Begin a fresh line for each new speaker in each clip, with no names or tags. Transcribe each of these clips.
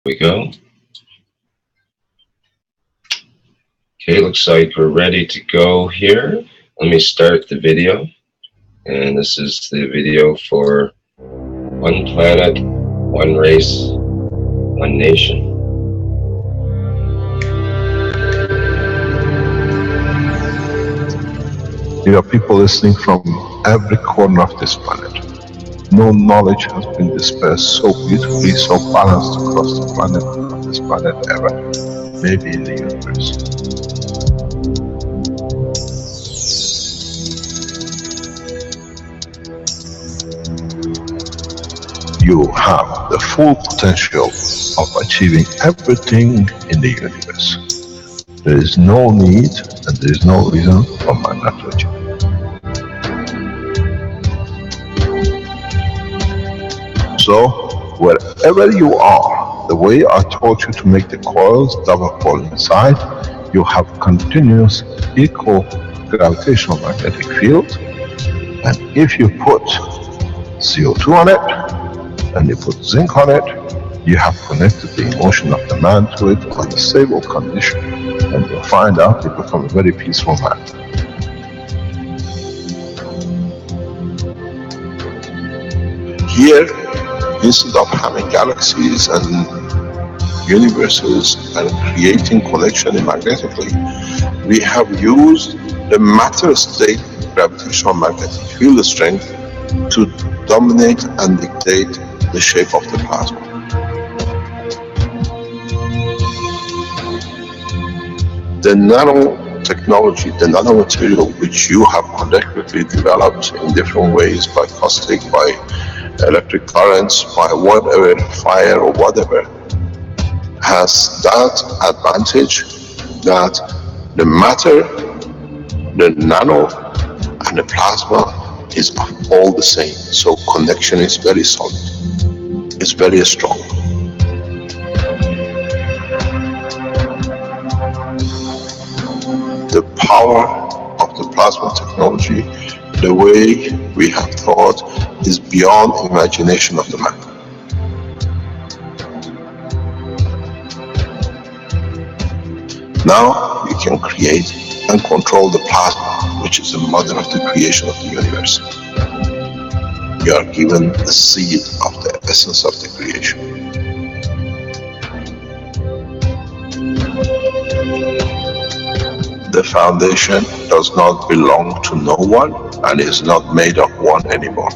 we go. Okay, looks like we're ready to go here. Let me start the video. And this is the video for one planet, one race, one nation.
There are people listening from every corner of this planet. No knowledge has been dispersed so beautifully, so balanced across the planet, of this planet ever, maybe in the universe. You have the full potential of achieving everything in the universe. There is no need and there is no reason for man not to achieve. So, wherever you are, the way I taught you to make the coils double fall inside, you have continuous equal gravitational magnetic field, and if you put CO2 on it, and you put zinc on it, you have connected the emotion of the man to it on a stable condition, and you'll find out you become a very peaceful man. Here, instead of having galaxies and universes and creating connection magnetically, we have used the matter state gravitational magnetic field strength to dominate and dictate the shape of the plasma. The nanotechnology, the nanomaterial which you have collectively developed in different ways, by caustic, by electric currents, by whatever, fire or whatever, has that advantage that the matter, the nano and the plasma is all the same. So connection is very solid. It's very strong. The power of the plasma technology, the way we have thought, is beyond imagination of the man. Now you can create and control the plasma, which is the mother of the creation of the universe. You are given the seed of the essence of the creation. The foundation does not belong to no one and is not made of one anymore.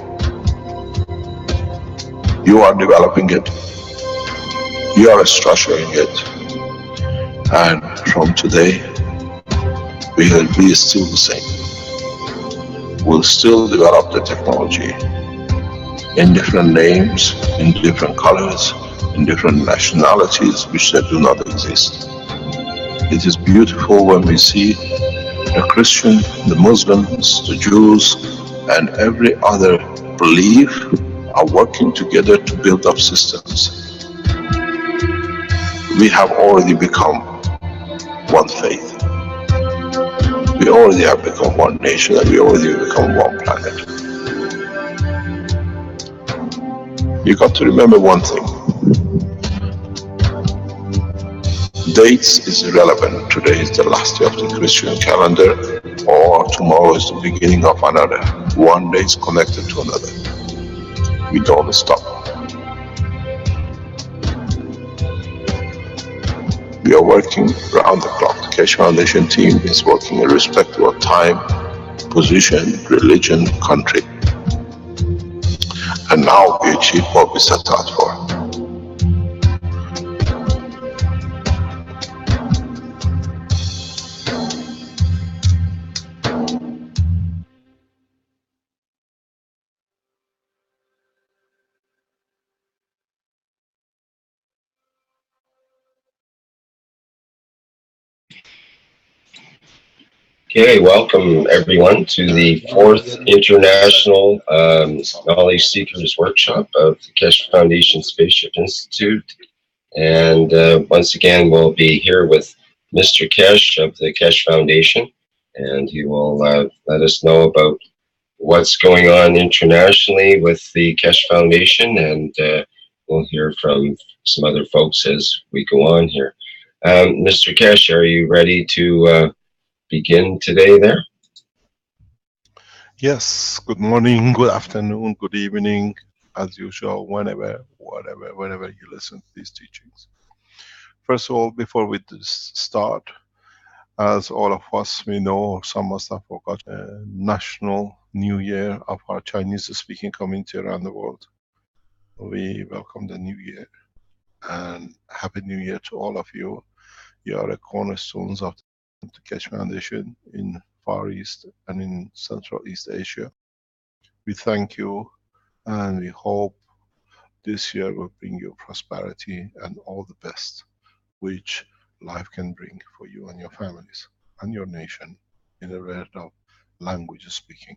You are developing it, you are structuring it, and from today we will be still the same. We'll still develop the technology in different names, in different colors, in different nationalities which they do not exist. It is beautiful when we see the Christian, the Muslims, the Jews, and every other belief are working together to build up systems. We have already become one faith. We already have become one nation, and we already become one planet. You got to remember one thing. Dates is irrelevant. Today is the last day of the Christian calendar, or tomorrow is the beginning of another. One day is connected to another. We don't stop. We are working around the clock. The Keshe Foundation team is working irrespective of time, position, religion, country. And now we achieve what we set out for.
Okay, welcome everyone to the 4th International Knowledge Seekers Workshop of the Keshe Foundation Spaceship Institute. And once again, we'll be here with Mr. Keshe of the Keshe Foundation, and he will let us know about what's going on internationally with the Keshe Foundation, and we'll hear from some other folks as we go on here. Mr. Kesh, are you ready to begin today there?
Yes, good morning, good afternoon, good evening, as usual, whenever, whatever, whenever you listen to these teachings. First of all, before we start, as all of us we know, some must have forgotten, National New Year of our Chinese-speaking community around the world. We welcome the New Year and Happy New Year to all of you. You are the cornerstones of the Keshe Foundation in Far East and in Central East Asia. We thank you and we hope this year will bring you prosperity and all the best which life can bring for you and your families and your nation in a world of language speaking.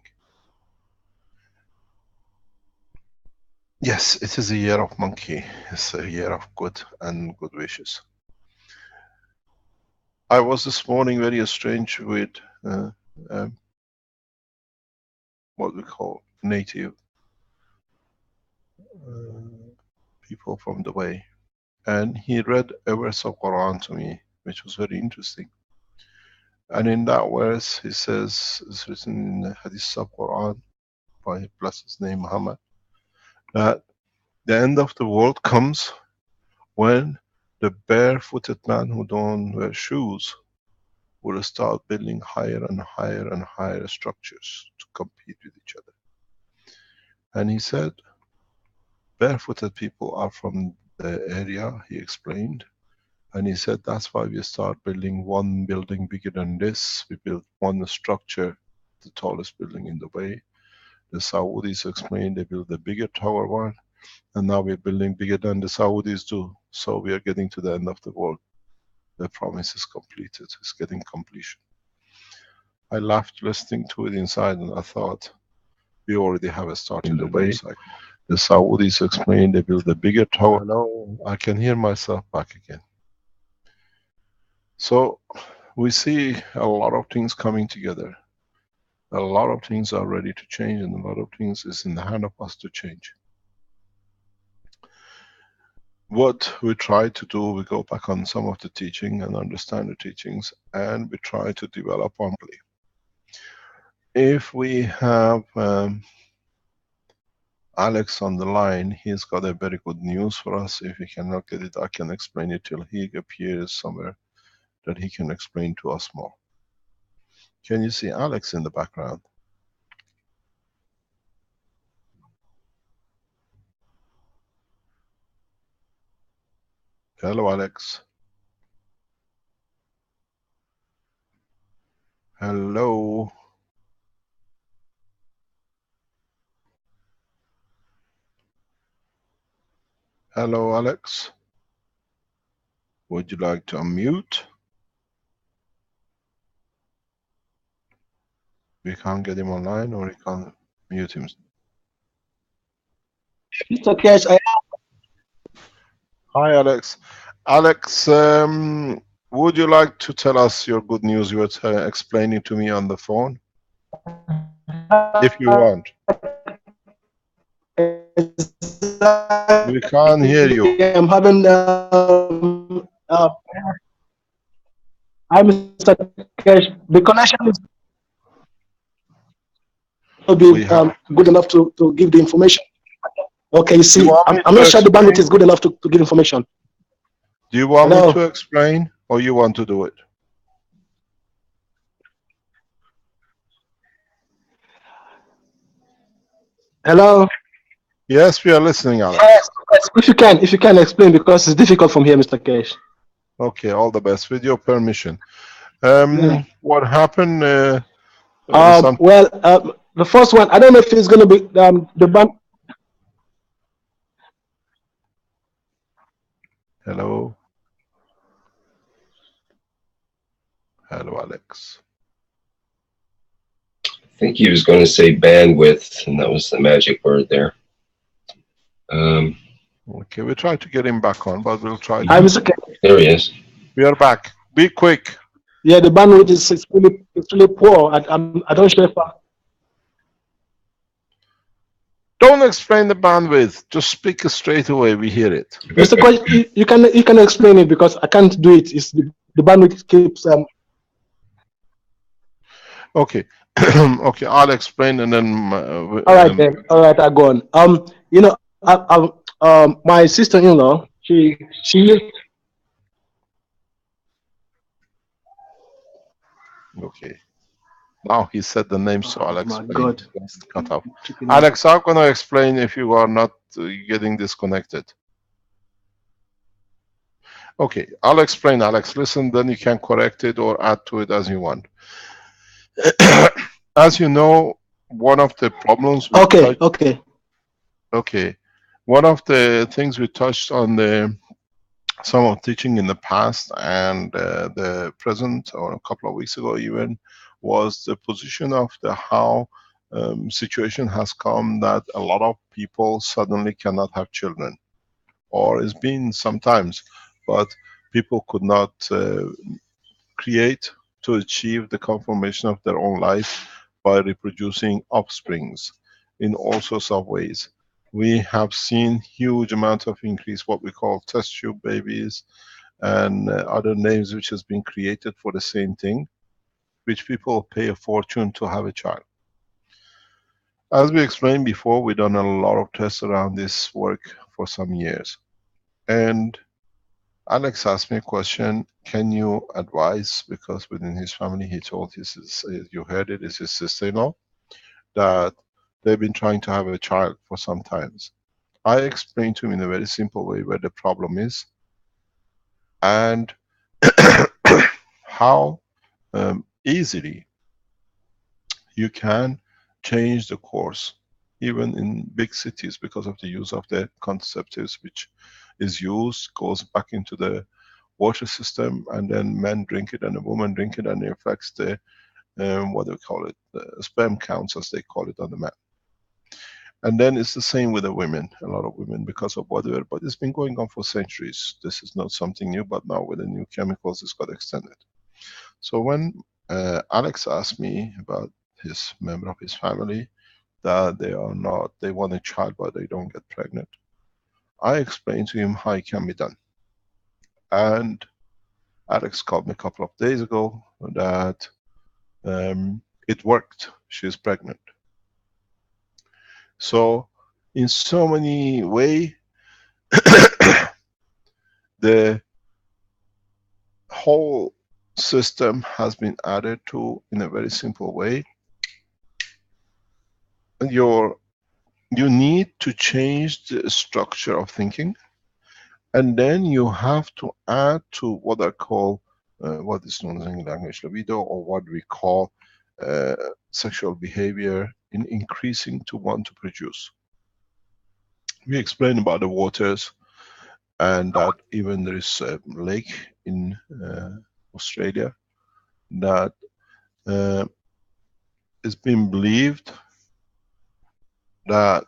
Yes, it is a year of monkey. It's a year of good and good wishes. I was this morning very strange with what we call native people from Dubai, and he read a verse of Quran to me, which was very interesting. And in that verse, he says, it's written in the Hadith of Quran by bless his name Muhammad, that the end of the world comes when the barefooted man who don't wear shoes will start building higher and higher and higher structures to compete with each other. And he said, barefooted people are from the area, he explained, and he said that's why we start building one building bigger than this. We built one structure, the tallest building in Dubai. The Saudis explained they built a bigger tower one, and now we're building bigger than the Saudis do. So we are getting to the end of the world. The promise is completed, it's getting completion. I laughed listening to it inside, and I thought, we already have a start in Dubai. The Saudis explained they built a bigger tower. Now I can hear myself back again. So we see a lot of things coming together. A lot of things are ready to change, and a lot of things is in the hand of us to change. What we try to do, we go back on some of the teaching and understand the teachings, and we try to develop on. If we have Alex on the line, he's got a very good news for us. If he cannot get it, I can explain it till he appears somewhere that he can explain to us more. Can you see Alex in the background? Hello, Alex. Hello. Hello, Alex. Would you like to unmute? We can't get him online, or he can't mute him.
Mr. Kesh,
Hi, Alex. Alex, would you like to tell us your good news you were explaining to me on the phone? If you want. We can't hear you.
I'm having hi, Mr. Kesh. The connection is will be good enough to give the information. Okay, you see, I'm not sure the bandwidth is good enough to give information.
Do you want me to explain, or you want to do it?
Hello?
Yes, we are listening, Alex.
Yes, if you can explain, because it's difficult from here, Mr. Kesh.
Okay, all the best. With your permission. What happened?
Well, the first one, I don't know if it's going to be the band.
Hello. Hello, Alex.
I think he was going to say bandwidth, and that was the magic word there.
Okay, we'll try to get him back on, but we'll try.
Hi, Mr. Kesh.
There he is.
We are back. Be quick.
Yeah, the bandwidth is really poor. I don't sure if
Don't explain the bandwidth. Just speak straight away. We hear it.
Mr. Koch, you can explain it because I can't do it. It's the bandwidth keeps
Okay. Okay, I'll explain and then.
All right then. All right, I go on. You know, my sister-in-law, she used.
Okay. Now he said the name, so I'll
Oh my
explain.
God.
It's cut off.
Chicken.
Alex, I'm going to explain if you are not getting disconnected. Okay, I'll explain, Alex. Listen, then you can correct it or add to it as you want. As you know, one of the problems we touched. Okay. One of the things we touched on some of teaching in the past and the present, or a couple of weeks ago even, was the position of the how situation has come that a lot of people suddenly cannot have children, or it's been sometimes, but people could not create to achieve the conformation of their own life by reproducing offsprings in all sorts of ways. We have seen huge amount of increase, what we call test tube babies and other names which has been created for the same thing, which people pay a fortune to have a child. As we explained before, we've done a lot of tests around this work for some years. And Alex asked me a question, can you advise, because within his family he told you heard it, it's his sister-in-law, that they've been trying to have a child for some times. I explained to him in a very simple way where the problem is and how easily you can change the course, even in big cities, because of the use of the contraceptives which is used, goes back into the water system, and then men drink it and a woman drink it, and it affects the, what do we call it, the sperm counts as they call it on the man. And then it's the same with the women, a lot of women, because of whatever, but it's been going on for centuries. This is not something new, but now with the new chemicals it's got extended. So when Alex asked me about his member of his family, that they want a child but they don't get pregnant, I explained to him how it can be done. And Alex called me a couple of days ago that it worked, she's pregnant. So in so many ways, the whole system has been added to in a very simple way. You need to change the structure of thinking, and then you have to add to what I call, what is known as in language libido, or what we call sexual behavior in increasing to want to produce. We explained about the waters, and that even there is a lake in Australia that it's been believed that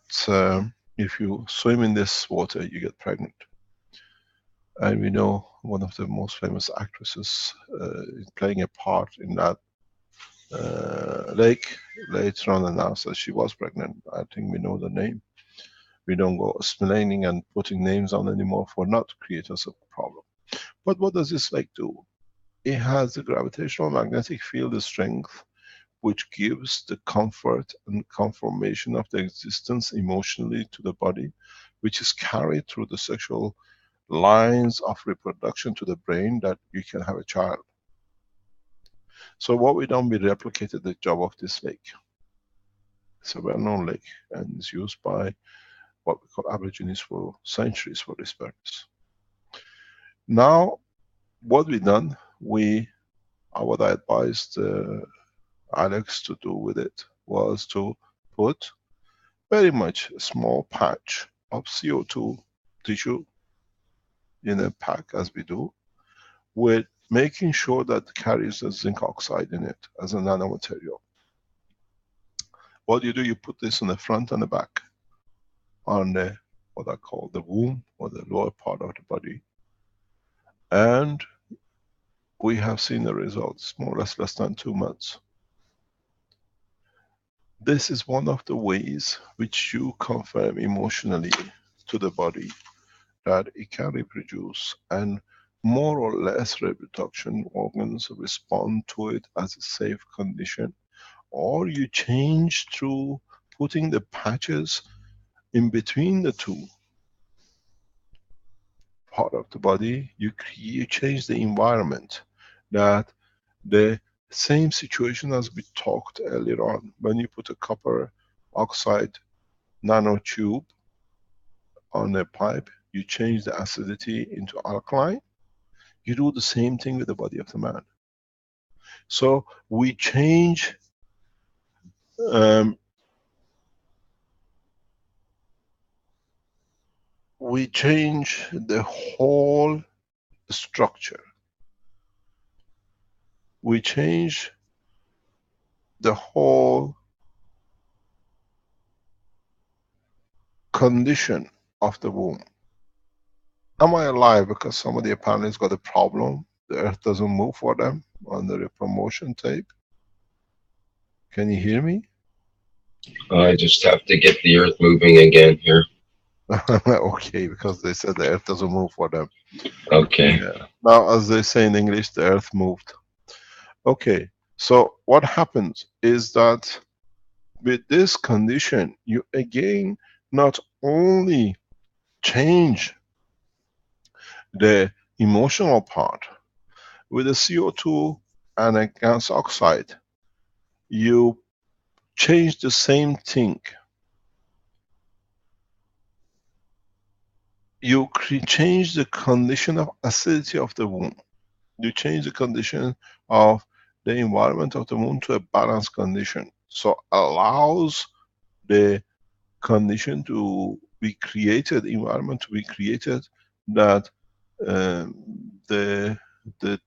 if you swim in this water you get pregnant. And we know one of the most famous actresses is playing a part in that lake, later on announced that she was pregnant. I think we know the name. We don't go explaining and putting names on anymore for not to create us a problem. But what does this lake do? It has a gravitational magnetic field strength which gives the comfort and confirmation of the existence emotionally to the body, which is carried through the sexual lines of reproduction to the brain, that you can have a child. So what we done, we replicated the job of this lake. It's a well-known lake and is used by what we call Aborigines for centuries for this purpose. Now, what we done, what I advised Alex to do with it was to put very much a small patch of CO2 tissue in a pack, as we do, with making sure that carries the zinc oxide in it as a nanomaterial. What you do, you put this on the front and the back, on the, what I call the womb, or the lower part of the body. And we have seen the results, more or less than 2 months. This is one of the ways which you confirm emotionally to the body that it can reproduce, and more or less reproduction organs respond to it as a safe condition. Or you change through putting the patches in between the two part of the body. You change the environment, that the same situation as we talked earlier on, when you put a copper oxide nanotube on a pipe, you change the acidity into alkaline. You do the same thing with the body of the man. So we change the whole structure. We change the whole condition of the womb. Am I alive because somebody apparently has got a problem? The earth doesn't move for them under a promotion tape. Can you hear me?
I just have to get the earth moving again here.
Okay, because they said the earth doesn't move for them.
Okay.
Yeah. Now, as they say in English, the earth moved. Okay, so what happens is that with this condition, you again not only change the emotional part with the CO2 and a gas oxide, you change the same thing. You change the condition of acidity of the womb. You change the condition of the environment of the womb to a balanced condition. So allows the condition to be created, environment to be created, that the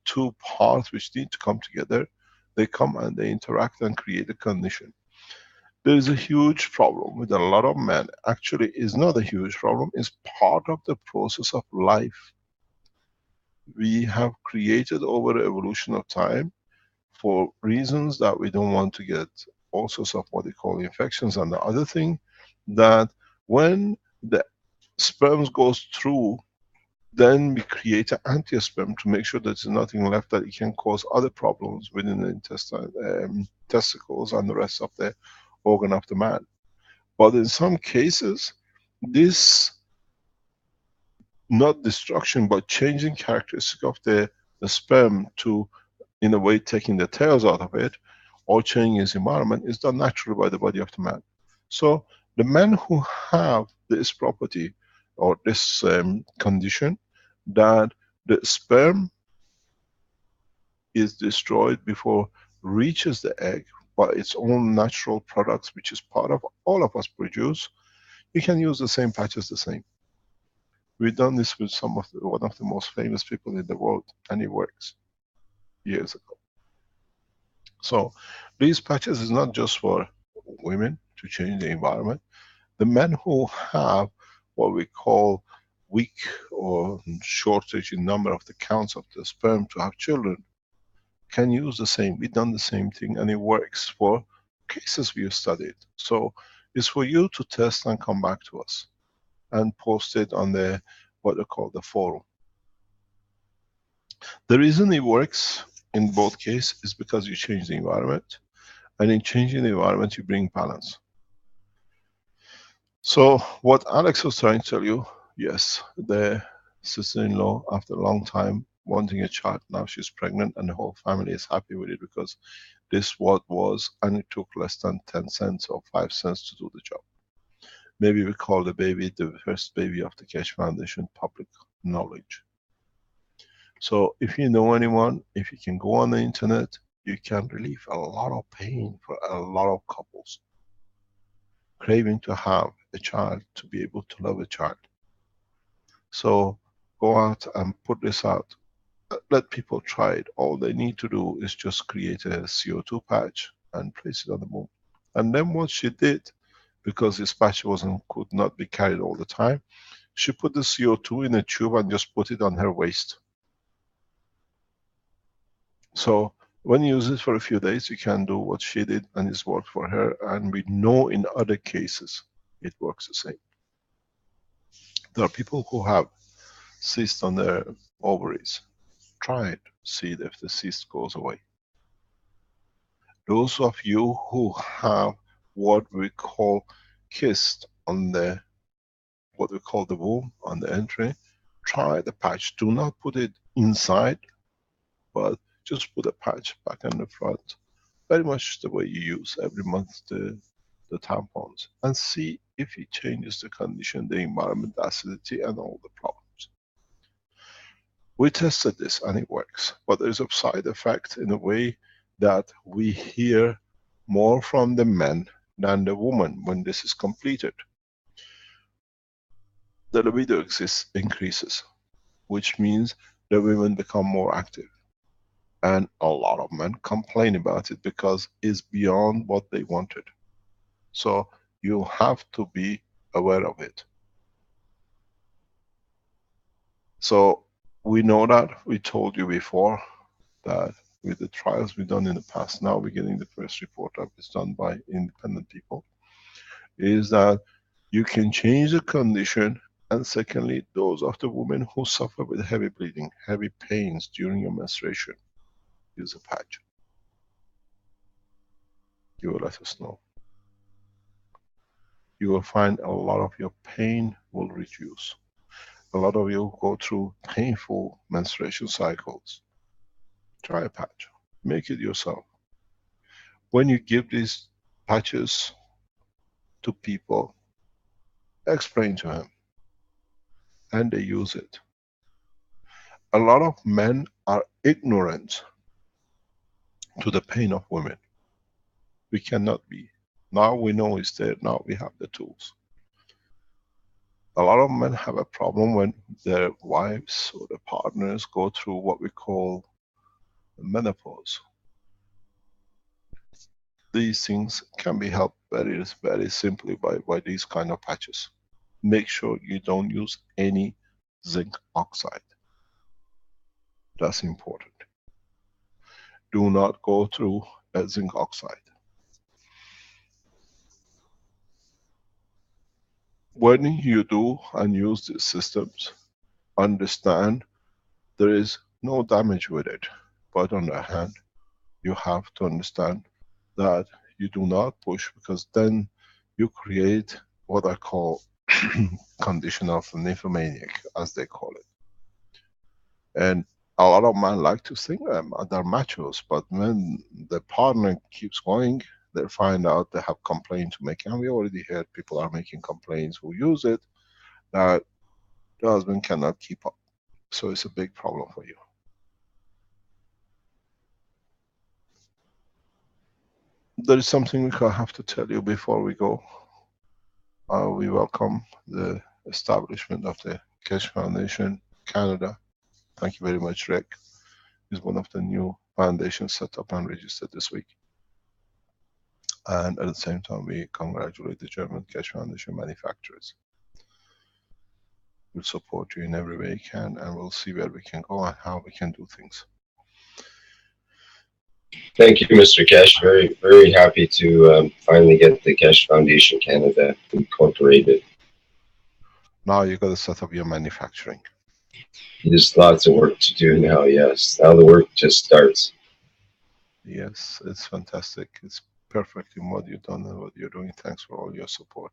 two parts which need to come together, they come and they interact and create a condition. There is a huge problem with a lot of men. Actually, it's not a huge problem, it's part of the process of life. We have created over the evolution of time, for reasons that we don't want to get all sorts of what they call infections. And the other thing, that when the sperms goes through, then we create an anti-sperm to make sure that there's nothing left that it can cause other problems within the intestine, testicles and the rest of the organ of the man. But in some cases, this, not destruction, but changing characteristic of the sperm to, in a way, taking the tails out of it, or changing its environment, is done naturally by the body of the man. So the men who have this property or this condition, that the sperm is destroyed before reaches the egg by its own natural products, which is part of all of us produce, you can use the same patches the same. We've done this with one of the most famous people in the world, and it works, years ago. So these patches is not just for women to change the environment. The men who have what we call weak or shortage in number of the counts of the sperm to have children, can use the same. We've done the same thing, and it works for cases we have studied. So it's for you to test and come back to us and post it on the, what they call the forum. The reason it works in both cases is because you change the environment, and in changing the environment you bring balance. So what Alex was trying to tell you, yes, the sister-in-law, after a long time wanting a child, now she's pregnant and the whole family is happy with it, because this what was, and it took less than 10 cents or 5 cents to do the job. Maybe we call the baby the first baby of the Keshe Foundation public knowledge. So if you know anyone, if you can go on the internet, you can relieve a lot of pain for a lot of couples craving to have a child, to be able to love a child. So go out and put this out. Let people try it. All they need to do is just create a CO2 patch and place it on the moon. And then what she did, because this patch could not be carried all the time, she put the CO2 in a tube and just put it on her waist. So When you use it for a few days, you can do what she did and it's worked for her, and we know in other cases it works the same. There are people who have cysts on their ovaries. Try it, see if the cyst goes away. Those of you who have what we call kyst on the, what we call the womb, on the entry, try the patch. Do not put it inside, but just put a patch back in the front. Very much the way you use every month the tampons, and see if it changes the condition, the environment, the acidity, and all the problems. We tested this and it works, but there's a side effect in a way that we hear more from the men than the woman when this is completed. The libido increases, which means the women become more active. And a lot of men complain about it because it's beyond what they wanted. So you have to be aware of it. So we know that, we told you before, that with the trials we've done in the past, now we're getting the first report that is done by independent people, is that you can change the condition. And secondly, those of the women who suffer with heavy bleeding, heavy pains during your menstruation, use a patch. You will let us know. You will find a lot of your pain will reduce. A lot of you go through painful menstruation cycles. Try a patch. Make it yourself. When you give these patches to people, explain to them, and they use it. A lot of men are ignorant to the pain of women. We cannot be. Now we know it's there, now we have the tools. A lot of men have a problem when their wives or their partners go through what we call menopause. These things can be helped very, very simply by these kind of patches. Make sure you don't use any zinc oxide. That's important. Do not go through a zinc oxide. When you do and use these systems, understand there is no damage with it. But on the other hand, you have to understand that you do not push, because then you create what I call condition of nymphomaniac, as they call it. And a lot of men like to think they're machos, but when the partner keeps going, they find out they have complaints to make. And we already heard people are making complaints who use it, that the husband cannot keep up. So it's a big problem for you. There is something we have to tell you before we go. We welcome the establishment of the Keshe Foundation Canada. Thank you very much, Rick. Is one of the new foundations set up and registered this week. And at the same time, we congratulate the German Keshe Foundation manufacturers. We'll support you in every way we can, and we'll see where we can go and how we can do things.
Thank you, Mr. Keshe. Very, very happy to finally get the Keshe Foundation Canada incorporated.
Now you got to set up your manufacturing.
There's lots of work to do now, yes. Now the work just starts.
Yes, it's fantastic. It's perfect in what you've done and what you're doing. Thanks for all your support.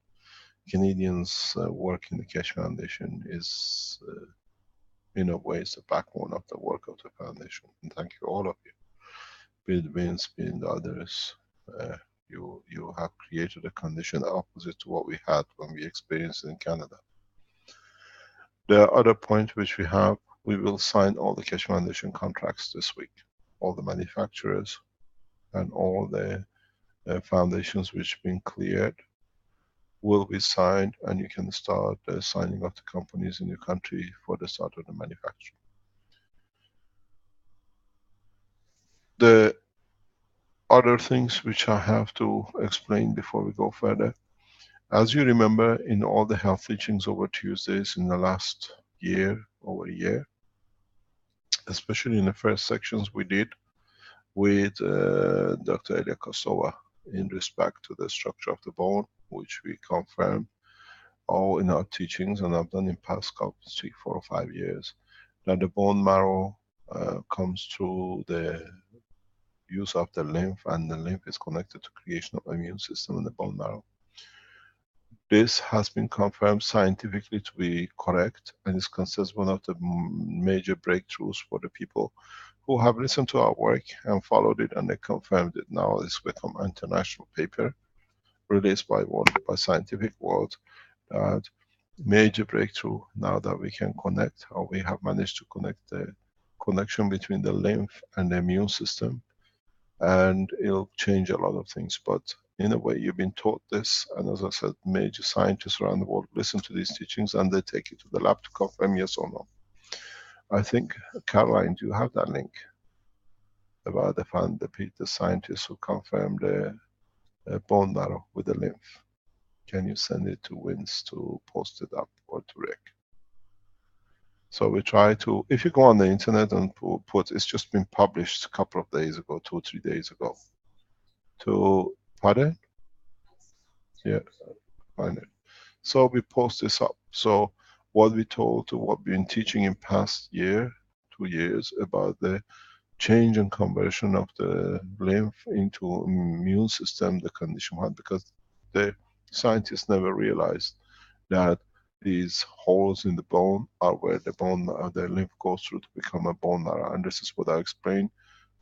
Canadians' work in the Keshe Foundation is, in a way, the backbone of the work of the foundation. And thank you, all of you. Be it Vince, be it others. You have created a condition opposite to what we had when we experienced it in Canada. The other point which we have, we will sign all the Keshe Foundation contracts this week. All the manufacturers and all the foundations which have been cleared will be signed, and you can start signing up the companies in your country for the start of the manufacturing. The other things which I have to explain before we go further. As you remember, in all the health teachings over Tuesdays in the last year, over a year, especially in the first sections we did, with Dr. Elia Kostova in respect to the structure of the bone, which we confirm all in our teachings, and I've done in past couple, 3, 4, or 5 years, that the bone marrow comes through the use of the lymph, and the lymph is connected to creation of immune system in the bone marrow. This has been confirmed scientifically to be correct, and is considered one of the major breakthroughs for the people who have listened to our work and followed it, and they confirmed it. Now it's become an international paper released by scientific world, that major breakthrough now that we can connect, or we have managed to connect the connection between the lymph and the immune system, and it'll change a lot of things. But in a way, you've been taught this, and as I said, major scientists around the world listen to these teachings and they take it to the lab to confirm yes or no. I think, Caroline, do you have that link about the scientists who confirmed the bone marrow with the lymph? Can you send it to Vince to post it up, or to Rick? So we try to, if you go on the internet and put, it's just been published a couple of days ago, 2 or 3 days ago. Pardon? Yeah, find it. So we post this up. So what we told, what we've been teaching in past year, 2 years, about the change and conversion of the lymph into immune system, the condition one, because the scientists never realized that these holes in the bone are where the lymph goes through to become a bone marrow. And this is what I explained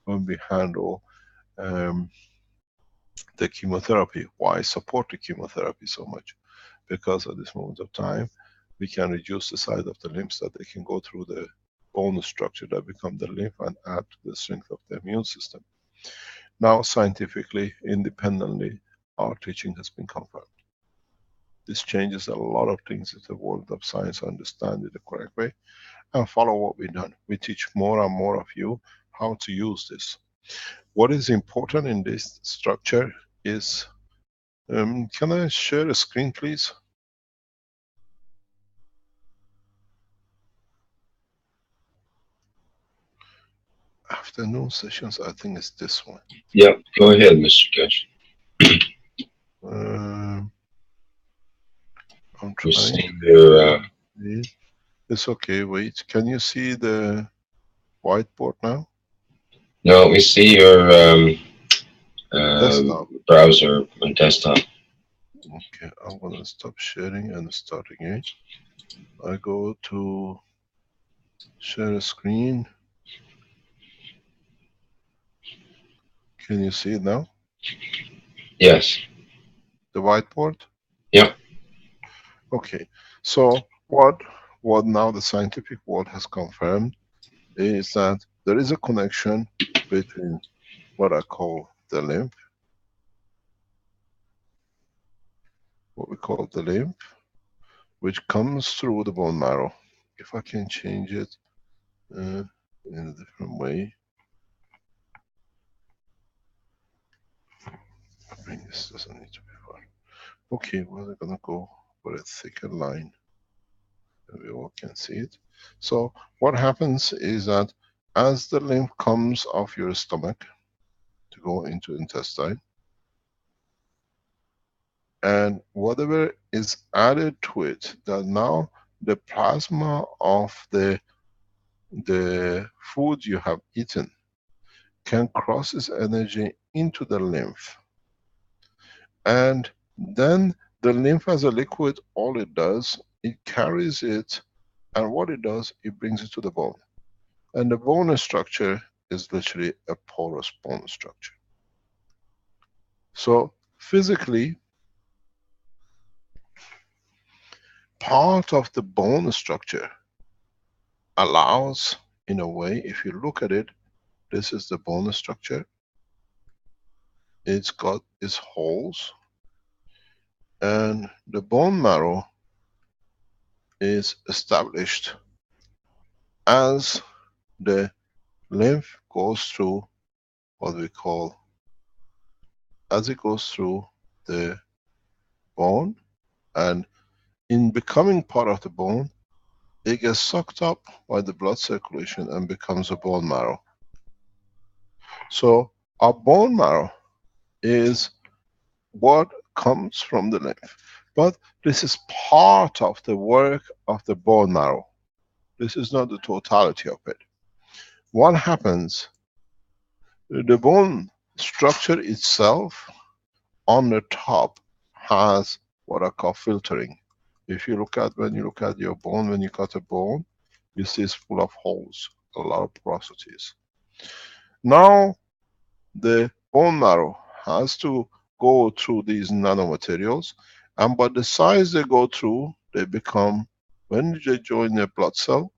when we handle the chemotherapy. Why I support the chemotherapy so much? Because at this moment of time, we can reduce the size of the lymphs, that they can go through the bone structure that become the lymph and add to the strength of the immune system. Now, scientifically, independently, our teaching has been confirmed. This changes a lot of things in the world of science, understand it the correct way, and follow what we've done. We teach more and more of you how to use this. What is important in this structure is, can I share a screen, please? Afternoon sessions, I think it's this one.
Yep, go ahead, Mr. Keshe.
I'm
We
trying.
see your,
it's okay, wait. Can you see the whiteboard now?
no, we see your
Desktop.
browser on desktop.
Okay, I'm gonna stop sharing and start again. I go to share a screen. Can you see it now?
Yes.
The whiteboard?
Yep.
Okay, so what now the scientific world has confirmed is that there is a connection between what I call the lymph, what we call the lymph, which comes through the bone marrow. If I can change it in a different way. I think this doesn't need to be far. Okay, well, we're gonna go for a thicker line. We all can see it. So what happens is that as the lymph comes off your stomach to go into intestine, and whatever is added to it, that now the plasma of the food you have eaten can cross its energy into the lymph. And then the lymph as a liquid, all it does, it carries it, and what it does, it brings it to the bone. And the bone structure is literally a porous bone structure. So physically, part of the bone structure allows, in a way, if you look at it, this is the bone structure. It's got its holes, and the bone marrow is established as the lymph goes through what we call, as it goes through the bone, and in becoming part of the bone, it gets sucked up by the blood circulation and becomes a bone marrow. So our bone marrow is what comes from the lymph. But this is part of the work of the bone marrow. This is not the totality of it. What happens? The bone structure itself on the top has what I call filtering. If you look at, when you look at your bone, when you cut a bone, you see it's full of holes, a lot of porosities. Now the bone marrow has to go through these nanomaterials, and by the size they go through, they become, when they join their blood cell,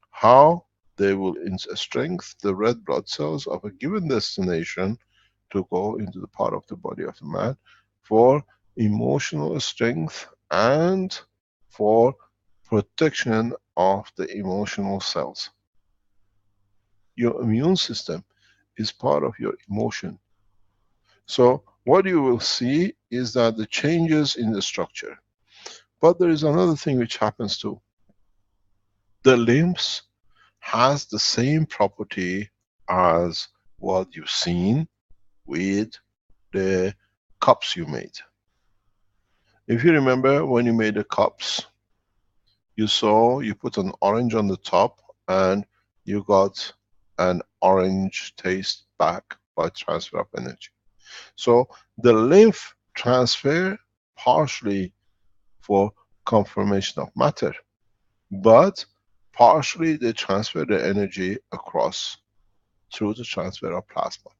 how they will strengthen the red blood cells of a given destination to go into the part of the body of the man for emotional strength and for protection of the emotional cells. Your immune system is part of your emotion. So what you will see is that the changes in the structure. But there is another thing which happens too. The lymphs has the same property as what you've seen with the cups you made. If you remember when you made the cups, you saw you put an orange on the top and you got an orange taste back by transfer of energy. So the lymph transfer partially for conformation of matter, but partially they transfer the energy across through the transfer of plasma.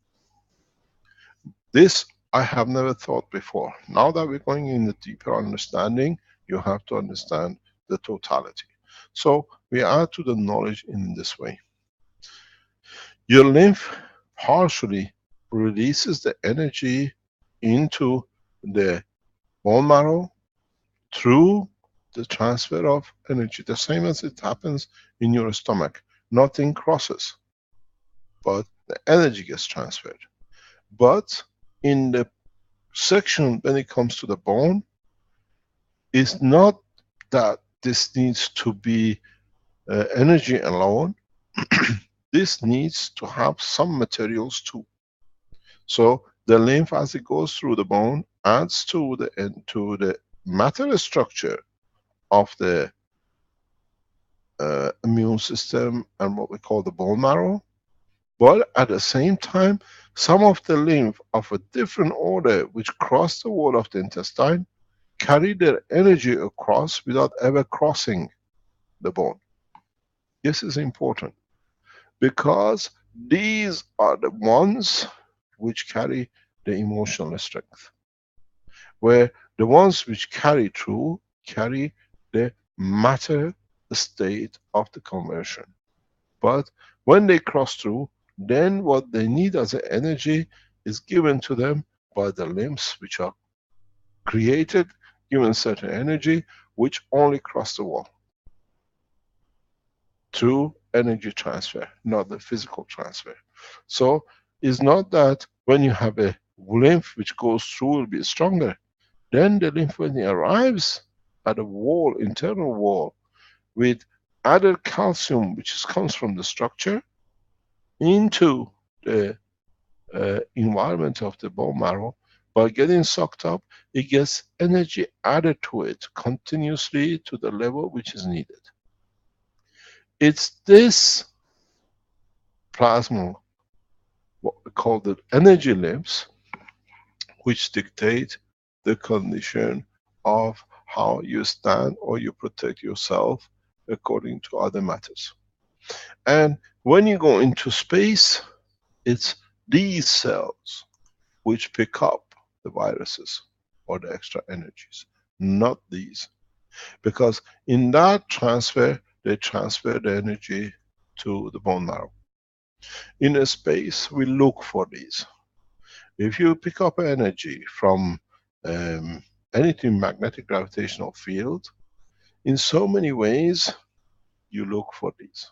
This I have never thought before. Now that we're going in the deeper understanding, you have to understand the totality. So we add to the knowledge in this way. Your lymph partially releases the energy into the bone marrow through the transfer of energy, the same as it happens in your stomach. Nothing crosses, but the energy gets transferred. But in the section when it comes to the bone, it's not that this needs to be energy alone. This needs to have some materials too. So the lymph, as it goes through the bone, adds to the matter structure of the immune system and what we call the bone marrow. But at the same time, some of the lymph of a different order which cross the wall of the intestine carry their energy across without ever crossing the bone. This is important because these are the ones which carry the emotional strength, where the ones which carry through carry the matter state of the conversion. But when they cross through, then what they need as an energy is given to them by the lymphs which are created, given certain energy, which only cross the wall through energy transfer, not the physical transfer. So it's not that when you have a lymph which goes through will be stronger. Then the lymph, when it arrives at a wall, internal wall, with added calcium which comes from the structure into the environment of the bone marrow, by getting sucked up, it gets energy added to it continuously to the level which is needed. It's this plasma, what we call the energy lymphs, which dictate the condition of how you stand or you protect yourself according to other matters. And when you go into space, it's these cells which pick up the viruses or the extra energies, not these. Because in that transfer, they transfer the energy to the bone marrow. In a space, we look for these. If you pick up energy from anything magnetic gravitational field, in so many ways, you look for these.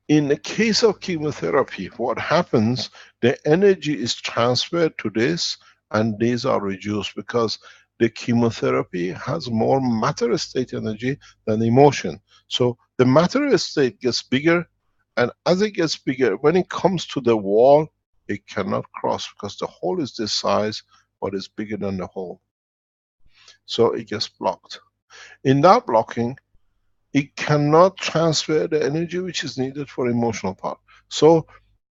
In the case of chemotherapy, what happens, the energy is transferred to this and these are reduced because the chemotherapy has more matter state energy than emotion. So the matter state gets bigger And as it gets bigger, when it comes to the wall, it cannot cross because the hole is this size, but it's bigger than the hole. So it gets blocked. In that blocking, it cannot transfer the energy which is needed for emotional part. So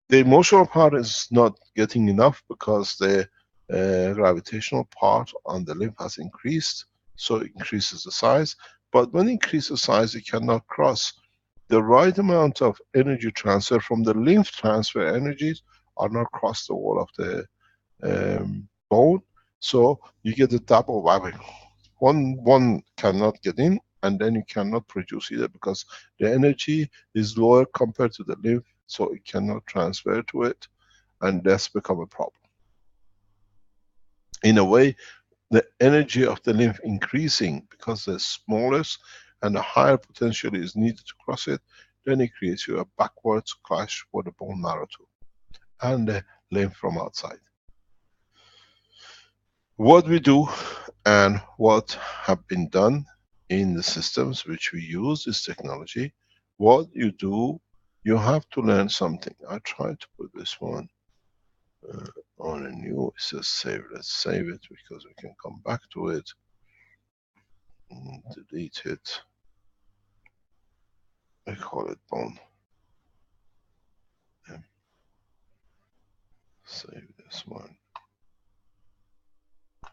the emotional part is not getting enough because the gravitational part on the lymph has increased, so it increases the size. But when it increases the size, it cannot cross. The right amount of energy transfer from the lymph transfer energies are not cross the wall of the bone, so you get a double whammy. One cannot get in, and then you cannot produce either because the energy is lower compared to the lymph, so it cannot transfer to it, and that's become a problem. In a way, the energy of the lymph increasing because the smallest and the higher potential is needed to cross it, then it creates you a backwards clash for the bone marrow too, and the lymph from outside. What we do and what have been done in the systems which we use this technology, what you do, you have to learn something. I tried to put this one on a new, it says save. Let's save it because we can come back to it. Delete it. I call it bone. Save this one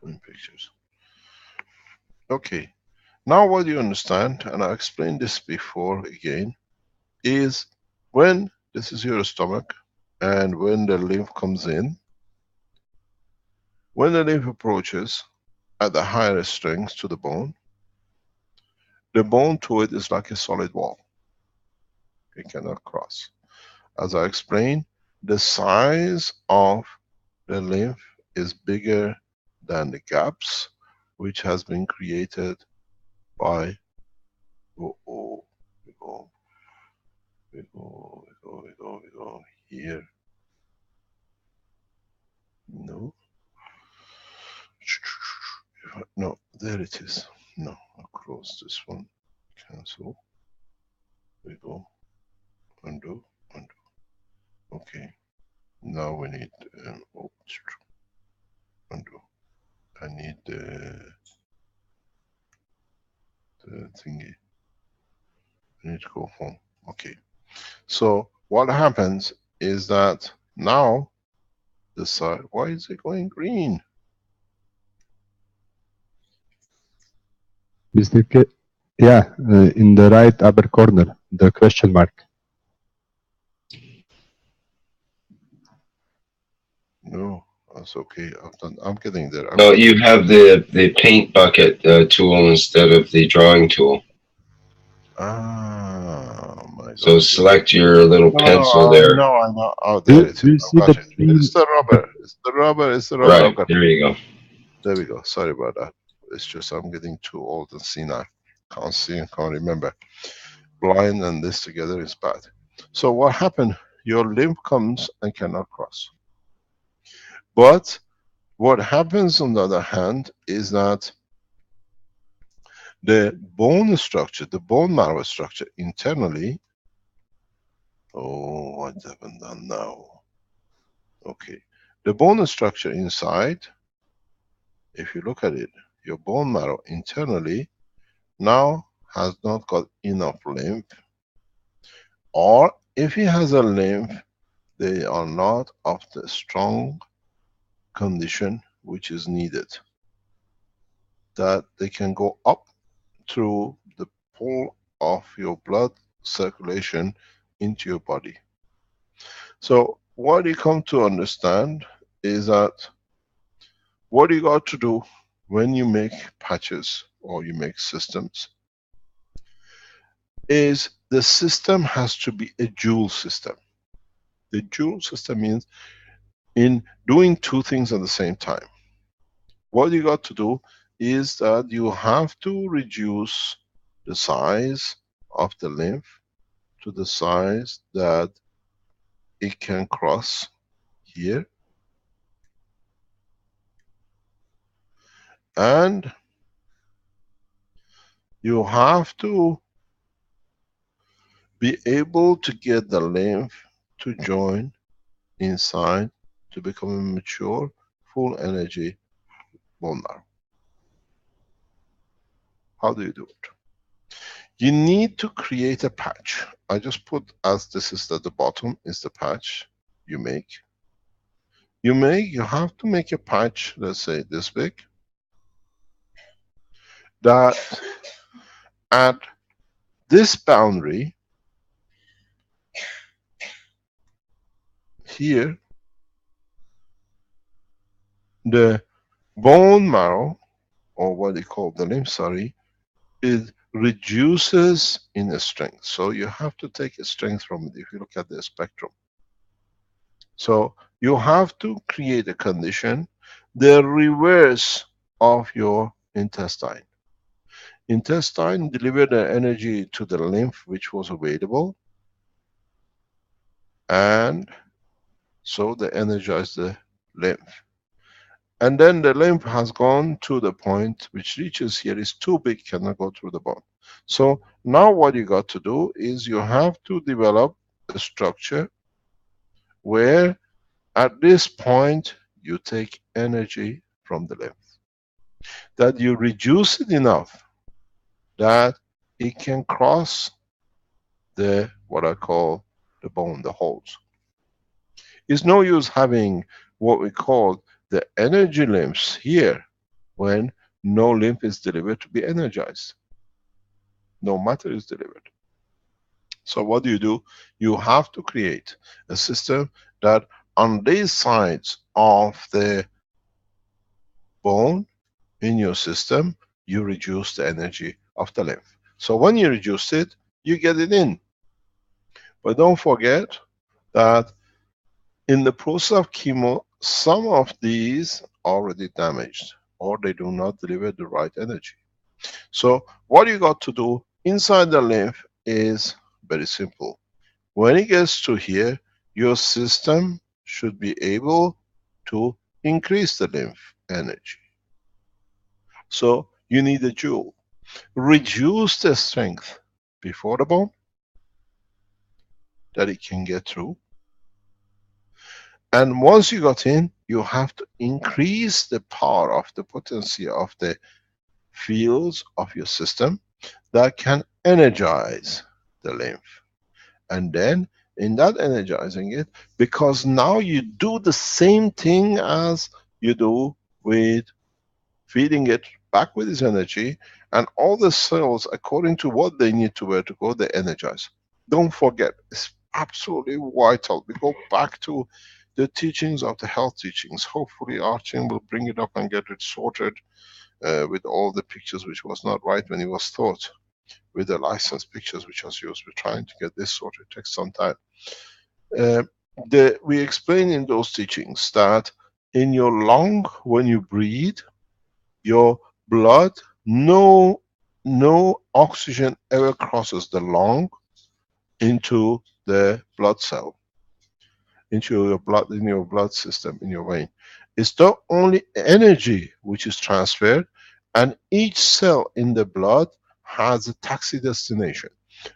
in pictures. Okay, now what you understand, and I explained this before again, is when this is your stomach and when the lymph comes in, when the lymph approaches at the higher strength to the bone to it is like a solid wall. It cannot cross. As I explained, the size of the lymph is bigger than the gaps which has been created by, we go here. No. No, there it is. No, I'll close this one. Cancel. We go. Undo. Undo. Okay. Now we need undo. I need the thingy. I need to go home. Okay. So what happens is that now the side. Why is it going green?
Mr. K, yeah, in the right upper corner, the question mark.
No, that's okay. I'm getting there.
No, you have the paint bucket tool instead of the drawing tool.
Ah, my God.
So select your little pencil there.
No, I know. Oh, there it is.
Do you see
Got
the
it. It's the rubber. It's the rubber. It's the rubber.
Right, there you go.
There we go. Sorry about that. It's just I'm getting too old and senile. Can't see and can't remember. Blind and this together is bad. So what happened? Your lymph comes and cannot cross. But what happens on the other hand is that the bone structure, the bone marrow structure internally. Oh, what haven't done now? Okay. The bone structure inside, if you look at it, your bone marrow internally now has not got enough lymph, or if it has a lymph, they are not of the strong condition which is needed, that they can go up through the pull of your blood circulation into your body. So what you come to understand is that what you got to do when you make patches or you make systems is the system has to be a dual system. The dual system means in doing two things at the same time. What you got to do is that you have to reduce the size of the lymph to the size that it can cross here, and you have to be able to get the lymph to join inside to become a mature, full energy bone marrow. How do you do it? You need to create a patch. I just put, as this is at the bottom, is the patch you make. You have to make a patch, let's say this big, that at this boundary here, the bone marrow, or what they call the lymph, sorry, it reduces in the strength. So you have to take a strength from it if you look at the spectrum. So you have to create a condition, the reverse of your intestine. Intestine delivered the energy to the lymph which was available, and so they energize the lymph. And then the lymph has gone to the point which reaches here, is too big, cannot go through the bone. So now what you got to do is you have to develop a structure where at this point you take energy from the lymph, that you reduce it enough that it can cross the, what I call the bone, the holes. It's no use having what we call the energy lymphs here when no lymph is delivered to be energized. No matter is delivered. So what do? You have to create a system that on these sides of the bone in your system, you reduce the energy of the lymph. So when you reduce it, you get it in. But don't forget that in the process of chemo, some of these are already damaged, or they do not deliver the right energy. So what you got to do inside the lymph is very simple. When it gets to here, your system should be able to increase the lymph energy. So you need a jewel. Reduce the strength before the bone, that it can get through. And once you got in, you have to increase the power of the potency of the fields of your system that can energize the lymph. And then in that energizing it, because now you do the same thing as you do with feeding it back with its energy, and all the cells, according to what they need to where to go, they energize. Don't forget, it's absolutely vital. We go back to the teachings of the health teachings. Hopefully Archie will bring it up and get it sorted with all the pictures which was not right when it was taught, with the licensed pictures which was used. We're trying to get this sorted, it takes some time. We explain in those teachings that in your lung, when you breathe, your blood, no oxygen ever crosses the lung into the blood cell, into your blood, in your blood system, in your vein. It's the only energy which is transferred, and each cell in the blood has a taxi destination,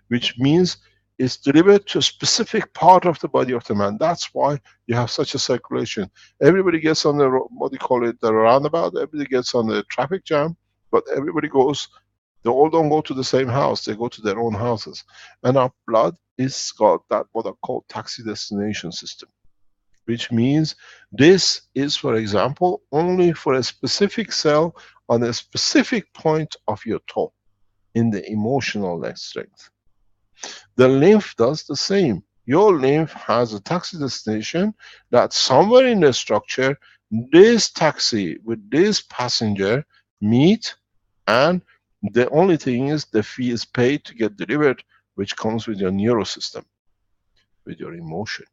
which means it's delivered to a specific part of the body of the man. That's why you have such a circulation. Everybody gets on the, what do you call it, the roundabout, everybody gets on the traffic jam, but everybody goes, they all don't go to the same house, they go to their own houses. And our blood is got that, what I call taxi destination system, which means this is, for example, only for a specific cell on a specific point of your toe, in the emotional strength. The lymph does the same. Your lymph has a taxi destination that somewhere in the structure, this taxi with this passenger meet, and the only thing is the fee is paid to get delivered, which comes with your neurosystem, with your emotion,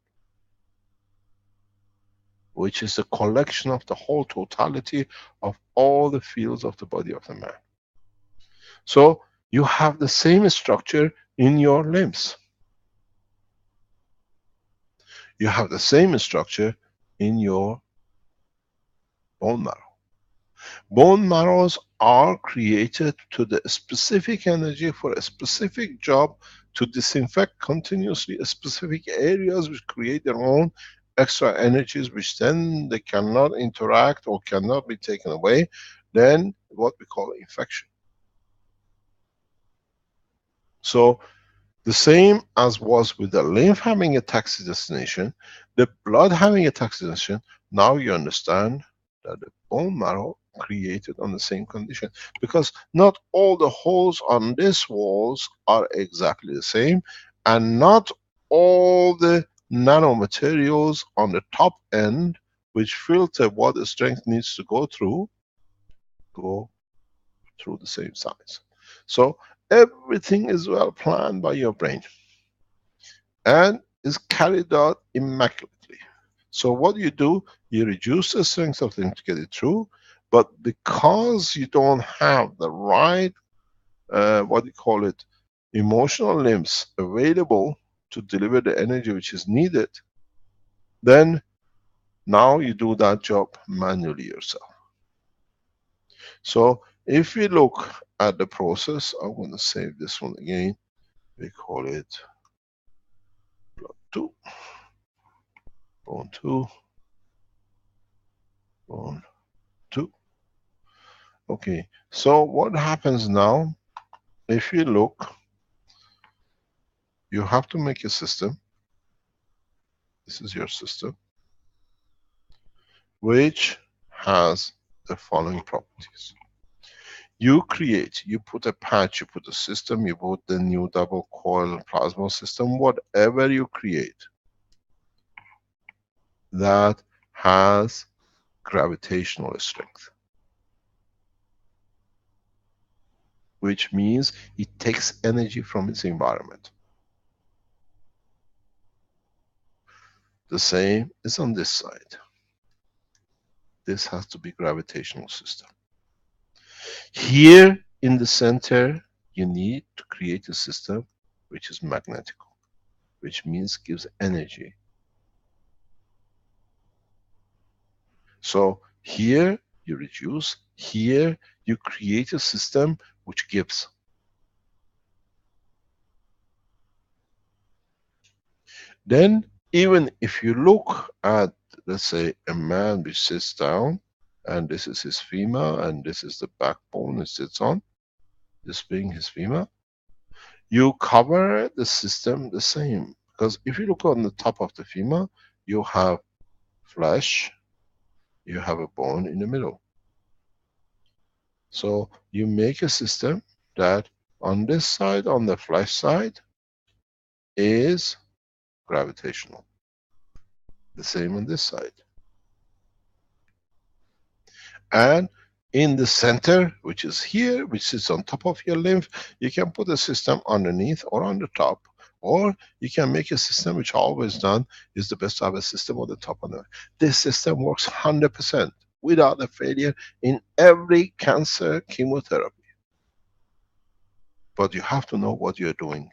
which is a collection of the whole totality of all the fields of the body of the man. So you have the same structure in your limbs. You have the same structure in your bone marrow. Bone marrows are created to the specific energy for a specific job to disinfect continuously specific areas which create their own extra energies, which then they cannot interact or cannot be taken away, then what we call infection. So the same as was with the lymph having a taxi destination, the blood having a taxi destination, now you understand that the bone marrow created on the same condition. Because not all the holes on these walls are exactly the same, and not all the nanomaterials on the top end, which filter what the strength needs to go through the same size. So everything is well planned by your brain and is carried out immaculately. So what you do, you reduce the strength of things to get it through, but because you don't have the right, what do you call it, emotional limbs available to deliver the energy which is needed, then now you do that job manually yourself. So if we look at the process, I'm going to save this one again. We call it blood 2, bone 2, bone 2. Okay, so what happens now, if you look, you have to make a system. This is your system, which has the following properties. You create, you put a patch, you put a system, you put the new double coil plasma system, whatever you create that has gravitational strength, which means it takes energy from its environment. The same is on this side. This has to be gravitational system. Here in the center, you need to create a system which is magnetical, which means gives energy. So here you reduce, here you create a system which gives. Then even if you look at, let's say, a man which sits down, and this is his femur, and this is the backbone it sits on, this being his femur, you cover the system the same. Because if you look on the top of the femur, you have flesh, you have a bone in the middle. So you make a system that on this side, on the flesh side, is gravitational. The same on this side. And in the center, which is here, which sits on top of your lymph, you can put a system underneath or on the top, or you can make a system, which always done is the best to have a system on the top. This system works 100% without a failure in every cancer chemotherapy. But you have to know what you're doing.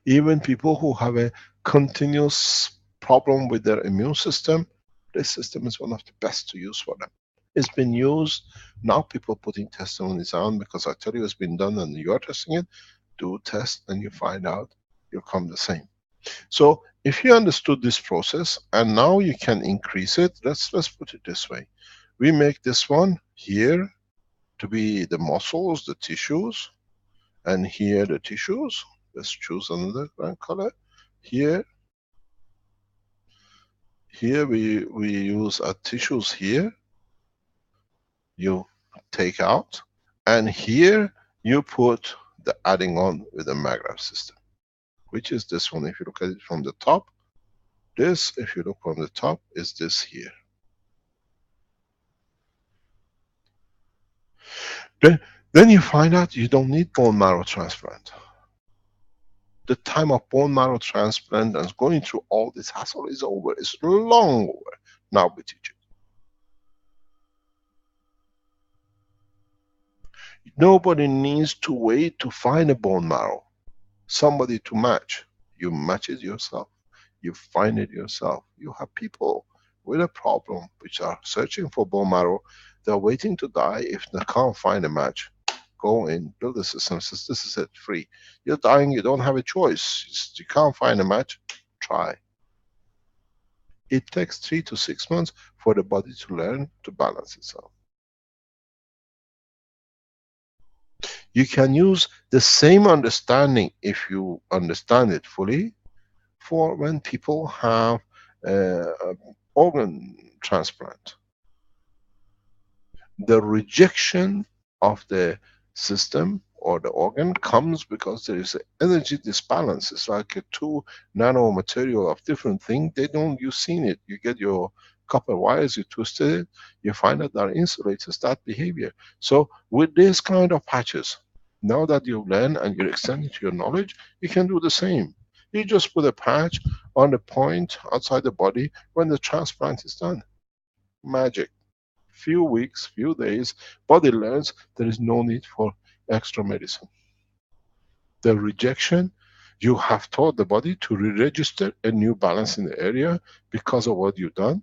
Even people who have a continuous problem with their immune system, this system is one of the best to use for them. It's been used, now people putting testimonies on, because I tell you it's been done and you're testing it. Do test and you find out, you'll come the same. So if you understood this process, and now you can increase it, let's put it this way. We make this one here to be the muscles, the tissues, and here the tissues. Let's choose another color. Here we use our tissues here, you take out, and here you put the adding on with the magnetic system, which is this one. If you look at it from the top, this, if you look from the top, is this here. Then you find out you don't need bone marrow transplant. The time of bone marrow transplant and going through all this hassle is over. It's long over. Now we teach it. Nobody needs to wait to find a bone marrow, somebody to match. You match it yourself. You find it yourself. You have people with a problem which are searching for bone marrow. They're waiting to die if they can't find a match. go in, build a system, says this is it, free. You're dying, you don't have a choice. You can't find a match, try. It takes 3 to 6 months for the body to learn to balance itself. You can use the same understanding, if you understand it fully, for when people have organ transplant. The rejection of the system or the organ comes because there is an energy disbalance. It's like a two nano material of different thing. They don't, you've seen it. You get your copper wires, you twisted it, you find out that insulators, that behavior. So with this kind of patches, now that you've learned and you're extending to your knowledge, you can do the same. You just put a patch on the point outside the body when the transplant is done. Magic. Few weeks, few days, body learns there is no need for extra medicine. The rejection, you have taught the body to re-register a new balance in the area because of what you've done.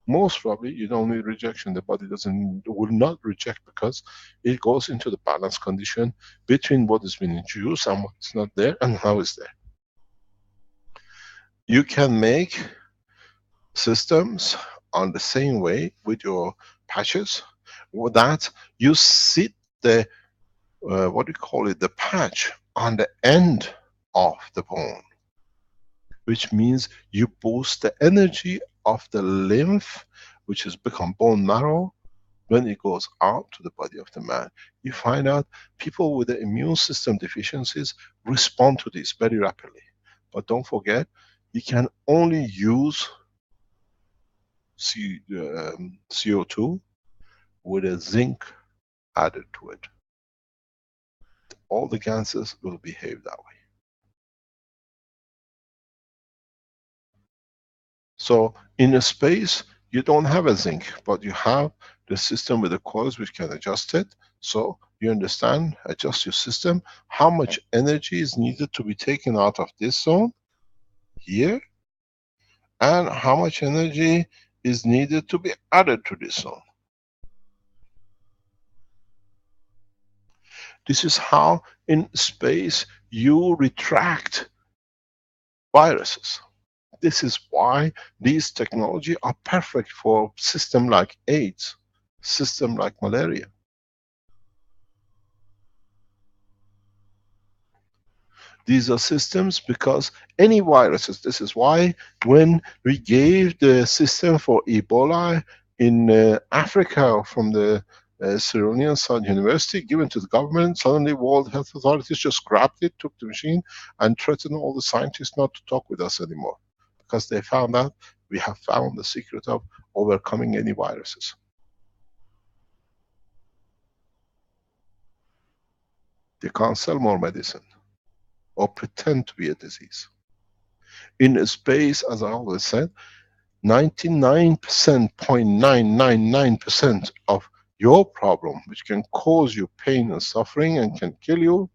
Most probably you don't need rejection. The body will not reject because it goes into the balance condition between what has been introduced and what's not there and how it's there. You can make systems on the same way with your patches, that you sit the what do you call it, the patch on the end of the bone, which means you boost the energy of the lymph, which has become bone marrow, when it goes out to the body of the man. You find out people with the immune system deficiencies respond to this very rapidly. But don't forget, you can only use CO2 with a zinc added to it. All the cancers will behave that way. So in a space, you don't have a zinc, but you have the system with the coils which can adjust it. So you understand, adjust your system, how much energy is needed to be taken out of this zone here, and how much energy is needed to be added to this zone. This is how in space you retract viruses. This is why these technology are perfect for system like AIDS, system like malaria. These are systems because any viruses, this is why when we gave the system for Ebola in Africa from the Sierra Leone South University, given to the government, suddenly World Health Authorities just grabbed it, took the machine and threatened all the scientists not to talk with us anymore. Because they found out, we have found the secret of overcoming any viruses. They can't sell more medicine or pretend to be a disease. In a space, as I always said, 99.999% of your problem, which can cause you pain and suffering and can kill you,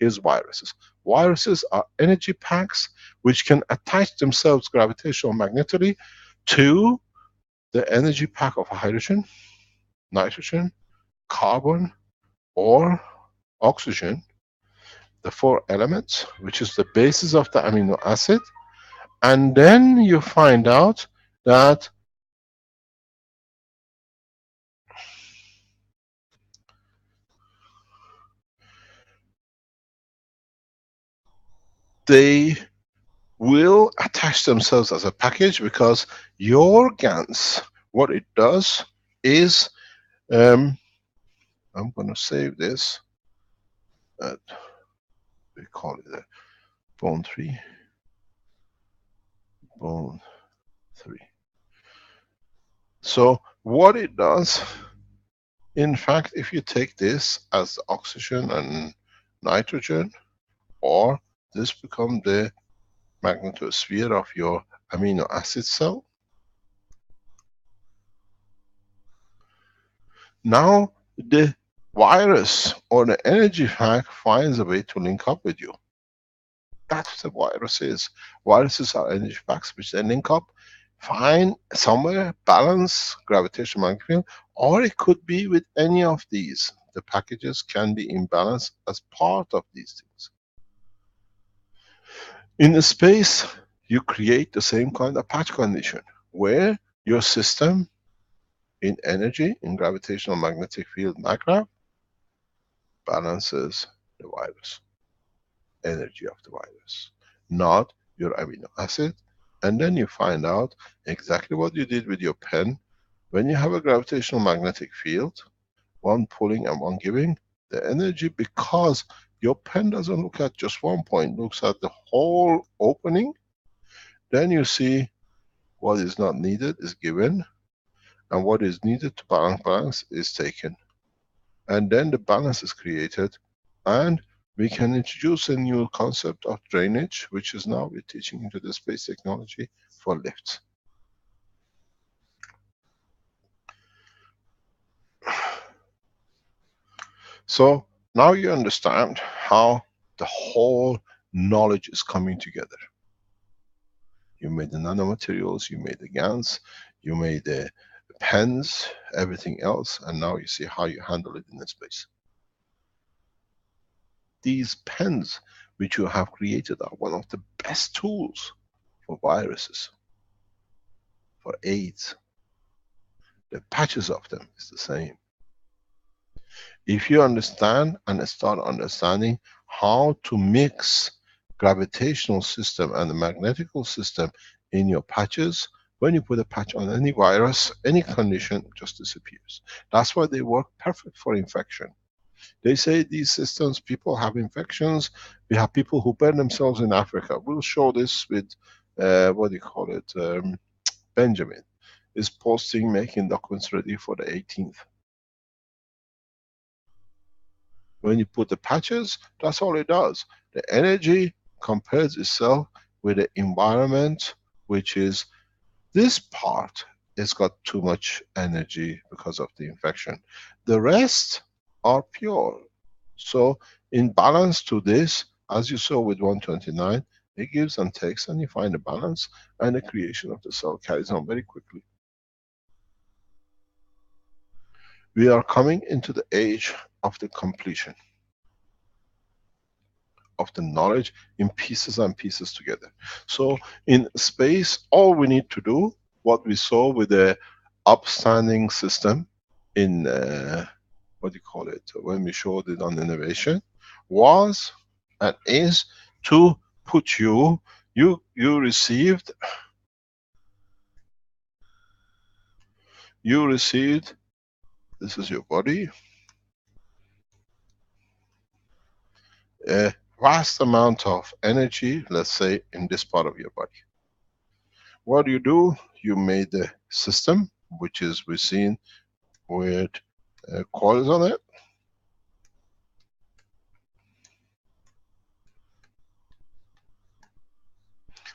is viruses. Viruses are energy packs which can attach themselves gravitational magnetically to the energy pack of hydrogen, nitrogen, carbon, or oxygen, the 4 elements, which is the basis of the amino acid. And then you find out that they will attach themselves as a package, because your GANs, what it does is, I'm going to save this, we call it a bone 3, bone 3. So what it does, in fact, if you take this as oxygen and nitrogen, or this become the magnetosphere of your amino acid cell. Now the virus or the energy pack finds a way to link up with you. That's what a virus is. Viruses are energy packs which they link up, find somewhere, balance, gravitational magnetic field, or it could be with any of these the packages can be imbalanced as part of these things. In space, you create the same kind of patch condition where your system in energy, in gravitational magnetic field MAGRAV, balances the virus, energy of the virus, not your amino acid. And then you find out exactly what you did with your pen. When you have a gravitational magnetic field, one pulling and one giving, the energy, because your pen doesn't look at just one point, looks at the whole opening, then you see what is not needed is given, and what is needed to balance is taken. And then the balance is created, and we can introduce a new concept of drainage, which is now we're teaching into the space technology for lifts. So now you understand how the whole knowledge is coming together. You made the nanomaterials, you made the GANs, you made the pens, everything else, and now you see how you handle it in the space. These pens which you have created are one of the best tools for viruses, for AIDS. The patches of them is the same. If you understand and start understanding how to mix gravitational system and the magnetical system in your patches, when you put a patch on any virus, any condition, it just disappears. That's why they work perfect for infection. They say these systems, people have infections. We have people who burn themselves in Africa. We'll show this with, what do you call it, Benjamin is posting, making documents ready for the 18th. When you put the patches, that's all it does. The energy compares itself with the environment, which is this part has got too much energy because of the infection. The rest are pure. So in balance to this, as you saw with 129, it gives and takes, and you find a balance, and the creation of the cell carries on very quickly. We are coming into the age of the completion of the knowledge in pieces and pieces together. So in space, all we need to do, what we saw with the upstanding system in, what do you call it, when we showed it on innovation, was and is to put you received this is your body, a vast amount of energy, let's say in this part of your body. What do? You made the system, which is we've seen with coils on it.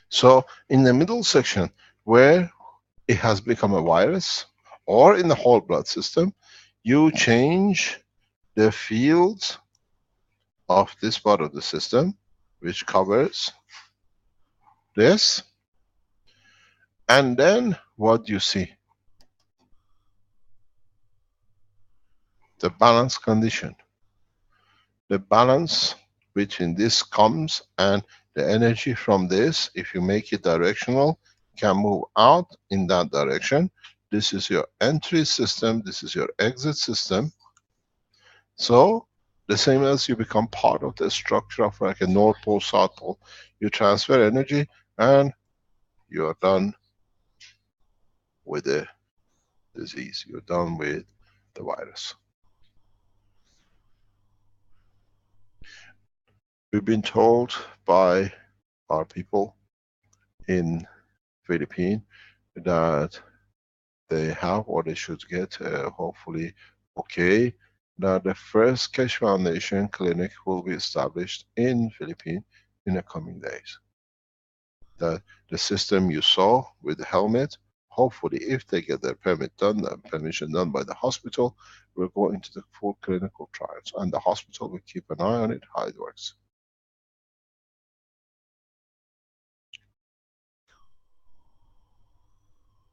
So in the middle section where it has become a virus, or in the whole blood system, you change the fields of this part of the system, which covers this. And then what do you see? The balance condition. The balance between this comes, and the energy from this, if you make it directional, can move out in that direction. This is your entry system, this is your exit system. So the same as you become part of the structure of like a North Pole, South Pole, you transfer energy and you are done with the disease, you're done with the virus. We've been told by our people in Philippines that they have, or they should get, hopefully okay, that the first Keshe Foundation clinic will be established in Philippines in the coming days. That the system you saw with the helmet, hopefully if they get their permit done, permission done by the hospital, will go into the full clinical trials, and the hospital will keep an eye on it, how it works.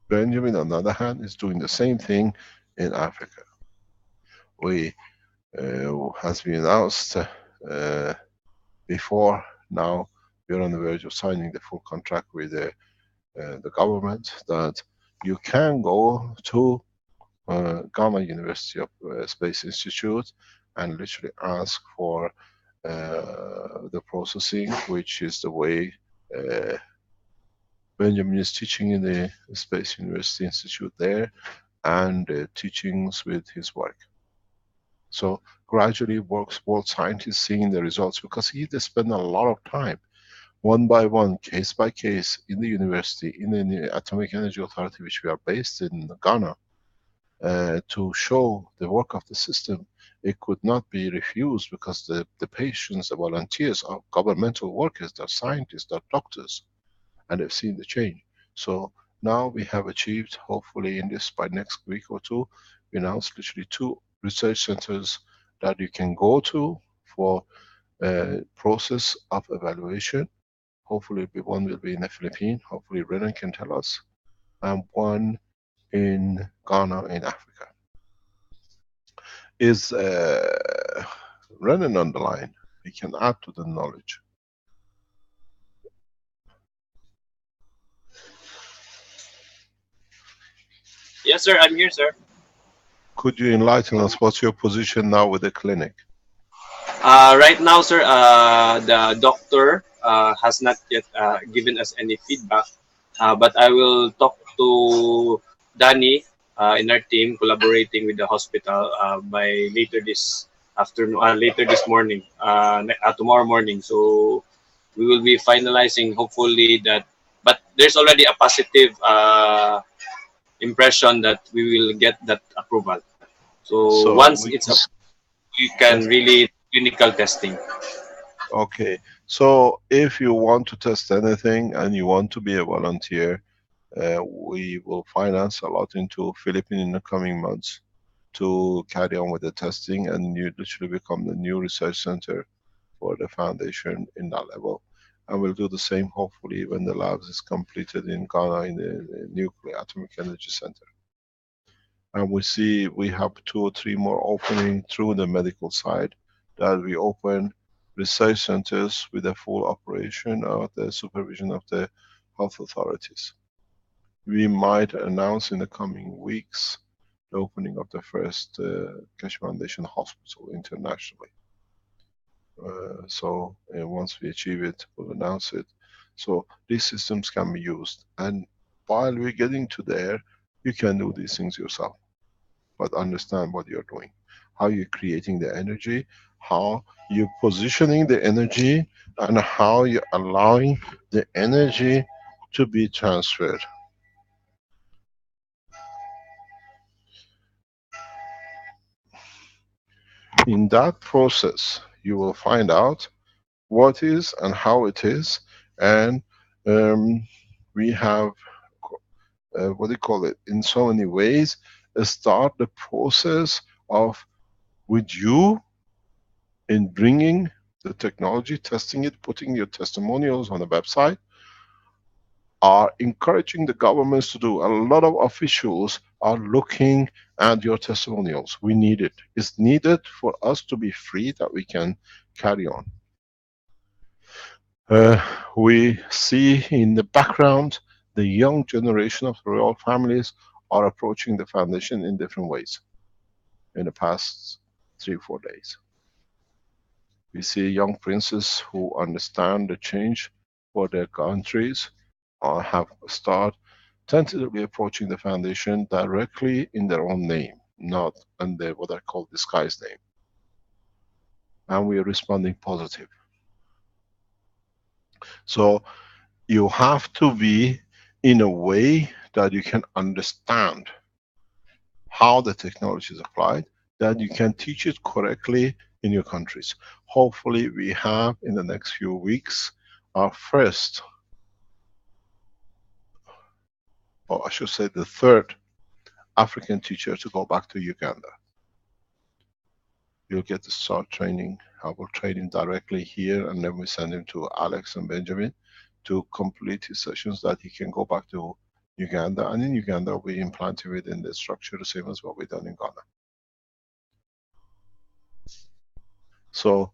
Benjamin, on the other hand, is doing the same thing in Africa. We has been announced before. Now we're on the verge of signing the full contract with the government, that you can go to Ghana University of Space Institute and literally ask for the processing, which is the way Benjamin is teaching in the Space University Institute there, and teachings with his work. So gradually works both scientists seeing the results, because they spend a lot of time, one by one, case by case, in the university, in the Atomic Energy Authority, which we are based in Ghana, to show the work of the system. It could not be refused, because the patients, the volunteers are governmental workers, they're scientists, they're doctors, and they've seen the change. So now we have achieved, hopefully in this, by next week or two, we announced literally 2 research centers that you can go to for process of evaluation. Hopefully one will be in the Philippines, hopefully Renan can tell us, and one in Ghana in Africa. Is Renan on the line? We can add to the knowledge.
Yes, sir. I'm here, sir.
Could you enlighten us, what's your position now with the clinic?
Right now, sir, the doctor has not yet given us any feedback, but I will talk to Danny in our team, collaborating with the hospital by later this afternoon, later this morning, tomorrow morning. So we will be finalizing, hopefully that. But there's already a positive impression that we will get that approval. So once it's approved, we can really clinical testing.
Okay, so if you want to test anything and you want to be a volunteer, we will finance a lot into Philippines in the coming months to carry on with the testing, and you literally become the new research center for the foundation in that level. And we'll do the same hopefully when the labs is completed in Ghana in the Nuclear Atomic Energy Center. And we see we have 2 or 3 more opening through the medical side, that we open research centers with a full operation of the supervision of the health authorities. We might announce in the coming weeks the opening of the first Keshe Foundation hospital internationally. So once we achieve it, we'll announce it. So these systems can be used, and while we're getting to there, you can do these things yourself. But understand what you're doing, how you're creating the energy, how you're positioning the energy, and how you're allowing the energy to be transferred. In that process, you will find out what is and how it is, and we have, what do you call it, in so many ways, start the process of, with you, in bringing the technology, testing it, putting your testimonials on the website, are encouraging the governments to do. A lot of officials are looking at your testimonials. We need it. It's needed for us to be free, that we can carry on. We see in the background the young generation of the royal families are approaching the foundation in different ways in the past 3 or 4 days. We see young princes who understand the change for their countries, have started tentatively approaching the foundation directly in their own name, not under what I call disguised name. And we are responding positive. So you have to be in a way that you can understand how the technology is applied, that you can teach it correctly in your countries. Hopefully we have in the next few weeks our first, or I should say the third African teacher to go back to Uganda. You'll get to start training. I will train him directly here, and then we send him to Alex and Benjamin to complete his sessions, that he can go back to Uganda, and in Uganda we implant it within the structure, the same as what we've done in Ghana. So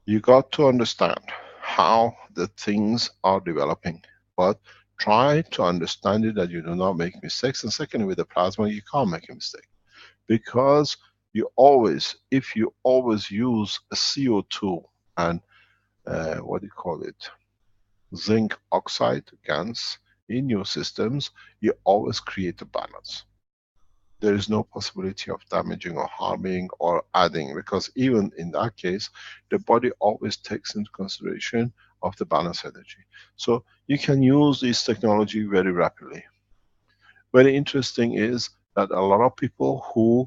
you got to understand how the things are developing, but try to understand it that you do not make mistakes. And secondly, with the plasma, you can't make a mistake, because you always, if you always use a CO2 and what do you call it, zinc oxide GaNs in your systems, you always create a balance. There is no possibility of damaging or harming or adding, because even in that case, the body always takes into consideration of the balance energy. So you can use this technology very rapidly. Very interesting is that a lot of people who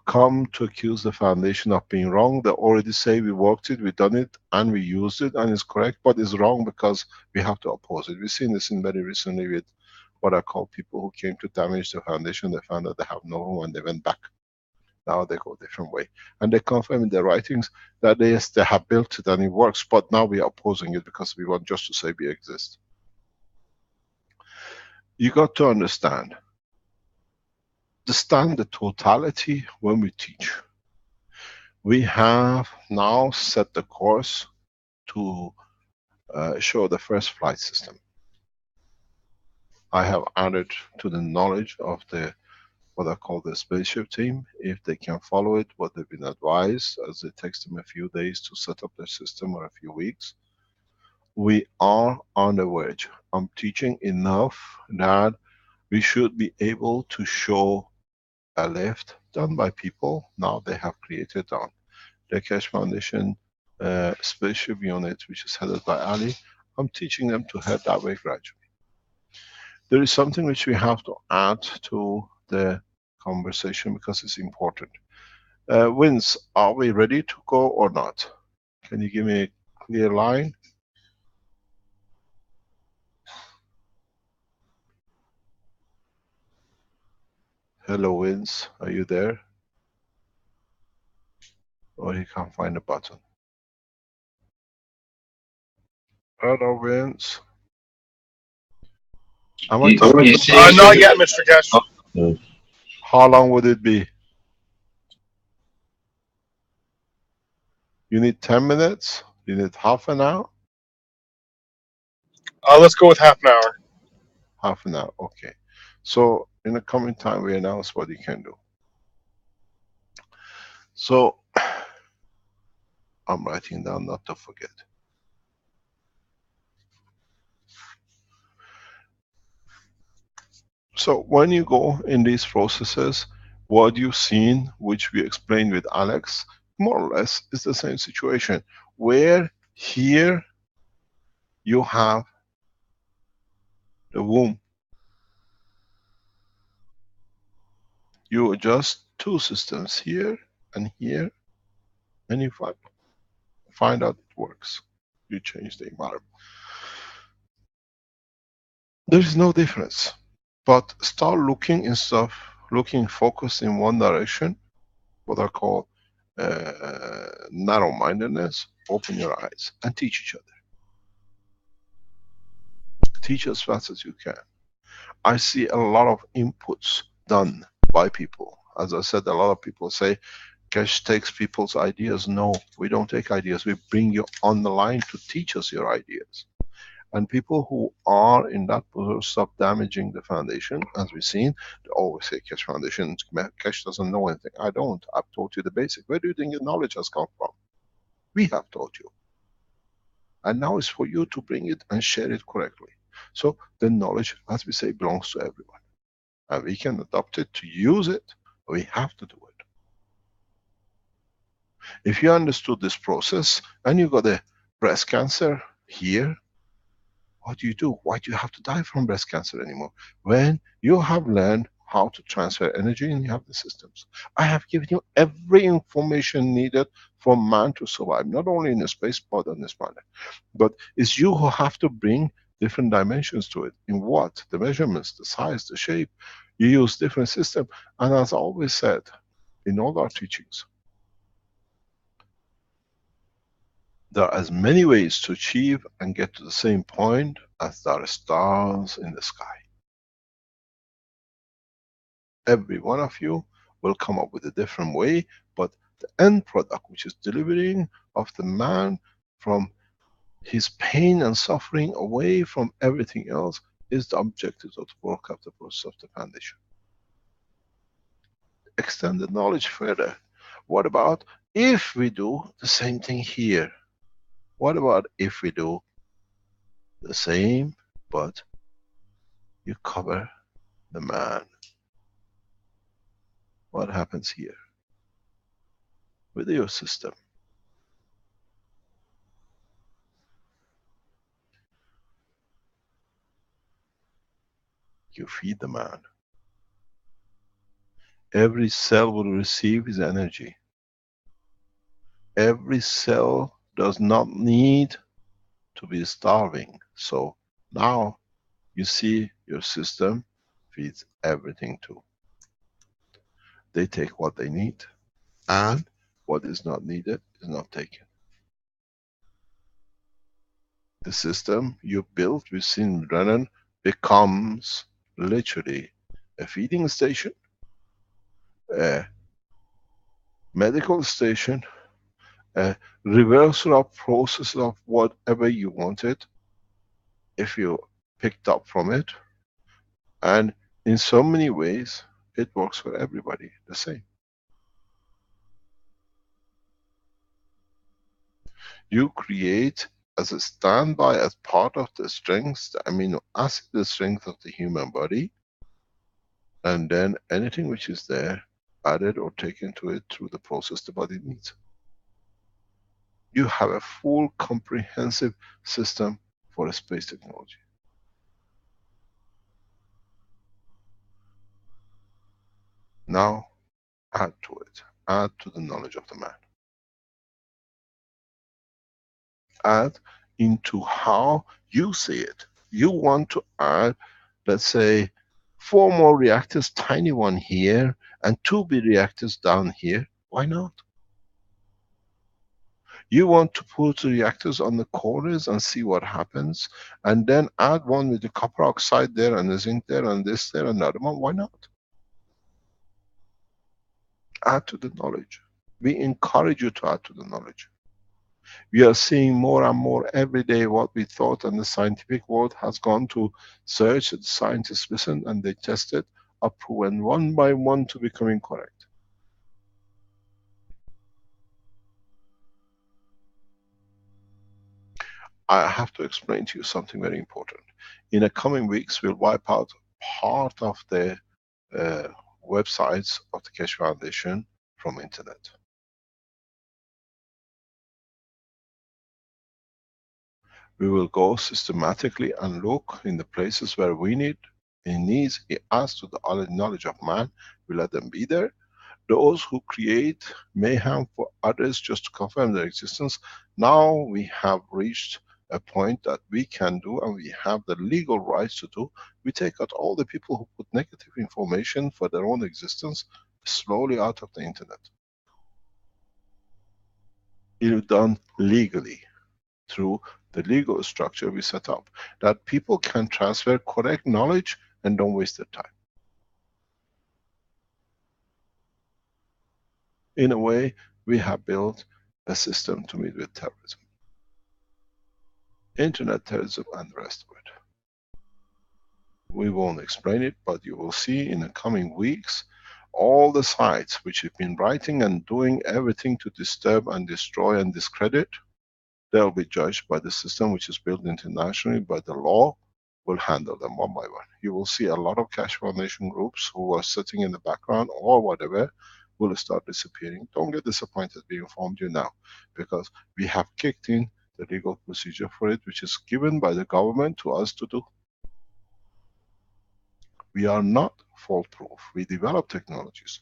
come to accuse the foundation of being wrong, they already say we worked it, we done it, and we used it, and it's correct, but it's wrong because we have to oppose it. We've seen this in very recently with what I call people who came to damage the foundation. They found that they have no room and they went back. Now they go a different way. And they confirm in their writings that yes, they have built it and it works, but now we are opposing it because we want just to say we exist. You got to understand the totality when we teach. We have now set the course to show the first flight system. I have added to the knowledge of the what I call the spaceship team, if they can follow it, what they've been advised, as it takes them a few days to set up their system or a few weeks. We are on the verge. I'm teaching enough that we should be able to show a lift done by people. Now they have created on the Keshe Foundation spaceship unit, which is headed by Ali. I'm teaching them to head that way gradually. There is something which we have to add to the conversation because it's important. Vince, are we ready to go or not? Can you give me a clear line? Hello, Vince, are you there? Or he can't find the button. Hello, Vince. Am I talking?
Not yet, Mr. Keshe.
How long would it be? You need 10 minutes? You need half an hour?
Let's go with half an hour.
Half an hour, okay. So in the coming time, we announce what you can do. So I'm writing down not to forget. So when you go in these processes, what you've seen, which we explained with Alex, more or less is the same situation, where here you have the womb. You adjust two systems here and here, and you find out it works. You change the environment. There is no difference. But start looking in stuff, looking focused in one direction, what I call narrow-mindedness. Open your eyes and teach each other. Teach as fast as you can. I see a lot of inputs done by people. As I said, a lot of people say, Keshe takes people's ideas. No, we don't take ideas. We bring you on the line to teach us your ideas. And people who are in that position stop damaging the foundation, as we've seen. They always say Keshe Foundation, Keshe doesn't know anything. I don't. I've taught you the basic. Where do you think your knowledge has come from? We have taught you. And now it's for you to bring it and share it correctly. So the knowledge, as we say, belongs to everyone. And we can adopt it to use it, but we have to do it. If you understood this process and you got a breast cancer here, what do you do? Why do you have to die from breast cancer anymore? When you have learned how to transfer energy and you have the systems. I have given you every information needed for man to survive, not only in the space but on this planet. But it's you who have to bring different dimensions to it. In what? The measurements, the size, the shape. You use different systems. And as I always said, in all our teachings, there are as many ways to achieve and get to the same point as there are stars in the sky. Every one of you will come up with a different way, but The end product, which is delivering of the man from his pain and suffering away from everything else, is the objective of the work of the process of the foundation. Extend the knowledge further. What about if we do the same thing here? What about if we do the same, but you cover the man? What happens here with your system? You feed the man. Every cell will receive his energy. Every cell does not need to be starving. So now you see your system feeds everything too. They take what they need, and what is not needed is not taken. The system you built within Renan becomes literally a feeding station, a medical station, a reversal of process of whatever you wanted, if you picked up from it, and in so many ways it works for everybody the same. You create as a standby, as part of the strength, the amino acid, the strength of the human body, and then anything which is there added or taken to it through the process the body needs. You have a full comprehensive system for a space technology. Now add to it, add to the knowledge of the man. Add into how you see it. You want to add, let's say, 4 more reactors, tiny one here, and 2 big reactors down here. Why not? You want to put the reactors on the corners and see what happens, and then add one with the copper oxide there, and the zinc there, and this there, and the other one. Why not? Add to the knowledge. We encourage you to add to the knowledge. We are seeing more and more every day what we thought, and the scientific world has gone to search, the scientists listen and they test it, are proven one by one to becoming correct. I have to explain to you something very important. In the coming weeks, we'll wipe out part of the websites of the Keshe Foundation from internet. We will go systematically and look in the places where we need, it needs, it adds to the knowledge of man, we let them be there. Those who create mayhem for others just to confirm their existence, now we have reached a point that we can do, and we have the legal rights to do. We take out all the people who put negative information for their own existence slowly out of the internet. It is done legally, through the legal structure we set up, that people can transfer correct knowledge and don't waste their time. In a way, we have built a system to meet with terrorism. Internet terrorism and the rest of it. We won't explain it, but you will see in the coming weeks all the sites which have been writing and doing everything to disturb and destroy and discredit. They'll be judged by the system which is built internationally, by the law will handle them one by one. You will see a lot of Keshe Foundation groups who are sitting in the background or whatever will start disappearing. Don't get disappointed, we informed you now, because we have kicked in the legal procedure for it, which is given by the government to us to do. We are not fault-proof. We develop technologies.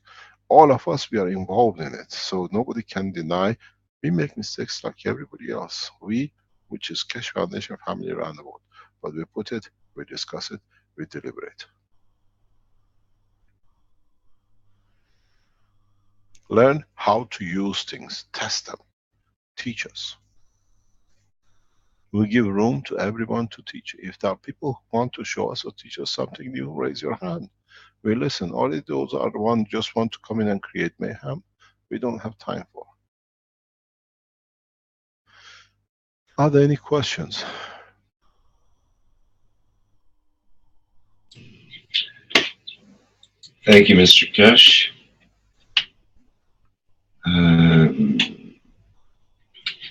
All of us, we are involved in it, so nobody can deny. We make mistakes like everybody else. We, which is Keshe Foundation family around the world. But we put it, we discuss it, we deliberate. Learn how to use things, test them, teach us. We give room to everyone to teach. If there are people who want to show us or teach us something new, raise your hand. We listen. Only those are the ones just want to come in and create mayhem. we don't have time for. Are there any questions?
Thank you, Mr. Kesh.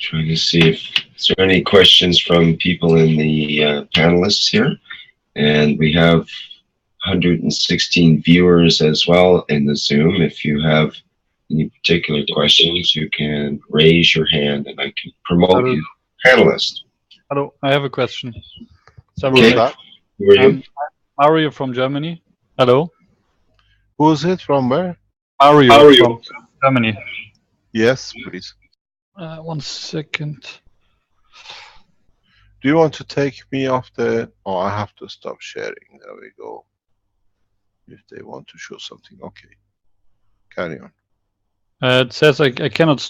Trying to see if there are any questions from people in the panelists here. And we have 116 viewers as well in the Zoom. If you have any particular questions, you can raise your hand and I can promote you panelist.
Hello, I have a question.
Who's that?
Who are you?
Mario from Germany. Hello.
Who's it from where?
Mario from Germany.
Yes, please.
1 second.
Do you want to take me off the... Oh, I have to stop sharing. There we go. If they want to show something. Okay. Carry on.
It says I can't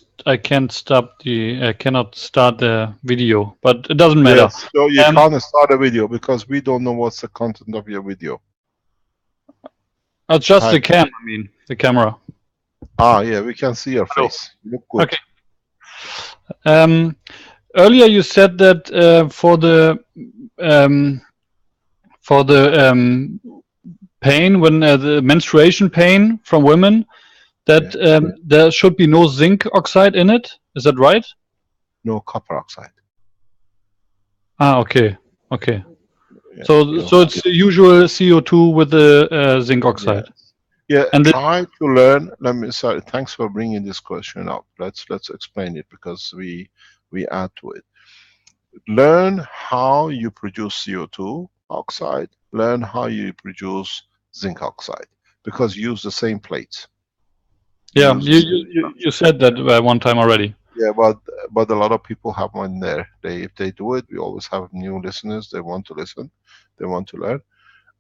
start the video, but it doesn't matter.
Yes, so you can't start a video because we don't know what's the content of your video.
It's just the cam, I mean, the camera.
Ah, yeah, we can see your face. You look good.
Okay. Earlier you said that for the pain, when the menstruation pain from women, that there should be no zinc oxide in it. Is that right?
No copper oxide.
Ah, okay, okay.
Yeah,
so it's the usual CO2 with the zinc oxide.
Yeah,
and
try to learn. Sorry, thanks for bringing this question up. Let's explain it because we add to it. Learn how you produce CO2 oxide. Learn how you produce zinc oxide because you use the same plates.
Yeah, you said that one time already.
Yeah, but a lot of people have one there. If they do it, we always have new listeners. They want to listen. They want to learn.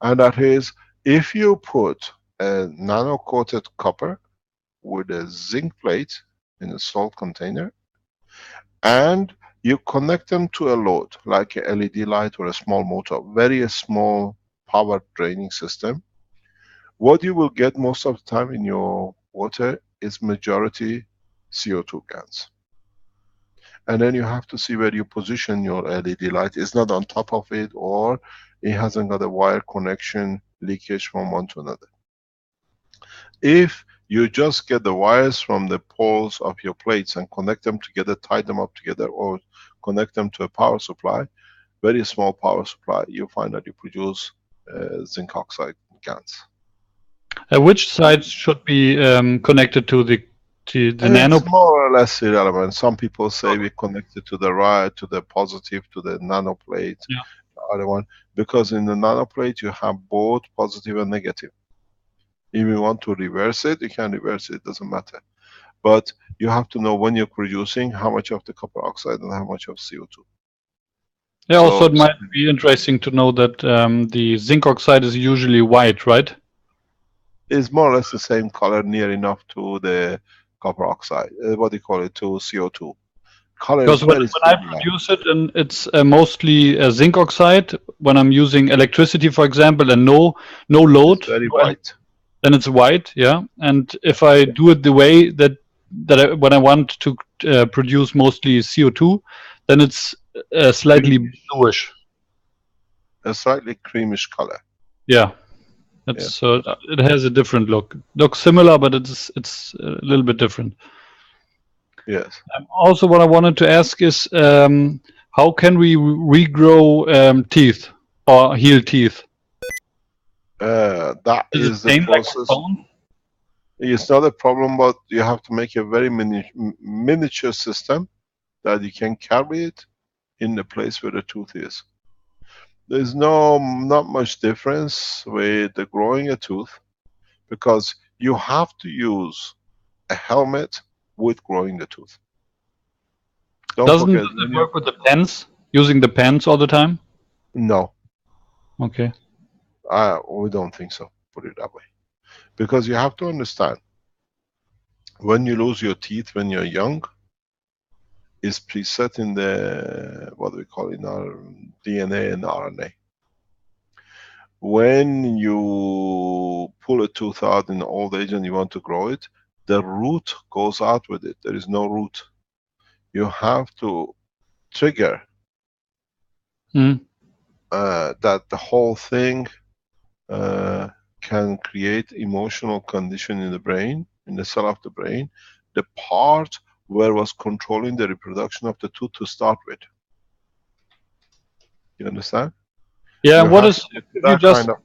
And that is, if you put a nano-coated copper with a zinc plate in a salt container, and you connect them to a load, like a LED light or a small motor, very small power draining system, what you will get most of the time in your water is majority CO2 gas. And then you have to see where you position your LED light. It's not on top of it, or it hasn't got a wire connection, leakage from one to another. If you just get the wires from the poles of your plates and connect them together, tie them up together, or connect them to a power supply, very small power supply, you find that you produce zinc oxide gas.
Which side should be connected to the nano?
It's more or less irrelevant. Some people say we connect it to the right, to the positive, to the nano plate, the other one, because in the nano plate you have both positive and negative. If you want to reverse it, you can reverse it, it doesn't matter. But you have to know when you're producing how much of the copper oxide and how much of CO2.
Yeah, also it might be interesting to know that the zinc oxide is usually white, right?
It's more or less the same color, near enough to the copper oxide. What do you call it, to CO2. Color
because when I produce it, and it's mostly zinc oxide, when I'm using electricity, for example, and no load,
it's very white.
Then it's white, yeah. And if I do it the way that when I want to produce mostly CO2, then it's slightly bluish.
A slightly creamish color.
Yeah, it's it has a different look. Looks similar, but it's a little bit different.
Yes.
Also, what I wanted to ask is, how can we regrow teeth or heal teeth?
That is the process.
Like
it's not a problem, but you have to make a very miniature system that you can carry it in the place where the tooth is. There's not much difference with the growing a tooth, because you have to use a helmet with growing the tooth.
Doesn't it work with the pens? Using the pens all the time?
No.
Okay.
We don't think so, put it that way. Because you have to understand, when you lose your teeth when you're young, it's preset in the, what we call in our DNA and RNA. When you pull a tooth out in old age and you want to grow it, the root goes out with it. There is no root. You have to trigger that the whole thing can create emotional condition in the brain, in the cell of the brain, the part where was controlling the reproduction of the tooth to start with. You understand?
Yeah.
You
What
have
is if you
that
just
kind of,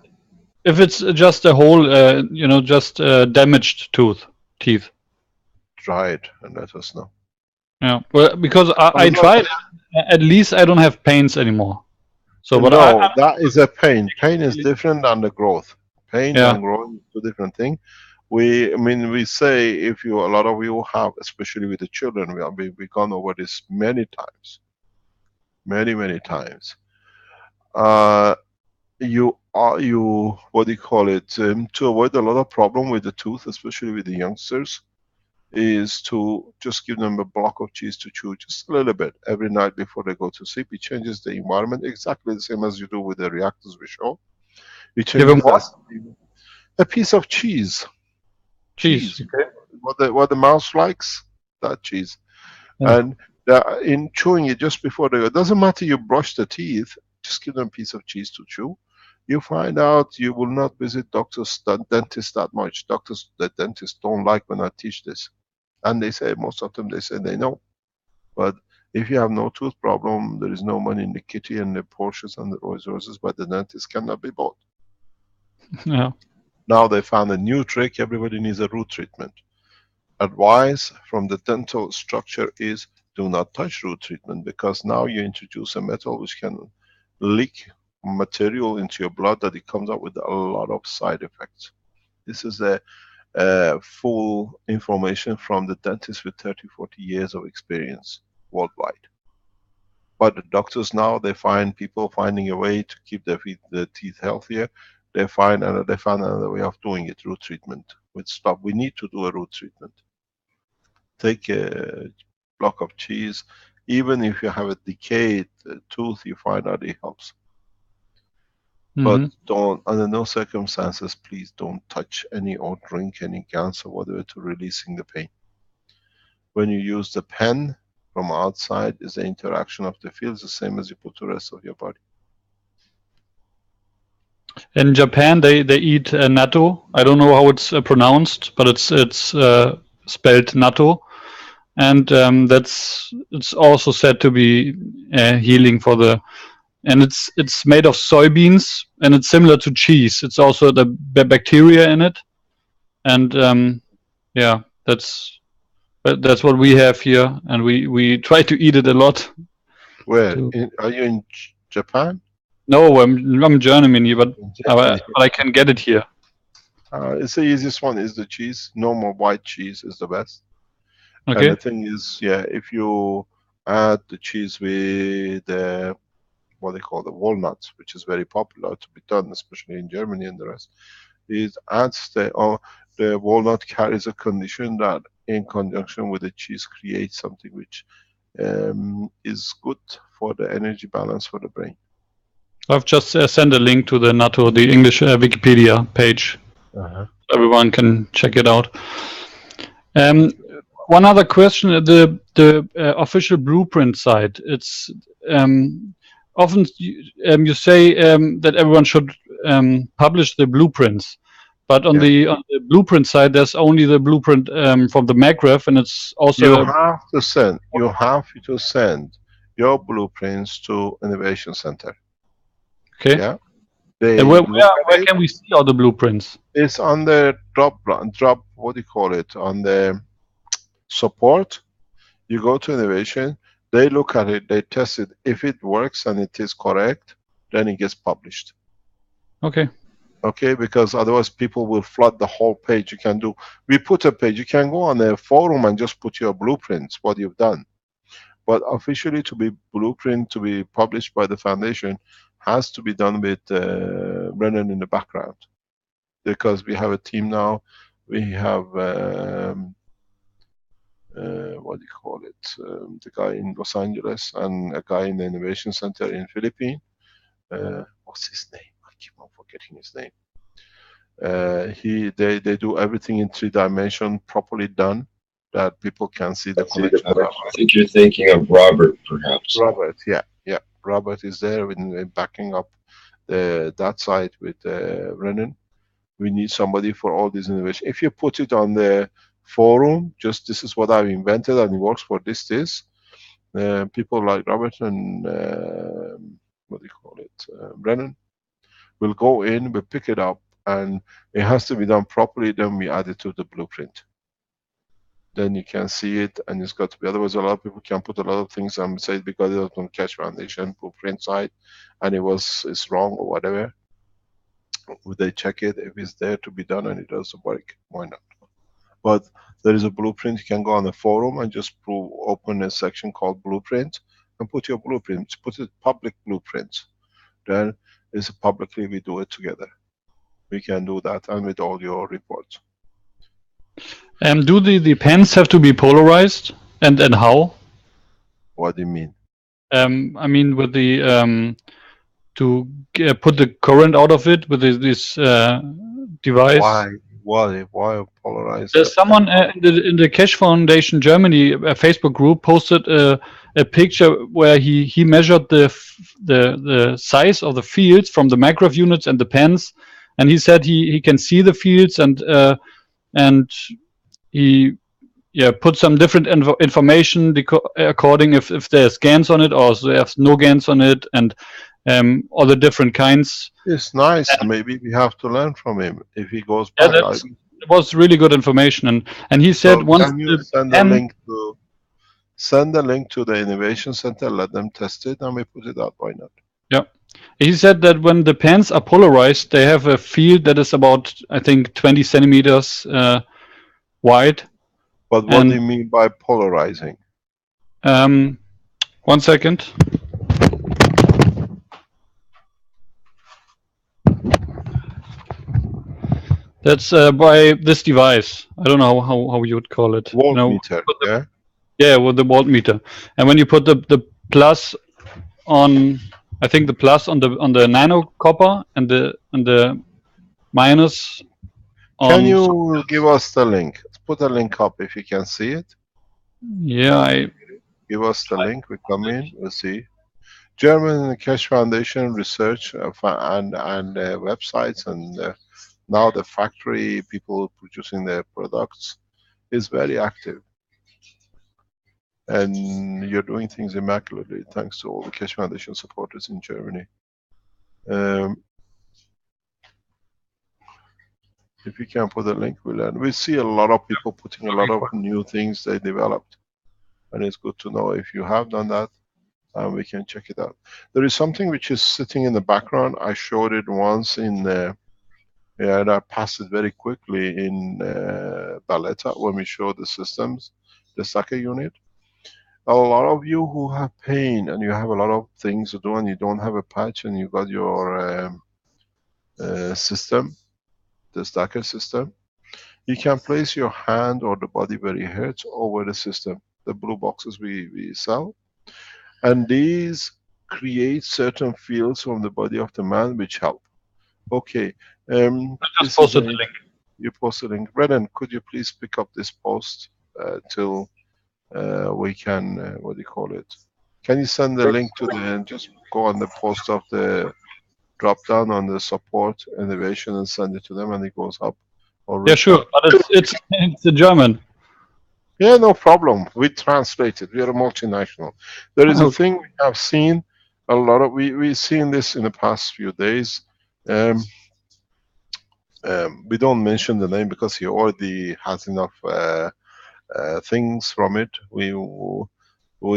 if it's just a whole, just damaged teeth?
try it and let us know.
Yeah. Well, because I tried, at least I don't have pains anymore. So, but
No, that is a pain. Pain is
Really?
different than the growth. Pain
Yeah.
and growth is two different things. I mean, we say if you, a lot of you have, especially with the children, we've gone over this many times, many times. You what do you call it? To avoid a lot of problem with the tooth, especially with the youngsters, is to just give them a block of cheese to chew, just a little bit every night before they go to sleep. It changes the environment exactly the same as you do with the reactors we show. It
Give them
changes
what?
a piece of cheese.
Cheese. Okay.
What the mouse likes, that cheese.
Yeah.
And in chewing it just before they go, it doesn't matter you brush the teeth, just give them a piece of cheese to chew. You find out you will not visit doctors, dentists that much. Doctors, the dentists don't like when I teach this. And they say, most of them, they say they know. But if you have no tooth problem, there is no money in the kitty and the Porsches and the Rolls Royces, but the dentist cannot be bought.
Yeah.
Now they found a new trick, everybody needs a root treatment. Advice from the dental structure is do not touch root treatment, because now you introduce a metal which can leak material into your blood that it comes up with a lot of side effects. This is a full information from the dentist with 30, 40 years of experience worldwide. But the doctors now, they find people finding a way to keep the teeth healthier. They found another way of doing it, root treatment. With stop, we need to do a root treatment. Take a block of cheese, even if you have a decayed tooth, you find out it helps. But don't, under no circumstances, please don't touch any or drink any gans or whatever to releasing the pain. When you use the pen from outside, is the interaction of the fields the same as you put the rest of your body.
In Japan, they eat natto. I don't know how it's pronounced, but it's spelled natto, and it's also said to be healing for the. And it's made of soybeans, and it's similar to cheese. It's also the bacteria in it, and yeah, that's what we have here, and we try to eat it a lot.
Where are you in Japan?
No, I'm in Germany, but I can get it here.
It's the easiest one is the cheese. Normal white cheese is the best.
Okay.
And the thing is, yeah, if you add the cheese with what they call the walnuts, which is very popular to be done, especially in Germany and the rest, it adds the walnut carries a condition that in conjunction with the cheese creates something which is good for the energy balance for the brain.
I've just sent a link to the natto, the English Wikipedia page. Everyone can check it out. One other question: the official blueprint site. It's often you say that everyone should publish the blueprints, but on the blueprint side, there's only the blueprint from the MacRef, and it's also
you have to send your blueprints to Innovation Center.
Okay.
Yeah.
And where can we see all the blueprints?
It's on the drop. What do you call it? On the support. You go to Innovation. They look at it. They test it. If it works and it is correct, then it gets published.
Okay.
Okay, because otherwise people will flood the whole page. You can do. We put a page. You can go on a forum and just put your blueprints, what you've done. But officially, to be blueprint to be published by the foundation, has to be done with running in the background, because we have a team now. We have what do you call it? The guy in Los Angeles and a guy in the Innovation Center in Philippines. What's his name? I keep on forgetting his name. They do everything in 3 dimension, properly done, that people can see the connection.
I think you're thinking of Robert, perhaps.
Robert, yeah. Robert is there with backing up that side with Renan. We need somebody for all these innovation. If you put it on the forum, just this is what I've invented and it works for this. People like Robert and what do you call it, Brennan, will go in, will pick it up, and it has to be done properly. Then we add it to the blueprint. Then you can see it, and it's got to be. Otherwise, a lot of people can put a lot of things and say because it was on Keshe Foundation blueprint side, and it's wrong or whatever. Would they check it if it's there to be done and it doesn't work? Why not? But there is a blueprint. You can go on the forum and just open a section called blueprint and put your blueprint. Put it public blueprint. Then it's publicly we do it together. We can do that and with all your reports.
Do the pens have to be polarized, and how?
What do you mean?
I mean with the to put the current out of it with this device.
Why polarize?
There's someone in the Keshe Foundation Germany Facebook group posted a picture where he measured the size of the fields from the microwave units and the pens, and he said he can see the fields and he put some different information according if there's GANs on it or there's no GANs on it, and all the different kinds.
It's nice. Maybe we have to learn from him if he goes back.
It was really good information, and he said
so
once
can you send the link to the innovation center, let them test it, and we put it out. Why not?
Yeah, he said that when the pens are polarized, they have a field that is about, I think, 20 centimeters wide.
But what do you mean by polarizing?
1 second. That's by this device. I don't know how you would call it.
Voltmeter, yeah?
Yeah, with the voltmeter. And when you put the plus on, I think the plus on the nano copper and the minus on.
Can you give us the link? Put a link up if you can see it.
Yeah,
give us the link. We come in. We'll see. German Keshe Foundation research and websites and now the factory people producing their products is very active. And you're doing things immaculately thanks to all the Keshe Foundation supporters in Germany. If you can put a link, we'll learn. We see a lot of people putting a lot of new things they developed. And it's good to know if you have done that, we can check it out. There is something which is sitting in the background. I showed it once in and I passed it very quickly in Valletta when we showed the systems, the Saka unit. A lot of you who have pain and you have a lot of things to do and you don't have a patch and you got your system, the stacker system, you can place your hand or the body where it hurts over the system, the blue boxes we sell. And these create certain fields from the body of the man which help. Okay.
I just posted the link.
You posted the link. Brennan, could you please pick up this post till we can, what do you call it? Can you send the link to just go on the post of the drop down on the support innovation and send it to them and it goes up?
Yeah, sure, but it's in German.
Yeah, no problem. We translate it. We are a multinational. There is a thing we have seen a lot of, we've seen this in the past few days. We don't mention the name because he already has enough things from it. We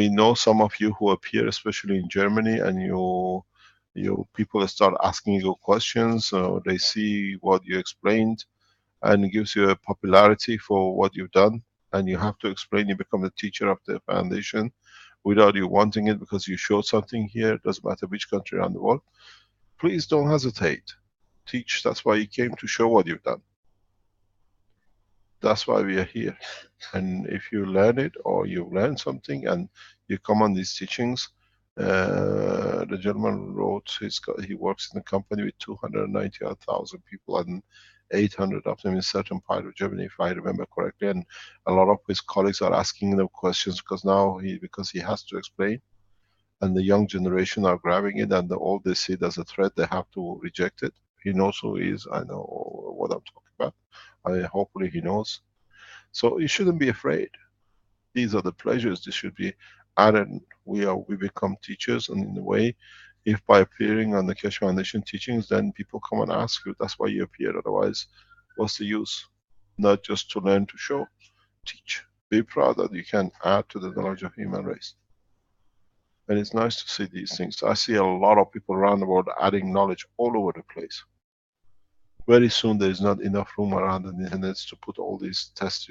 know some of you who appear, especially in Germany, and you people start asking you questions, so they see what you explained, and it gives you a popularity for what you've done, and you have to explain. You become the teacher of the foundation without you wanting it because you showed something here. It doesn't matter which country around the world. Please don't hesitate. Teach. That's why you came, to show what you've done. That's why we are here. And if you learn it or you learn something and you come on these teachings, the gentleman wrote, he works in a company with 290,000 people and 800 of them in certain part of Germany, if I remember correctly. And a lot of his colleagues are asking them questions because now because he has to explain. And the young generation are grabbing it, and the old they see it as a threat, they have to reject it. He knows who he is. I know what I'm talking about. Hopefully he knows. So you shouldn't be afraid. These are the pleasures. This should be added. We become teachers, and in a way, if by appearing on the Keshe Foundation teachings, then people come and ask you. That's why you appear. Otherwise, what's the use? Not just to learn, to show, teach. Be proud that you can add to the knowledge of human race. And it's nice to see these things. I see a lot of people around the world adding knowledge all over the place. Very soon there is not enough room around the internet to put all these tests.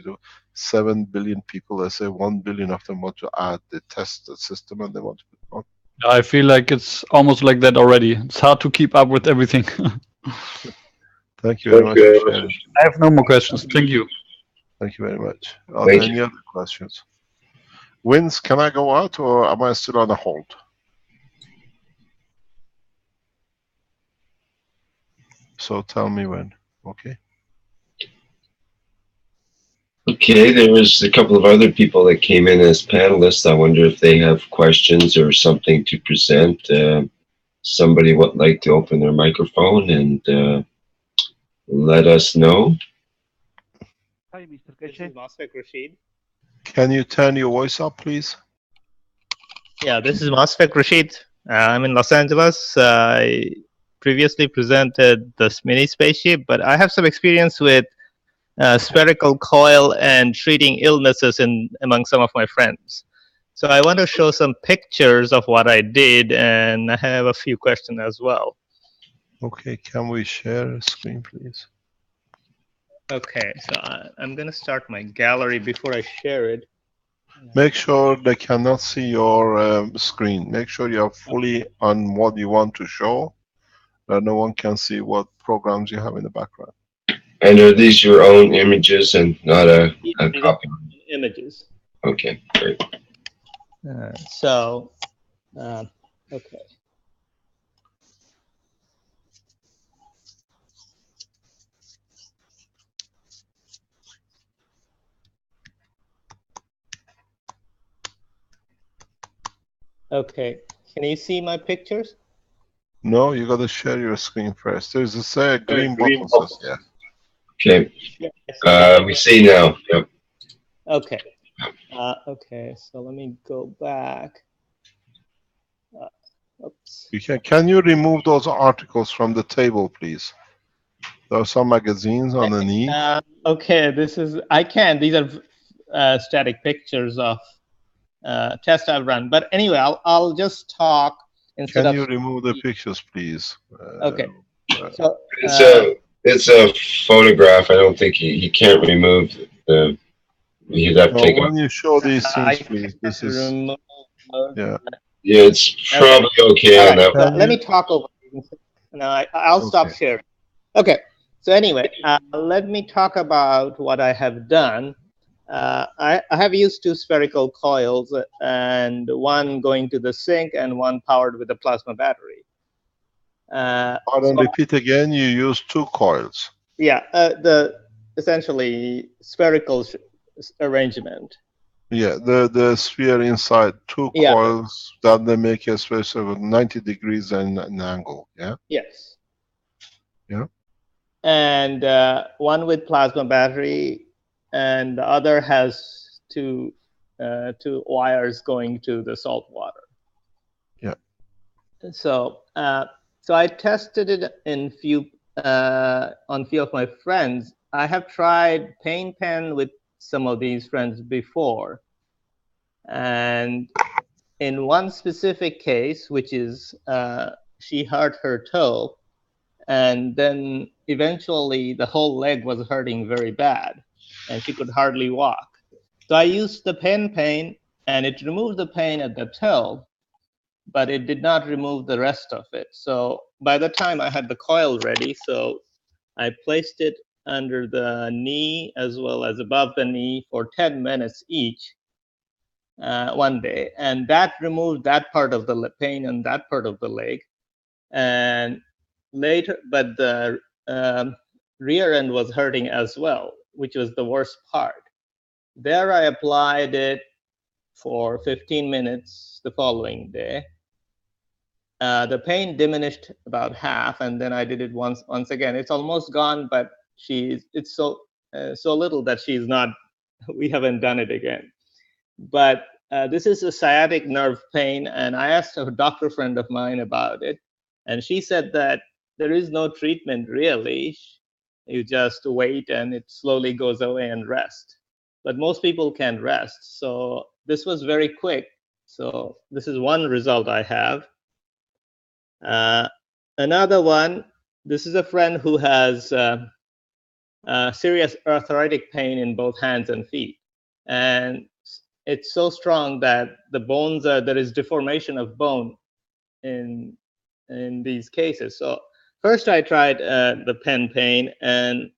7 billion people, let's say 1 billion of them want to add the test system, and they want to put it on.
I feel like it's almost like that already. It's hard to keep up with everything.
Thank you very much for sharing.
I have no more questions. Thank you.
Thank you very much. Are there any other questions? Vince, can I go out, or am I still on a hold? So tell me when. Okay.
Okay, there was a couple of other people that came in as panelists. I wonder if they have questions or something to present. Somebody would like to open their microphone and let us know.
Hi, Mr. Keshe. Masfek Rashid.
Can you turn your voice up, please?
Yeah, this is Masfek Rashid. I'm in Los Angeles. I previously presented this mini spaceship, but I have some experience with spherical coil and treating illnesses among some of my friends. So I want to show some pictures of what I did, and I have a few questions as well.
Okay, can we share a screen, please?
Okay, so I'm going to start my gallery before I share it.
Make sure they cannot see your screen. Make sure you are fully on what you want to show, that no one can see what programs you have in the background.
And are these your own images and not a copy?
Images.
Okay, great.
Okay. Okay, can you see my pictures?
No, you got to share your screen first. There's a green button says, yeah.
Okay. We see now. Yep.
Okay. Okay, so let me go back. Oops.
Can you remove those articles from the table, please? There are some magazines underneath.
Okay, I can. These are static pictures of tests I've run. But anyway, I'll just talk instead of.
Can you remove the pictures, please?
Okay. So
it's a photograph. I don't think he can't remove the. He'd have to take
when you show these things, please. This is. Yeah.
Yeah, it's probably okay on that.
Let me talk over. No, I'll stop sharing. Okay. So anyway, let me talk about what I have done. I have used 2 spherical coils, and one going to the sink and one powered with a plasma battery.
Repeat again. You use 2 coils.
Yeah, the essentially spherical arrangement.
Yeah, the sphere inside 2 coils that they make a space of 90 degrees and an angle. Yeah.
Yes.
Yeah.
And one with plasma battery, and the other has two wires going to the salt water.
Yeah.
So I tested it in on few of my friends. I have tried pain pen with some of these friends before, and in one specific case, which is she hurt her toe, and then eventually the whole leg was hurting very bad, and she could hardly walk. So I used the pen pain, and it removed the pain at the toe, but it did not remove the rest of it. So by the time I had the coil ready, so I placed it under the knee as well as above the knee for 10 minutes each one day, and that removed that part of the pain and that part of the leg. And later, but the rear end was hurting as well, which was the worst part. There I applied it for 15 minutes the following day. The pain diminished about half, and then I did it once again. It's almost gone, but it's so little that she's not. We haven't done it again. But this is a sciatic nerve pain, and I asked a doctor friend of mine about it, and she said that there is no treatment really. You just wait, and it slowly goes away and rest. But most people can't rest, so this was very quick. So this is one result I have. Another one, this is a friend who has serious arthritic pain in both hands and feet. And it's so strong that the bones there is deformation of bone in these cases. So first I tried the pen pain, and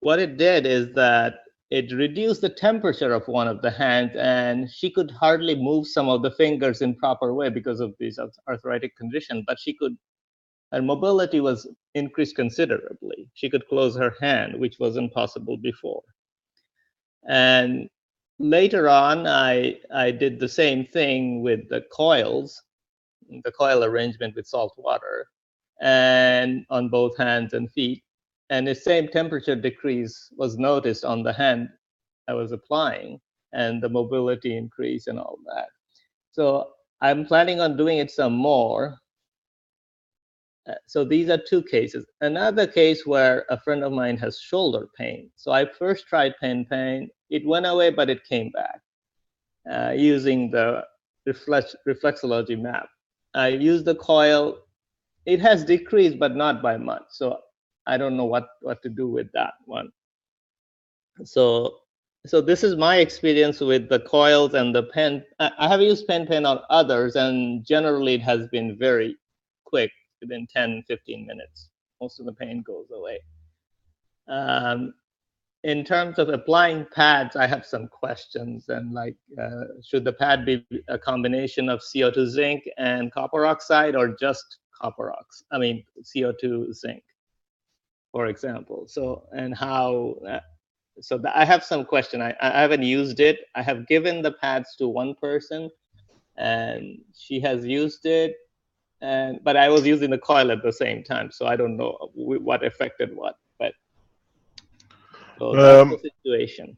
what it did is that it reduced the temperature of one of the hands, and she could hardly move some of the fingers in proper way because of this arthritic condition, but her mobility was increased considerably. She could close her hand, which wasn't possible before. And later on, I did the same thing with the coils, the coil arrangement with salt water, and on both hands and feet. And the same temperature decrease was noticed on the hand I was applying, and the mobility increase and all that. So I'm planning on doing it some more. So these are two cases. Another case where a friend of mine has shoulder pain. So I first tried pen pain. It went away, but it came back using the reflexology map. I used the coil. It has decreased, but not by much. So I don't know what to do with that one. So this is my experience with the coils and the pen. I have used pen on others, and generally it has been very quick, within 10-15 minutes. Most of the pain goes away. In terms of applying pads, I have some questions, and like, should the pad be a combination of CO2 zinc and copper oxide, or just CO2 zinc, for example? So, and how, I have some question. I haven't used it. I have given the pads to one person, and she has used it, but I was using the coil at the same time, so I don't know what affected what. But so that's the situation.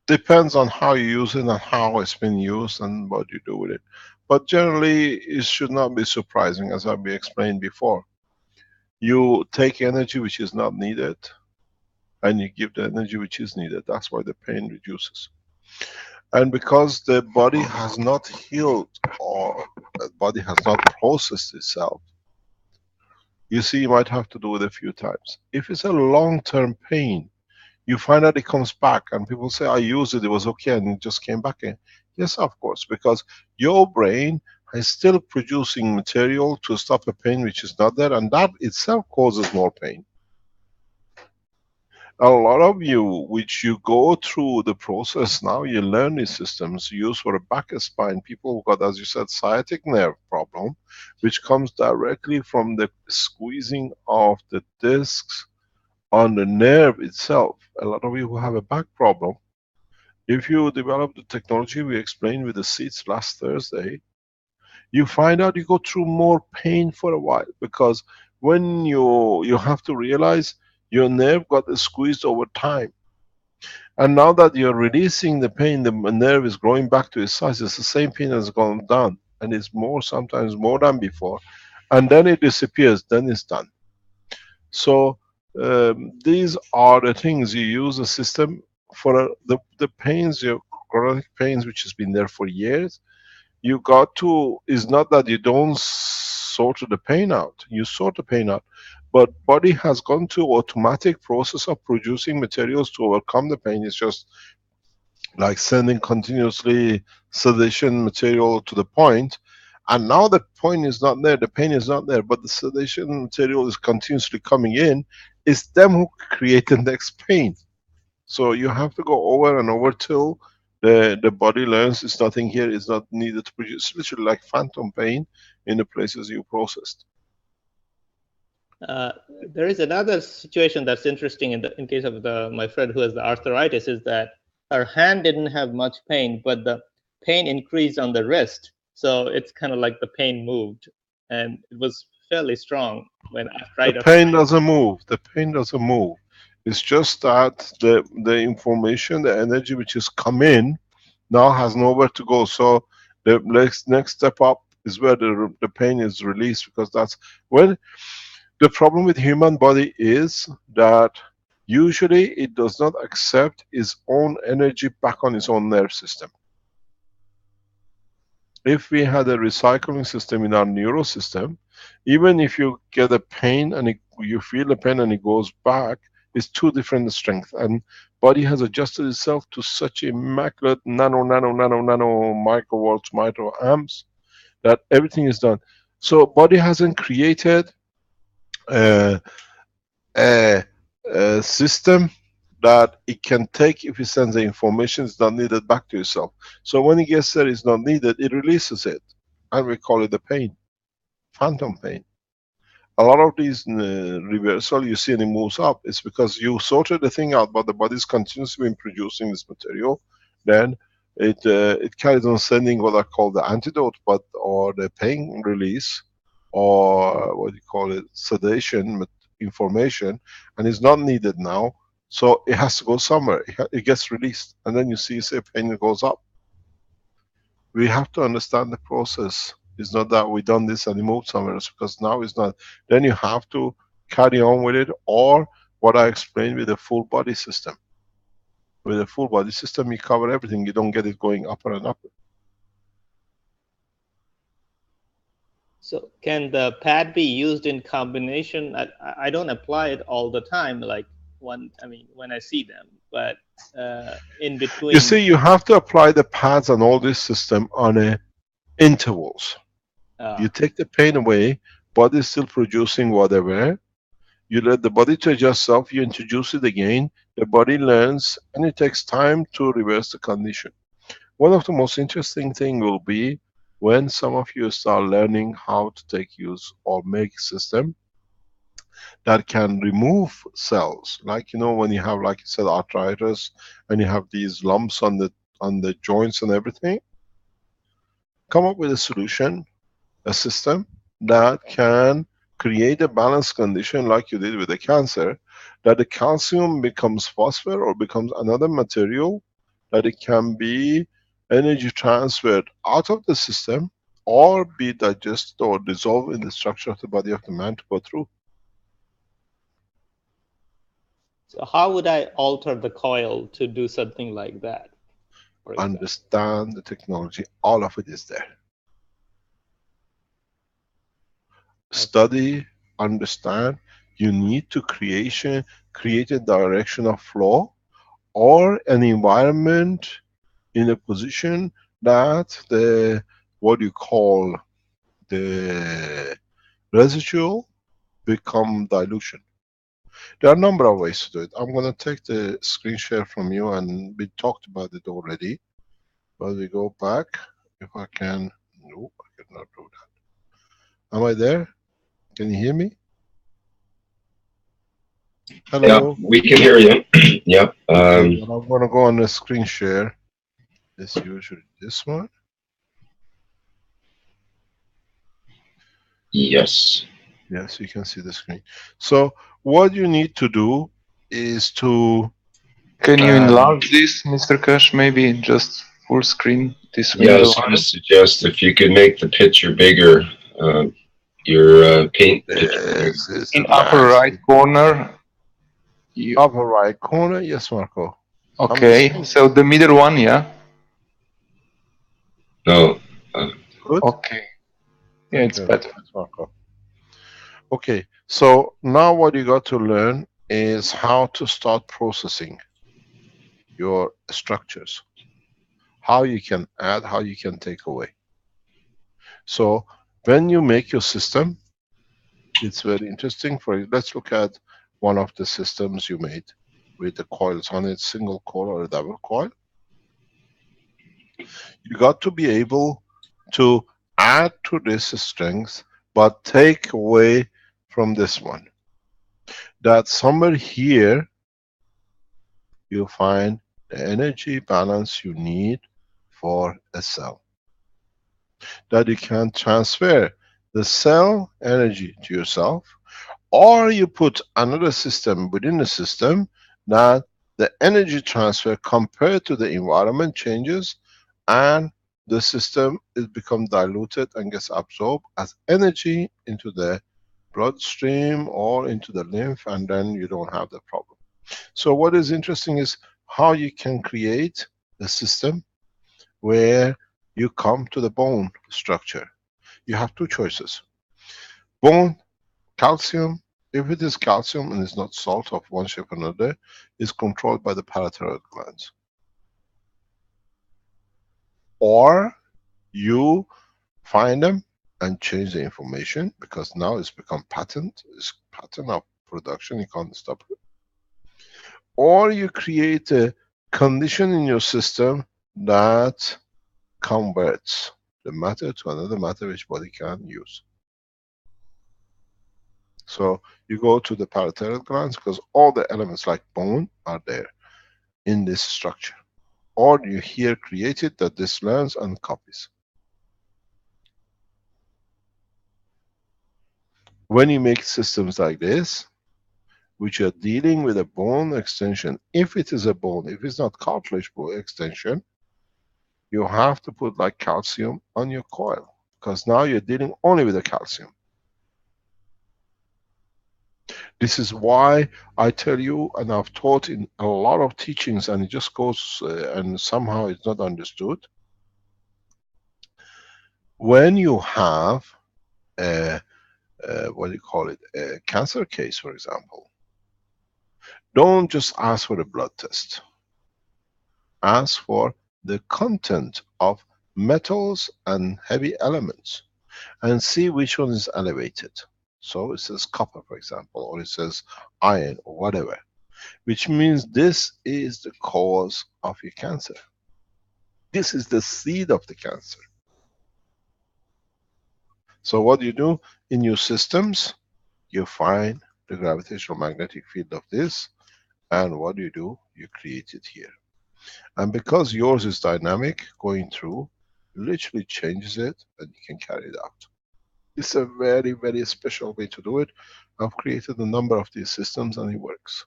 Depends on how you use it and how it's been used and what you do with it. But generally, it should not be surprising, as I've explained before. You take energy which is not needed, and you give the energy which is needed. That's why the pain reduces. And because the body has not healed, or the body has not processed itself, you see, you might have to do it a few times. If it's a long-term pain, you find out it comes back, and people say, I used it was okay, and it just came back in. Yes, of course, because your brain is still producing material to stop a pain which is not there, and that itself causes more pain. A lot of you, which you go through the process now, you learn these systems used for a back spine. People who got, as you said, sciatic nerve problem, which comes directly from the squeezing of the discs on the nerve itself. A lot of you who have a back problem, if you develop the technology we explained with the seats last Thursday, you find out you go through more pain for a while, because when you have to realize your nerve got squeezed over time. And now that you're releasing the pain, the nerve is growing back to its size. It's the same pain that's gone down, and it's more, sometimes more than before. And then it disappears, then it's done. So these are the things you use the system for. The pains, your chronic pains, which has been there for years, you got to, is not that you don't sort the pain out. You sort the pain out, but body has gone to automatic process of producing materials to overcome the pain. It's just like sending continuously sedation material to the point, and now the point is not there, the pain is not there, but the sedation material is continuously coming in. It's them who create the next pain. So you have to go over and over till the body learns it's nothing here, it's not needed to produce. Literally like phantom pain in the places you processed.
There is another situation that's interesting in case of my friend who has the arthritis, is that her hand didn't have much pain, but the pain increased on the wrist. So it's kind of like the pain moved, and it was fairly strong when I
The
tried.
pain doesn't move. The pain doesn't move. It's just that the information, the energy which is come in, now has nowhere to go. So the next step up is where the pain is released, because that's when the problem with human body is that usually it does not accept its own energy back on its own nerve system. If we had a recycling system in our neural system, even if you get a pain and you feel the pain and it goes back, it's two different strengths. And body has adjusted itself to such immaculate nano microvolts, microamps, that everything is done. So body hasn't created a system that it can take. If it sends the information, it's not needed, back to itself. So when it gets there, it's not needed, it releases it, and we call it the pain, phantom pain. A lot of these reversal you see and it moves up, it's because you sorted the thing out, but the body is continuously producing this material. Then it carries on sending what I call the antidote, or the pain release, or what you call it, sedation information, and it's not needed now. So it has to go somewhere. It gets released, and then you see, say, pain goes up. We have to understand the process. It's not that we done this and it moved somewhere else, because now it's not. Then you have to carry on with it, or what I explained with the full body system. With a full body system, you cover everything. You don't get it going upper and upper.
So can the pad be used in combination? I don't apply it all the time, like when I see them, but in between.
You see, you have to apply the pads and all this system on intervals. You take the pain away, body is still producing whatever. You let the body to adjust itself, you introduce it again, the body learns, and it takes time to reverse the condition. One of the most interesting thing will be when some of you start learning how to take use or make system that can remove cells. Like, you know, when you have, like you said, arthritis, and you have these lumps on the joints and everything, come up with a solution, a system that can create a balanced condition like you did with the cancer, that the calcium becomes phosphor or becomes another material, that it can be energy transferred out of the system, or be digested or dissolved in the structure of the body of the man to go through.
So how would I alter the coil to do something like that?
Understand the technology, all of it is there. Study, understand. You need to create a direction of flow, or an environment in a position that the, what you call, the residual become dilution. There are a number of ways to do it. I'm going to take the screen share from you, and we talked about it already. But we go back, if I can. No, I cannot do that. Am I there? Can you hear me? Hello?
Yeah, we can hear you. Yep.
I'm going to go on the screen share. It's usually this one.
Yes.
Yes, you can see the screen. So what you need to do is to...
Can you enlarge this, Mr. Cash? Maybe just full screen this window?
Yeah, I was going to suggest if you could make the picture bigger, your paint picture.
In upper right corner.
Upper right corner, yes, Marco.
Okay, so the middle one, yeah?
No.
Good.
Okay. Yeah, it's better.
Marco. Okay, so now what you got to learn is how to start processing your structures. How you can add, how you can take away. So when you make your system, it's very interesting for you. Let's look at one of the systems you made with the coils on it, single coil or a double coil. You got to be able to add to this strength, but take away from this one. That somewhere here you'll find the energy balance you need for a cell. That you can transfer the cell energy to yourself, or you put another system within the system that the energy transfer compared to the environment changes, and the system is become diluted and gets absorbed as energy into the bloodstream or into the lymph, and then you don't have the problem. So what is interesting is how you can create a system where you come to the bone structure. You have two choices. Bone, calcium. If it is calcium and it's not salt of one shape or another, is controlled by the parathyroid glands. Or you find them and change the information, because now it's become patent. It's pattern of production, you can't stop it. Or you create a condition in your system that converts the matter to another matter which body can use. So you go to the parathyroid glands, because all the elements like bone are there in this structure. Or you here create it that this learns and copies. When you make systems like this, which are dealing with a bone extension, if it is a bone, if it's not cartilage bone extension, you have to put like calcium on your coil, because now you're dealing only with the calcium. This is why I tell you, and I've taught in a lot of teachings, and it just goes and somehow it's not understood. When you have a, what do you call it, a cancer case, for example, don't just ask for a blood test. Ask for the content of metals and heavy elements and see which one is elevated. So it says copper, for example, or it says iron or whatever, which means this is the cause of your cancer. This is the seed of the cancer. So what you do in your systems, you find the gravitational magnetic field of this, and what you do, you create it here. And because yours is dynamic, going through, literally changes it and you can carry it out. It's a very, very special way to do it. I've created a number of these systems and it works.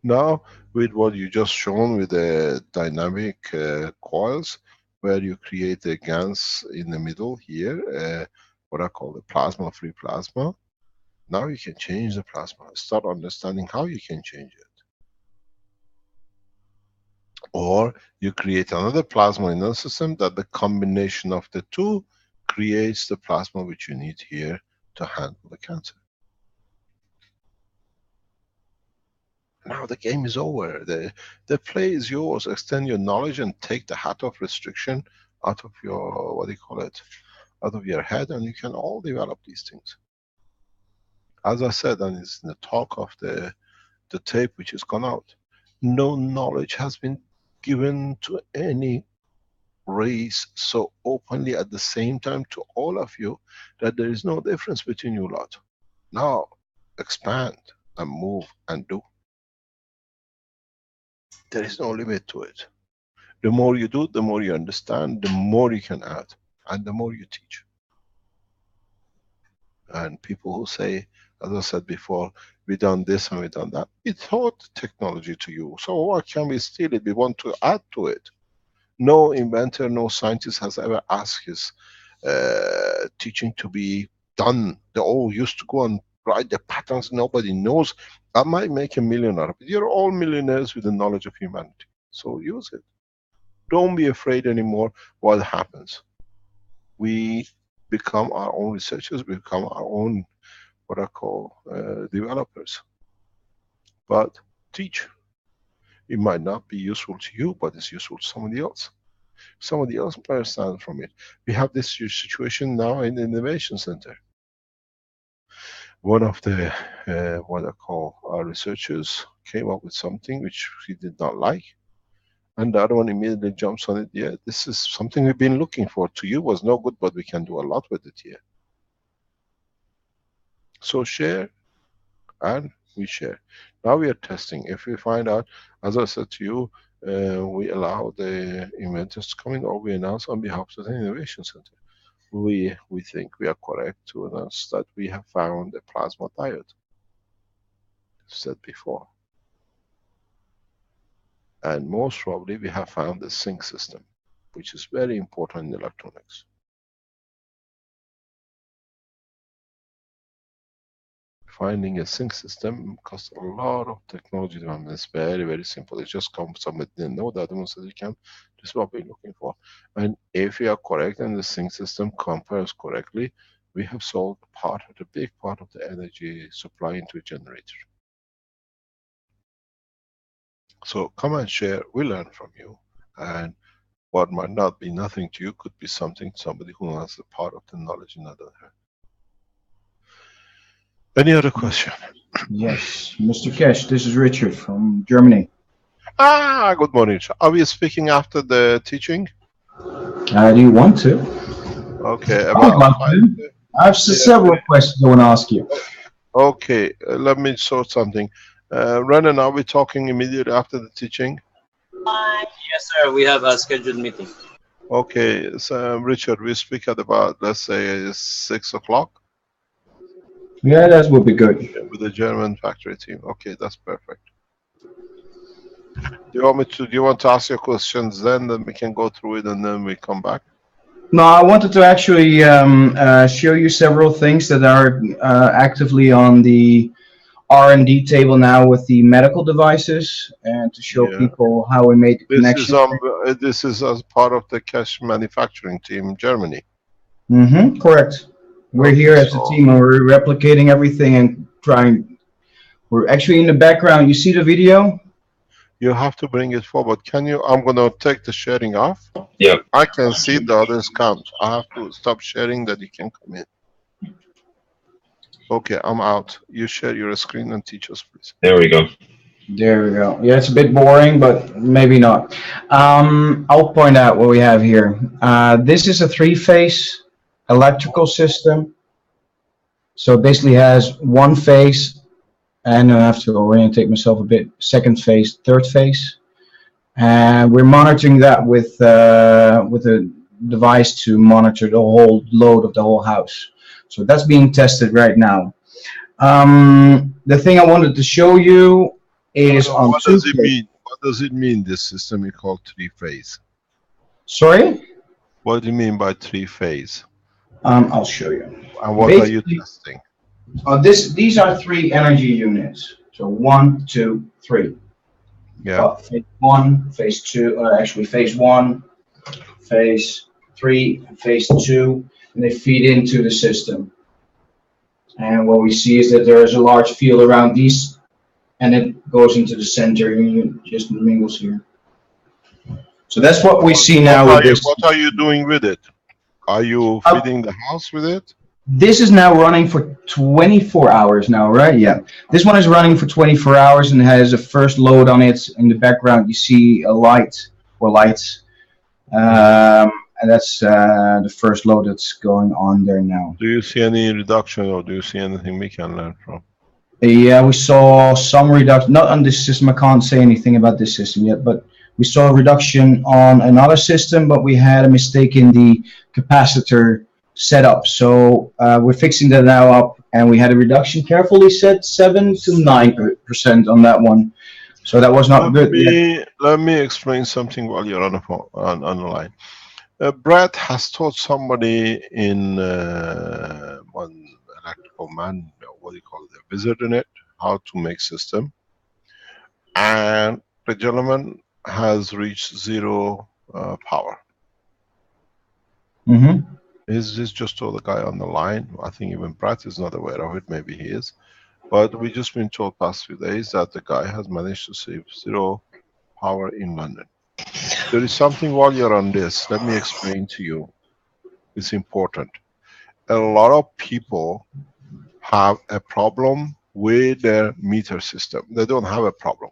Now, with what you just shown with the dynamic coils, where you create a GANs in the middle here, what I call the plasma-free plasma. Now you can change the plasma. Start understanding how you can change it. Or you create another plasma in the system that the combination of the two creates the plasma which you need here to handle the cancer. Now the game is over. The play is yours. Extend your knowledge and take the hat of restriction out of your, what do you call it, out of your head, and you can all develop these things. As I said, and it's in the talk of the tape which has gone out, no knowledge has been given to any race so openly at the same time to all of you that there is no difference between you lot. Now expand and move and do. There is no limit to it. The more you do, the more you understand, the more you can add, and the more you teach. And people who say, as I said before, we done this and we done that, we taught technology to you, so why can we steal it? We want to add to it. No inventor, no scientist has ever asked his teaching to be done. They all used to go and write the patterns, nobody knows. I might make $1 million out of it. You're all millionaires with the knowledge of humanity, so use it. Don't be afraid anymore what happens. We become our own researchers, we become our own, what I call, developers. But teach. It might not be useful to you, but it's useful to somebody else. Somebody else might understand from it. We have this situation now in the Innovation Center. One of the, what I call, our researchers came up with something which he did not like. And the other one immediately jumps on it. Yeah, this is something we've been looking for. To you was no good, but we can do a lot with it here. So share, and we share. Now we are testing. If we find out, as I said to you, we allow the inventors to come in, or we announce on behalf of the Innovation Center. We think we are correct to announce that we have found a plasma diode. Said before. And most probably we have found the sync system, which is very important in electronics. Finding a sync system costs a lot of technology development. It's very, very simple. It just comes, somebody didn't know that, demonstrated you can. This is what we're looking for. And if we are correct and the sync system compares correctly, we have solved part of the big part of the energy supply into a generator. So come and share, we learn from you. And what might not be nothing to you could be something to somebody who has a part of the knowledge in other hand. Any other question?
Yes, Mr. Kesh, this is Richard from Germany.
Ah, good morning. Are we speaking after the teaching?
Do you want to?
Okay.
I would like to. I have several questions I want to ask you.
Okay, let me sort something. Renan, are we talking immediately after the teaching?
Yes, sir. We have a scheduled meeting.
Okay, so Richard, we speak at about, let's say, 6 o'clock.
Yeah, that would be good.
With the German factory team. Okay, that's perfect. Do you want to ask your questions then we can go through it and then we come back?
No, I wanted to actually show you several things that are actively on the R&D table now with the medical devices, and to show people how we made the connection.
This is as part of the Kesh manufacturing team in Germany.
Mm-hmm, correct. We're here as a team and we're replicating everything and trying. We're actually in the background. You see the video?
You have to bring it forward. Can you? I'm going to take the sharing off.
Yeah.
I can see the others count. I have to stop sharing that you can come in. Okay, I'm out. You share your screen and teach us, please.
There we go.
There we go. Yeah, it's a bit boring, but maybe not. I'll point out what we have here. This is a three-phase electrical system. So it basically has one phase, and I have to orientate myself a bit, second phase, third phase. And we're monitoring that with a device to monitor the whole load of the whole house. So that's being tested right now. The thing I wanted to show you is on
what does it mean? What does it mean, this system you call three-phase?
Sorry?
What do you mean by three-phase?
I'll show you.
And what are you testing?
These are three energy units. So 1, 2, 3.
Yeah.
Phase 1, phase 2, actually phase 1, phase 3, and phase 2, and they feed into the system. And what we see is that there is a large field around these, and it goes into the center and it just mingles here. So that's what we see now with this.
What are you doing with it? Are you feeding the house with it?
This is now running for 24 hours now, right? Yeah. This one is running for 24 hours and has a first load on it. In the background, you see a light or lights. And that's the first load that's going on there now.
Do you see any reduction, or do you see anything we can learn from?
Yeah, we saw some reduction, not on this system. I can't say anything about this system yet, but we saw a reduction on another system, but we had a mistake in the capacitor setup. So we're fixing that now up, and we had a reduction, carefully set, 7 to 9% on that one. So that was not good.
Let me explain something while you're on the phone, on the line. Brett has taught somebody in one electrical man, what do you call it, a wizard in it, how to make system. And the gentleman has reached zero power.
Mm-hmm.
He's just told the guy on the line. I think even Brett is not aware of it, maybe he is. But we just been told past few days that the guy has managed to save zero power in London. There is something while you're on this, let me explain to you. It's important. A lot of people have a problem with their meter system. They don't have a problem.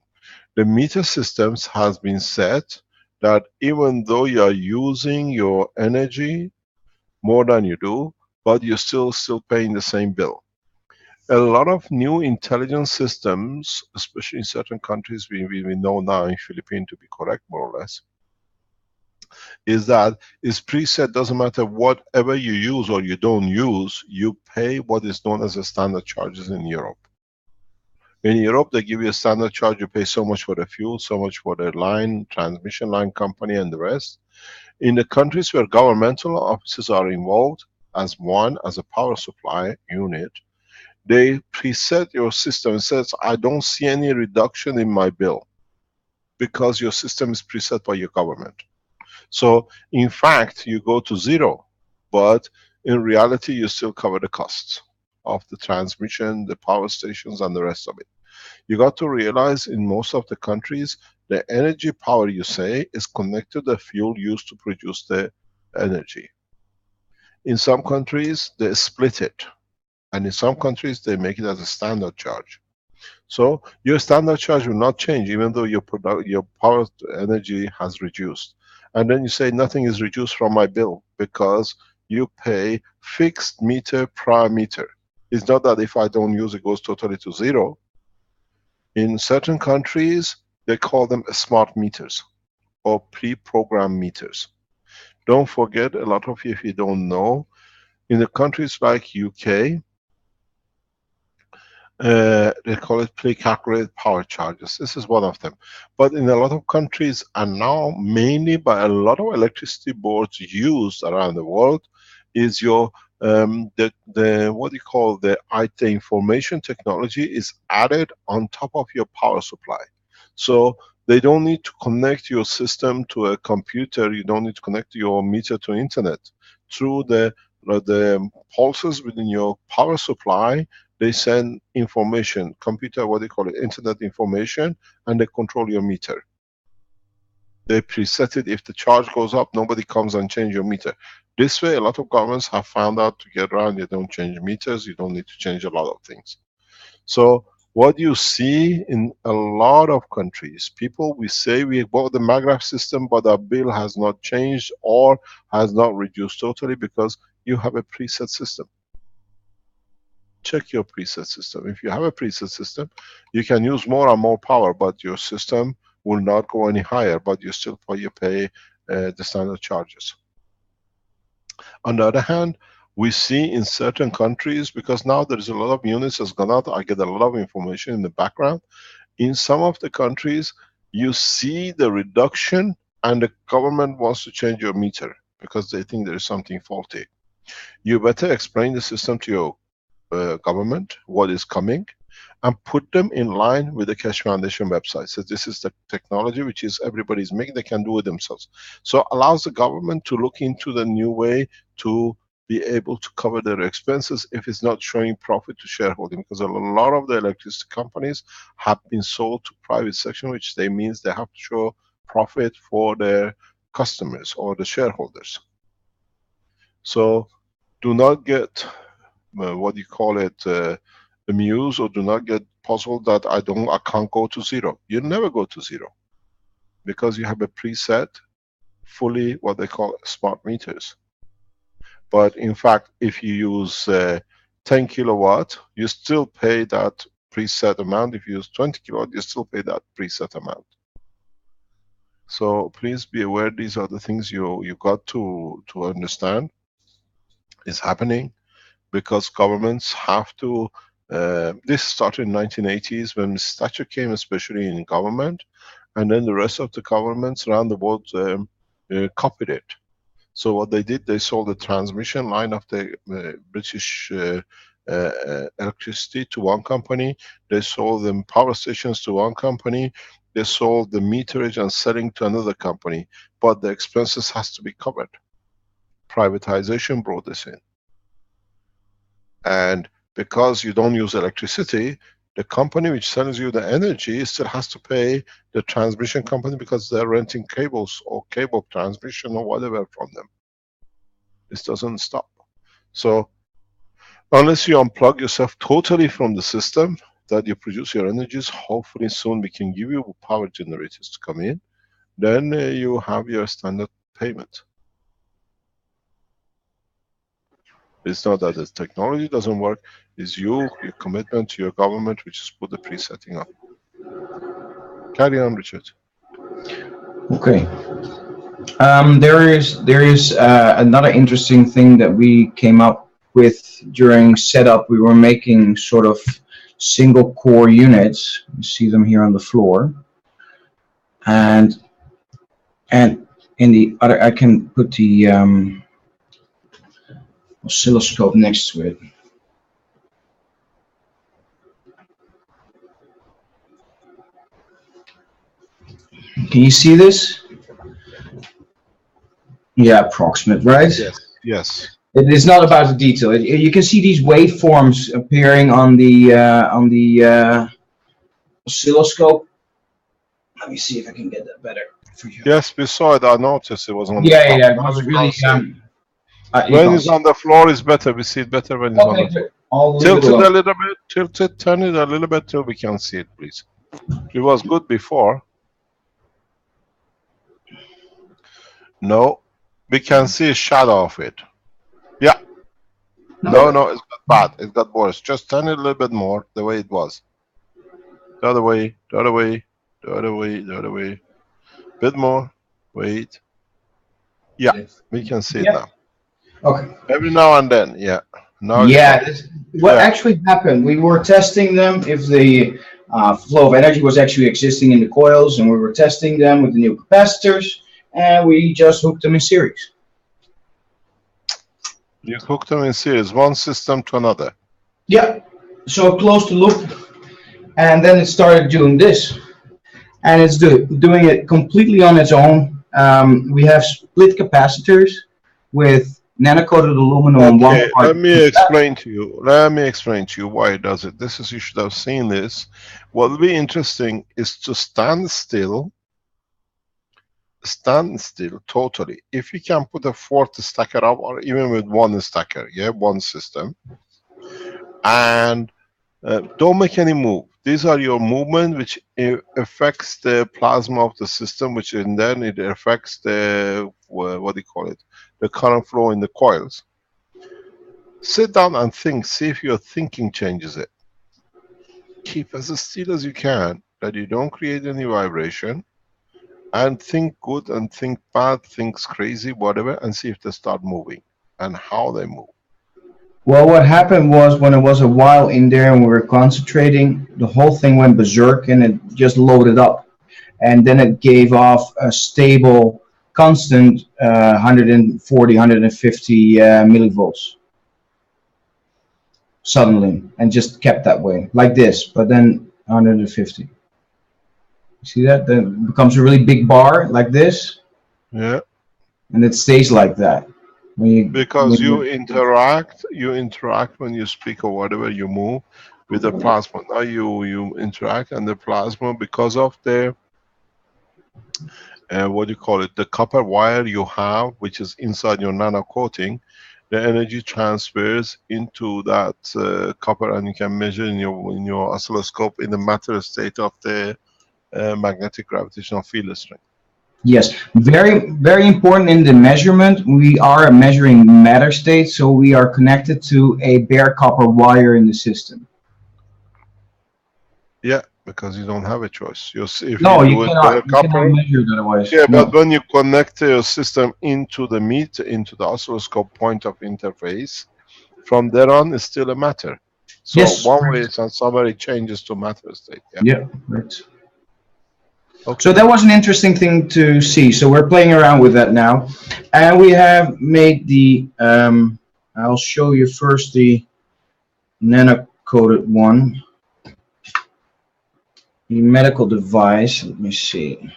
The meter systems has been set that even though you are using your energy more than you do, but you're still paying the same bill. A lot of new intelligence systems, especially in certain countries, we know now in Philippines to be correct, more or less, is that it's preset. Doesn't matter whatever you use or you don't use, you pay what is known as a standard charges in Europe. In Europe, they give you a standard charge. You pay so much for the fuel, so much for the line, transmission line company, and the rest. In the countries where governmental offices are involved, as a power supply unit, they preset your system. It says, I don't see any reduction in my bill because your system is preset by your government. So in fact, you go to zero, but in reality, you still cover the costs of the transmission, the power stations, and the rest of it. You got to realize in most of the countries, the energy power you say is connected to the fuel used to produce the energy. In some countries, they split it. And in some countries, they make it as a standard charge. So your standard charge will not change even though your power energy has reduced. And then you say nothing is reduced from my bill because you pay fixed meter per meter. It's not that if I don't use it goes totally to zero. In certain countries, they call them smart meters or pre-programmed meters. Don't forget, a lot of you, if you don't know, in the countries like UK, they call it pre-calculated power charges. This is one of them. But in a lot of countries, and now mainly by a lot of electricity boards used around the world, is your what do you call the information technology is added on top of your power supply. So they don't need to connect your system to a computer. You don't need to connect your meter to internet. Through the pulses within your power supply, they send information, computer, what do you call it, internet information, and they control your meter. They preset it. If the charge goes up, nobody comes and change your meter. This way, a lot of governments have found out to get around, you don't change meters, you don't need to change a lot of things. So what you see in a lot of countries, people, we say we bought the MAGRAF system, but our bill has not changed or has not reduced totally because you have a preset system. Check your preset system. If you have a preset system, you can use more and more power, but your system will not go any higher, but you still pay the standard charges. On the other hand, we see in certain countries, because now there is a lot of units has gone out, I get a lot of information in the background. In some of the countries, you see the reduction and the government wants to change your meter because they think there is something faulty. You better explain the system to your government, what is coming, and put them in line with the Keshe Foundation website. So this is the technology which is everybody's making, they can do it themselves. So allows the government to look into the new way to be able to cover their expenses if it's not showing profit to shareholding, because a lot of the electricity companies have been sold to private section, which they means they have to show profit for their customers or the shareholders. So do not get what do you call it, amused, or do not get puzzled that I can't go to zero. You never go to zero because you have a preset, fully what they call smart meters. But in fact, if you use 10 kilowatt, you still pay that preset amount. If you use 20 kilowatt, you still pay that preset amount. So please be aware, these are the things you got to understand is happening. Because governments have to, this started in 1980s when Mr. Thatcher came, especially in government, and then the rest of the governments around the world copied it. So what they did, they sold the transmission line of the British electricity to one company, they sold them power stations to one company, they sold the meterage and selling to another company, but the expenses has to be covered. Privatization brought this in. And because you don't use electricity, the company which sells you the energy still has to pay the transmission company because they're renting cables or cable transmission or whatever from them. This doesn't stop. So unless you unplug yourself totally from the system that you produce your energies, hopefully soon we can give you power generators to come in, then you have your standard payment. It's not that the technology doesn't work, It's you, your commitment to your government, which is put the pre-setting up. Carry on, Richard.
Okay. There is another interesting thing that we came up with during setup. We were making sort of single core units. You see them here on the floor, and in the other, I can put the oscilloscope next to it. Can you see this? Yeah, approximate, right?
Yes. Yes.
It is not about the detail. You can see these waveforms appearing on the oscilloscope. Let me see if I can get that better for you.
Yes, we saw it. I noticed it was on the
Yeah,
top.
yeah, it was really.
When it's on the floor, it's better. We see it better when it's on the floor.
I'll
Tilt it a little bit. Tilt it. Turn it a little bit till we can see it, please. It was good before. No, we can see a shadow of it. Yeah. No, it's got bad. It got worse. Just turn it a little bit more, the way it was. The other way, the other way, the other way, the other way. Bit more. Wait. Yeah, we can see it now.
Okay.
Every now and then, yeah. Now
What actually happened, we were testing them if the flow of energy was actually existing in the coils, and we were testing them with the new capacitors, and we just hooked them in series.
You hooked them in series, one system to another.
Yeah, so close the loop, and then it started doing this, and it's doing it completely on its own. We have split capacitors with nano-coated aluminum on one part.
Let me explain to you. Let me explain to you why it does it. This is, you should have seen this. What will be interesting is to stand still totally. If you can put a fourth stacker up, or even with one stacker, yeah, one system, and don't make any move. These are your movement, which affects the plasma of the system, which and then it affects the what do you call it, the current flow in the coils. Sit down and think. See if your thinking changes it. Keep as still as you can, that you don't create any vibration, and think good and think bad, think crazy, whatever, and see if they start moving and how they move.
Well, what happened was, when it was a while in there and we were concentrating, the whole thing went berserk and it just loaded up. And then it gave off a stable, constant 140, 150 millivolts suddenly, and just kept that way, like this, but then 150. See that? Then it becomes a really big bar, like this.
Yeah.
And it stays like that.
Because you interact when you speak or whatever, you move with the plasma. Now you interact, and the plasma, because of the what do you call it, the copper wire you have, which is inside your nano coating, the energy transfers into that copper, and you can measure in your oscilloscope in the matter state of the magnetic gravitational field strength.
Yes, very, very important in the measurement. We are measuring matter state, so we are connected to a bare copper wire in the system.
Yeah, because you don't have a choice.
You cannot measure it otherwise.
Yeah, but when you connect your system into the into the oscilloscope point of interface, from there on it's still a matter. So one way and somebody changes to matter state.
Yeah, right. Okay. So that was an interesting thing to see. So we're playing around with that now, and we have made the. I'll show you first the nano-coated one, the medical device. Let me see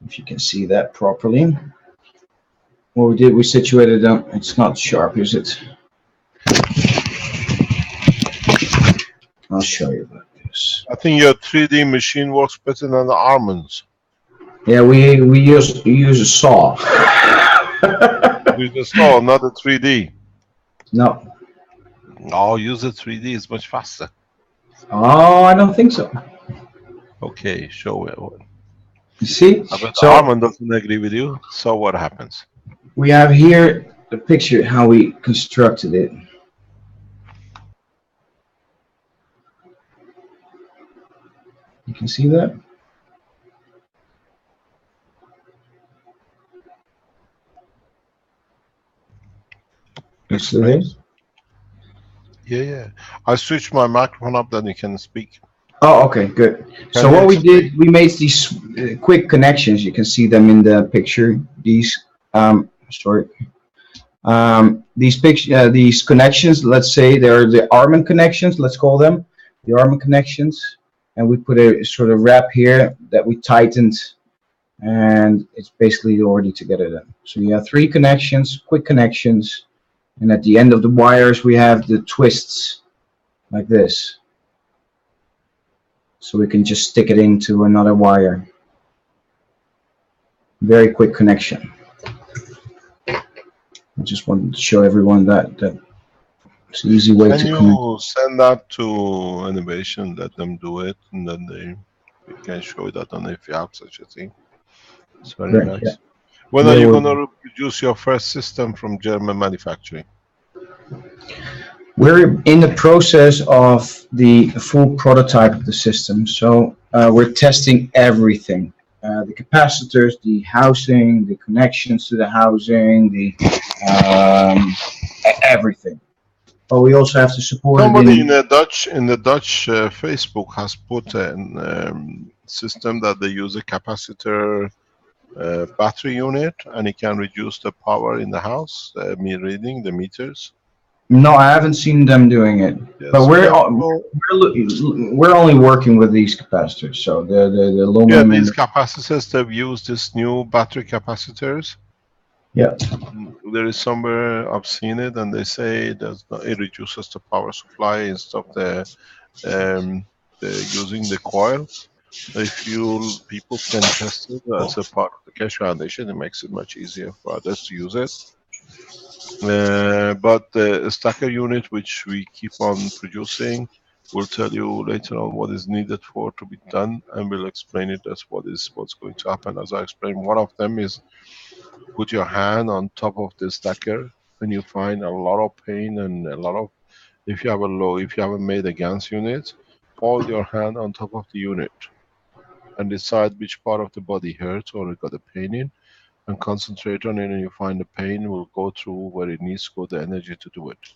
if you can see that properly. What we did, we situated them. It's not sharp, is it? I'll show you that.
I think your 3D machine works better than the almonds.
Yeah, we use a saw.
Use a saw, not a 3D.
No.
Oh, use a 3D. It's much faster.
Oh, I don't think so.
Okay, show it.
You see?
But the almond doesn't agree with you. So what happens?
We have here the picture how we constructed it. You can see that.
Explain. Yeah. I switched my microphone up, then you can speak.
Oh, okay, good. So what we did, we made these quick connections. You can see them in the picture. These, these connections. Let's say they're the Armin connections. Let's call them the Armin connections. And we put a sort of wrap here that we tightened, and it's basically already together then. So you have 3 connections, quick connections, and at the end of the wires we have the twists like this. So we can just stick it into another wire. Very quick connection. I just wanted to show everyone that it's an easy way to connect.
Can you send that to Innovation, let them do it, and then we can show that on if you have such a thing. It's very nice. Yeah. When are you going to produce your first system from German manufacturing?
We're in the process of the full prototype of the system. So we're testing everything. The capacitors, the housing, the connections to the housing, the everything. But we also have to support.
Somebody in the Dutch Facebook has put a system that they use a capacitor battery unit, and it can reduce the power in the house. Reading the meters.
No, I haven't seen them doing it. Yes, but we're only working with these capacitors. So the aluminum.
Yeah, these capacitors, they've used this new battery capacitors.
Yeah.
There is somewhere I've seen it, and they say it reduces the power supply instead of the using the coil. If people can test it as a part of the Keshe Foundation, it makes it much easier for others to use it. But the stacker unit, which we keep on producing, will tell you later on what is needed to be done, and we'll explain it as what's going to happen. As I explained, one of them is put your hand on top of the stacker when you find a lot of pain and a lot of, if you haven't made a GANS unit, hold your hand on top of the unit and decide which part of the body hurts or you got a pain in, and concentrate on it, and you find the pain will go through where it needs to go, the energy to do it.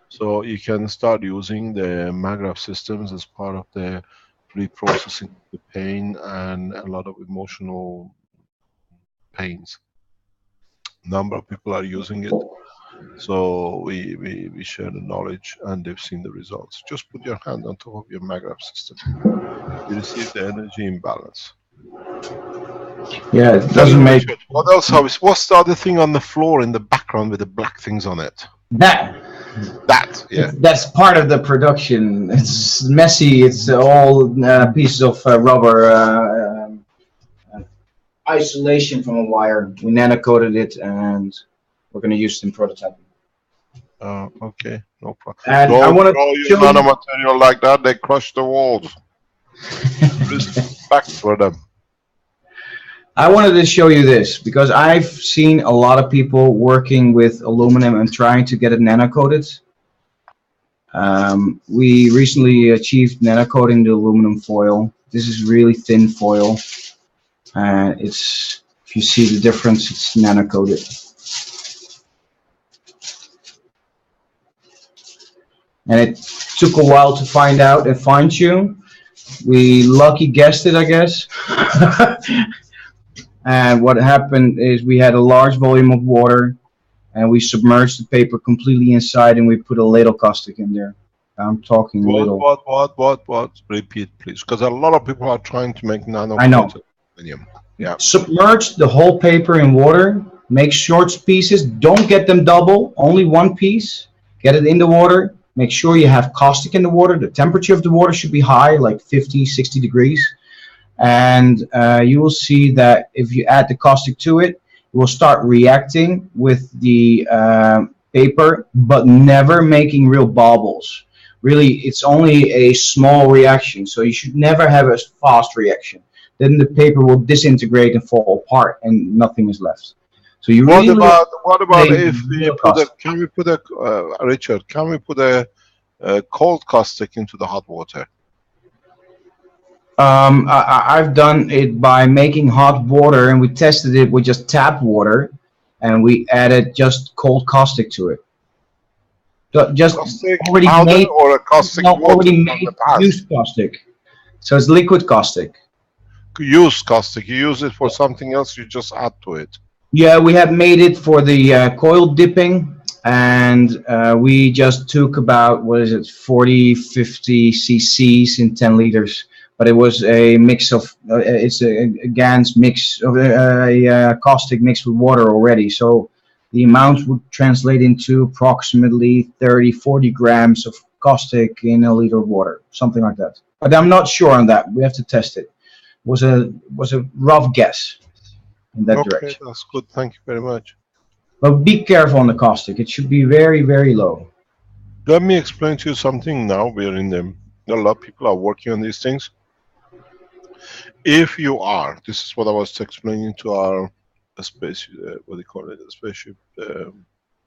So you can start using the MAGRAPH systems as part of the reprocessing the pain and a lot of emotional pains. Number of people are using it, so we share the knowledge, and they've seen the results. Just put your hand on top of your MAGRAPH system. You receive the energy imbalance.
Yeah, it doesn't make.
What else? What's the other thing on the floor in the background with the black things on it?
That.
Yeah.
That's part of the production. It's messy. It's all pieces of rubber isolation from a wire. We nano-coated it, and we're going to use it in prototyping.
Okay, no problem.
And I want
to use nanomaterial like that. They crush the walls. Respect for them.
I wanted to show you this because I've seen a lot of people working with aluminum and trying to get it nano-coated. We recently achieved nano-coating the aluminum foil. This is really thin foil, and if you see the difference, it's nano-coated. And it took a while to find out and fine-tune. We lucky guessed it, I guess. And what happened is we had a large volume of water, and we submerged the paper completely inside, and we put a ladle caustic in there. I'm talking little.
What? Repeat, please, because a lot of people are trying to make nano.
I know.
Yeah.
Submerge the whole paper in water. Make short pieces. Don't get them double. Only one piece. Get it in the water. Make sure you have caustic in the water. The temperature of the water should be high, like 50, 60 degrees. And you will see that if you add the caustic to it, it will start reacting with the paper, but never making real bubbles. Really, it's only a small reaction, so you should never have a fast reaction. Then the paper will disintegrate and fall apart, and nothing is left. So you
what about if we can we put a Richard? Can we put a cold caustic into the hot water?
I've done it by making hot water, and we tested it with just tap water, and we added just cold caustic to it. Just
Caustic
already
powder
made,
or a caustic
no,
water
already
from the
made
past?
used caustic. So it's liquid caustic.
Use caustic. You use it for something else, you just add to it.
Yeah, we have made it for the coil dipping, and we just took about, what is it, 40, 50 cc's in 10 liters. But it was a mix of, it's a GAN's mix of a caustic mixed with water already. So the amount would translate into approximately 30, 40 grams of caustic in a liter of water, something like that. But I'm not sure on that. We have to test it. Was a rough guess in that
Okay,
direction.
that's good. Thank you very much.
But be careful on the caustic. It should be very, very low.
Let me explain to you something now. We're in them. A lot of people are working on these things. If you are, this is what I was explaining to our space, what do you call it, a spaceship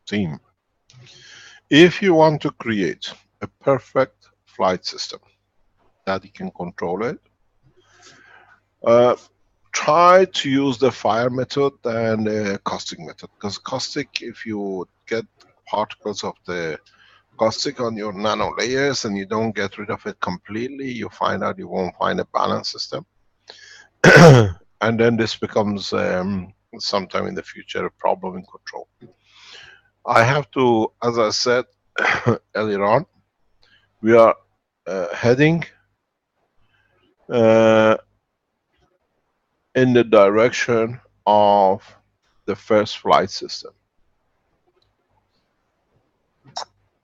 team. If you want to create a perfect flight system that you can control it, try to use the fire method and the caustic method. Because caustic, if you get particles of the caustic on your nano layers and you don't get rid of it completely, you find out you won't find a balance system. And then this becomes sometime in the future a problem in control. I have to, as I said earlier on, we are heading in the direction of the first flight system.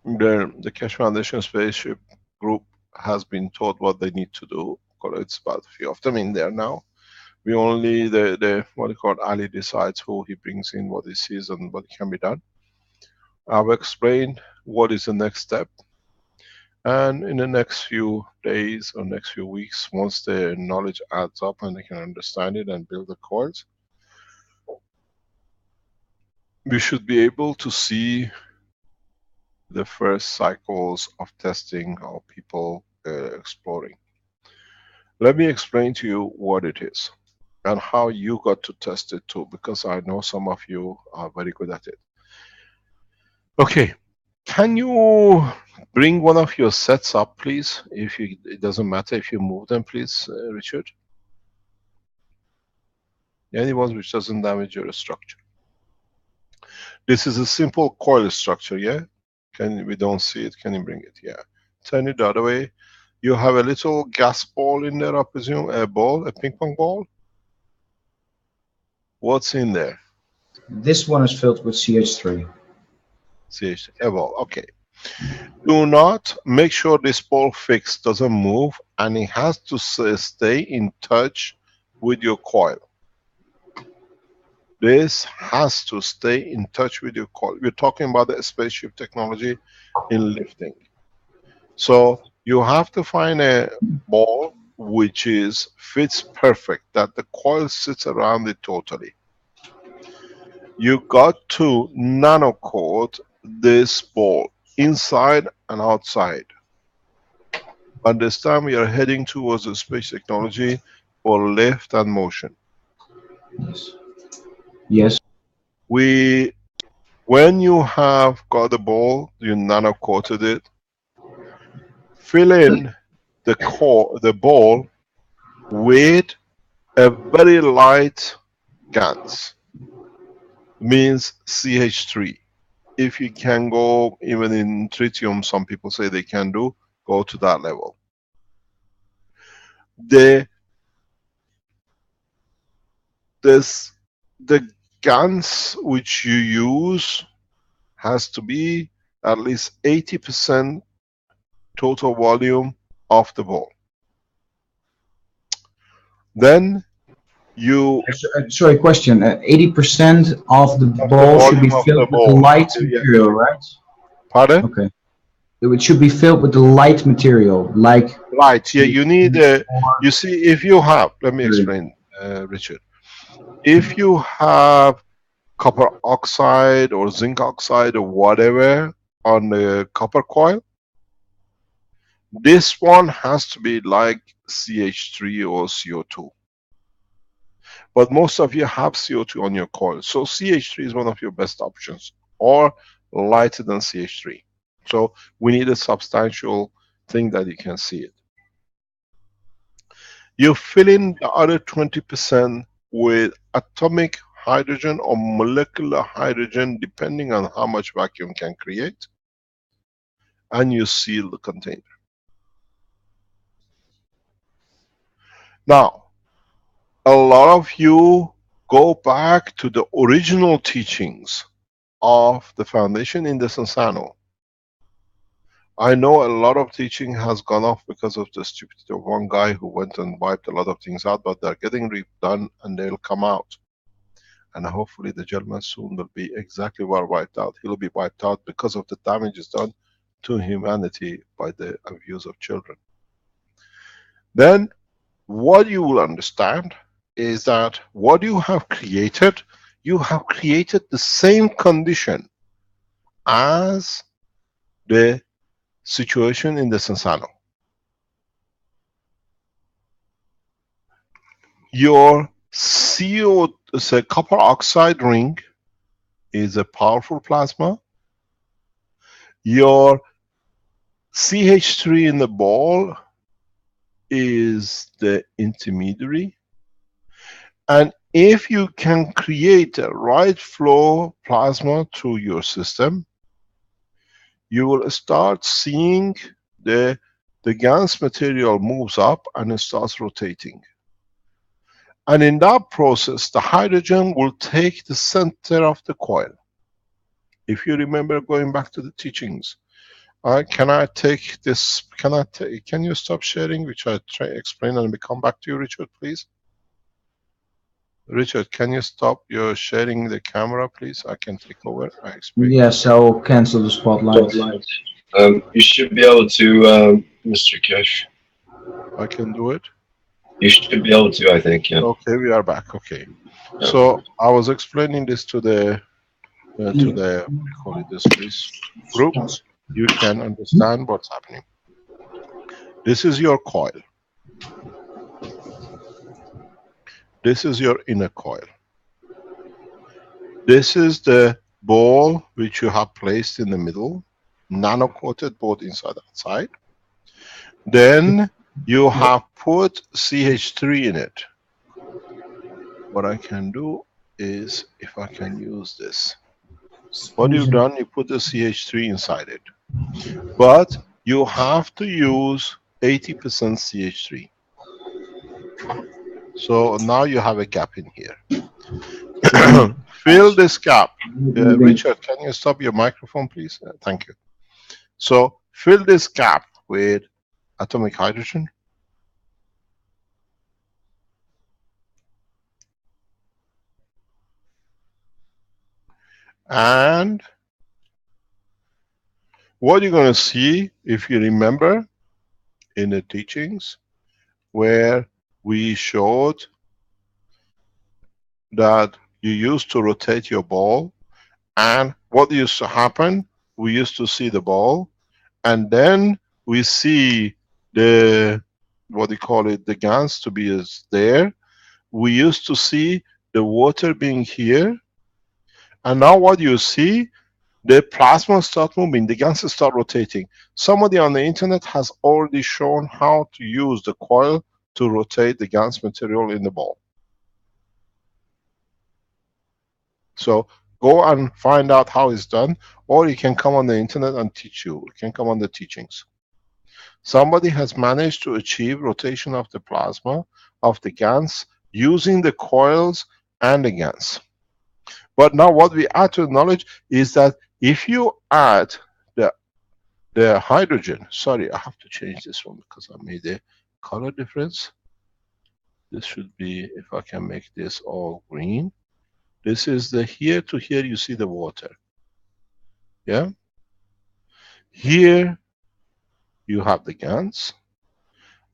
The Keshe Foundation Spaceship Group has been told what they need to do. It's about a few of them in there now. We only, the what you call Ali decides who he brings in, what he sees and what can be done. I've explained what is the next step. And in the next few days or next few weeks, once the knowledge adds up and they can understand it and build the coils, we should be able to see the first cycles of testing of people exploring. Let me explain to you what it is and how you got to test it too, because I know some of you are very good at it. Okay, can you bring one of your sets up, please? If you, it doesn't matter if you move them, please, Richard. Any ones which doesn't damage your structure. This is a simple coil structure, yeah? We don't see it, can you bring it? Yeah. Turn it the other way. You have a little gas ball in there, I presume, a ball, a ping pong ball. What's in there?
This one is filled with CH3.
CH3, a ball, okay. Do not make sure this ball fixed, doesn't move, and it has to stay in touch with your coil. This has to stay in touch with your coil. We're talking about the spaceship technology in lifting. So you have to find a ball which fits perfect, that the coil sits around it totally. You got to nano coat this ball inside and outside. Understand we are heading towards the space technology for lift and motion.
Yes. Yes.
When you have got the ball, you nano coated it, fill in the ball with a very light GaNs, means CH3. If you can go even in tritium, some people say they can do, go to that level. The GaNs which you use has to be at least 80% total volume of the ball. Then you...
Sorry, question. 80% of the ball should be filled with the light material, right?
Pardon?
Okay. It should be filled with the light material, like...
Light, yeah, you need... you see, if you have... Let me explain, Richard. If you have copper oxide or zinc oxide or whatever on the copper coil, This one has to be like CH3 or CO2. But most of you have CO2 on your coil. So CH3 is one of your best options, or lighter than CH3. So we need a substantial thing that you can see it. You fill in the other 20% with atomic hydrogen or molecular hydrogen, depending on how much vacuum can create, and you seal the container. Now, a lot of you go back to the original teachings of the foundation in the Sensano. I know a lot of teaching has gone off because of the stupidity of one guy who went and wiped a lot of things out, but they're getting redone and they'll come out. And hopefully the gentleman soon will be exactly well wiped out. He'll be wiped out because of the damages done to humanity by the abuse of children. Then what you will understand is that what you have created the same condition as the situation in the Sensano. Your CO, say, copper oxide ring is a powerful plasma. Your CH3 in the ball is the intermediary. And if you can create a right flow plasma through your system, you will start seeing the GaNs material moves up and it starts rotating. And in that process, the hydrogen will take the center of the coil. If you remember going back to the teachings, can I take this, can you stop sharing, which I try explain, and we come back to you, Richard, please? Richard, can you stop your sharing the camera, please? I can take over. I explain.
Yes, I'll cancel the spotlight.
You should be able to, Mr. Kesh.
I can do it?
You should be able to, I think, yeah.
Okay, we are back, okay. So I was explaining this to the, what do you call it, this group. You can understand what's happening. This is your coil. This is your inner coil. This is the ball which you have placed in the middle, nano-coated both inside and outside. Then you have put CH3 in it. What I can do is, if I can use this. What you've done, you put the CH3 inside it. But you have to use 80% CH3. So now you have a gap in here. Fill this gap. Richard, can you stop your microphone, please? Thank you. So fill this gap with atomic hydrogen. And what you're going to see, if you remember, in the teachings, where we showed that you used to rotate your ball, and what used to happen, we used to see the ball, and then we see the, what do you call it, the GaNs to be as there. We used to see the water being here, and now what you see, the plasma start moving, the GaNs start rotating. Somebody on the internet has already shown how to use the coil to rotate the GaNs material in the ball. So go and find out how it's done, or you can come on the internet and teach you. You can come on the teachings. Somebody has managed to achieve rotation of the plasma of the GaNs using the coils and the GaNs. But now what we add to the knowledge is that if you add the hydrogen, sorry, I have to change this one because I made a color difference. This should be, if I can make this all green. This is the, here to here you see the water. Yeah? Here you have the GaNs.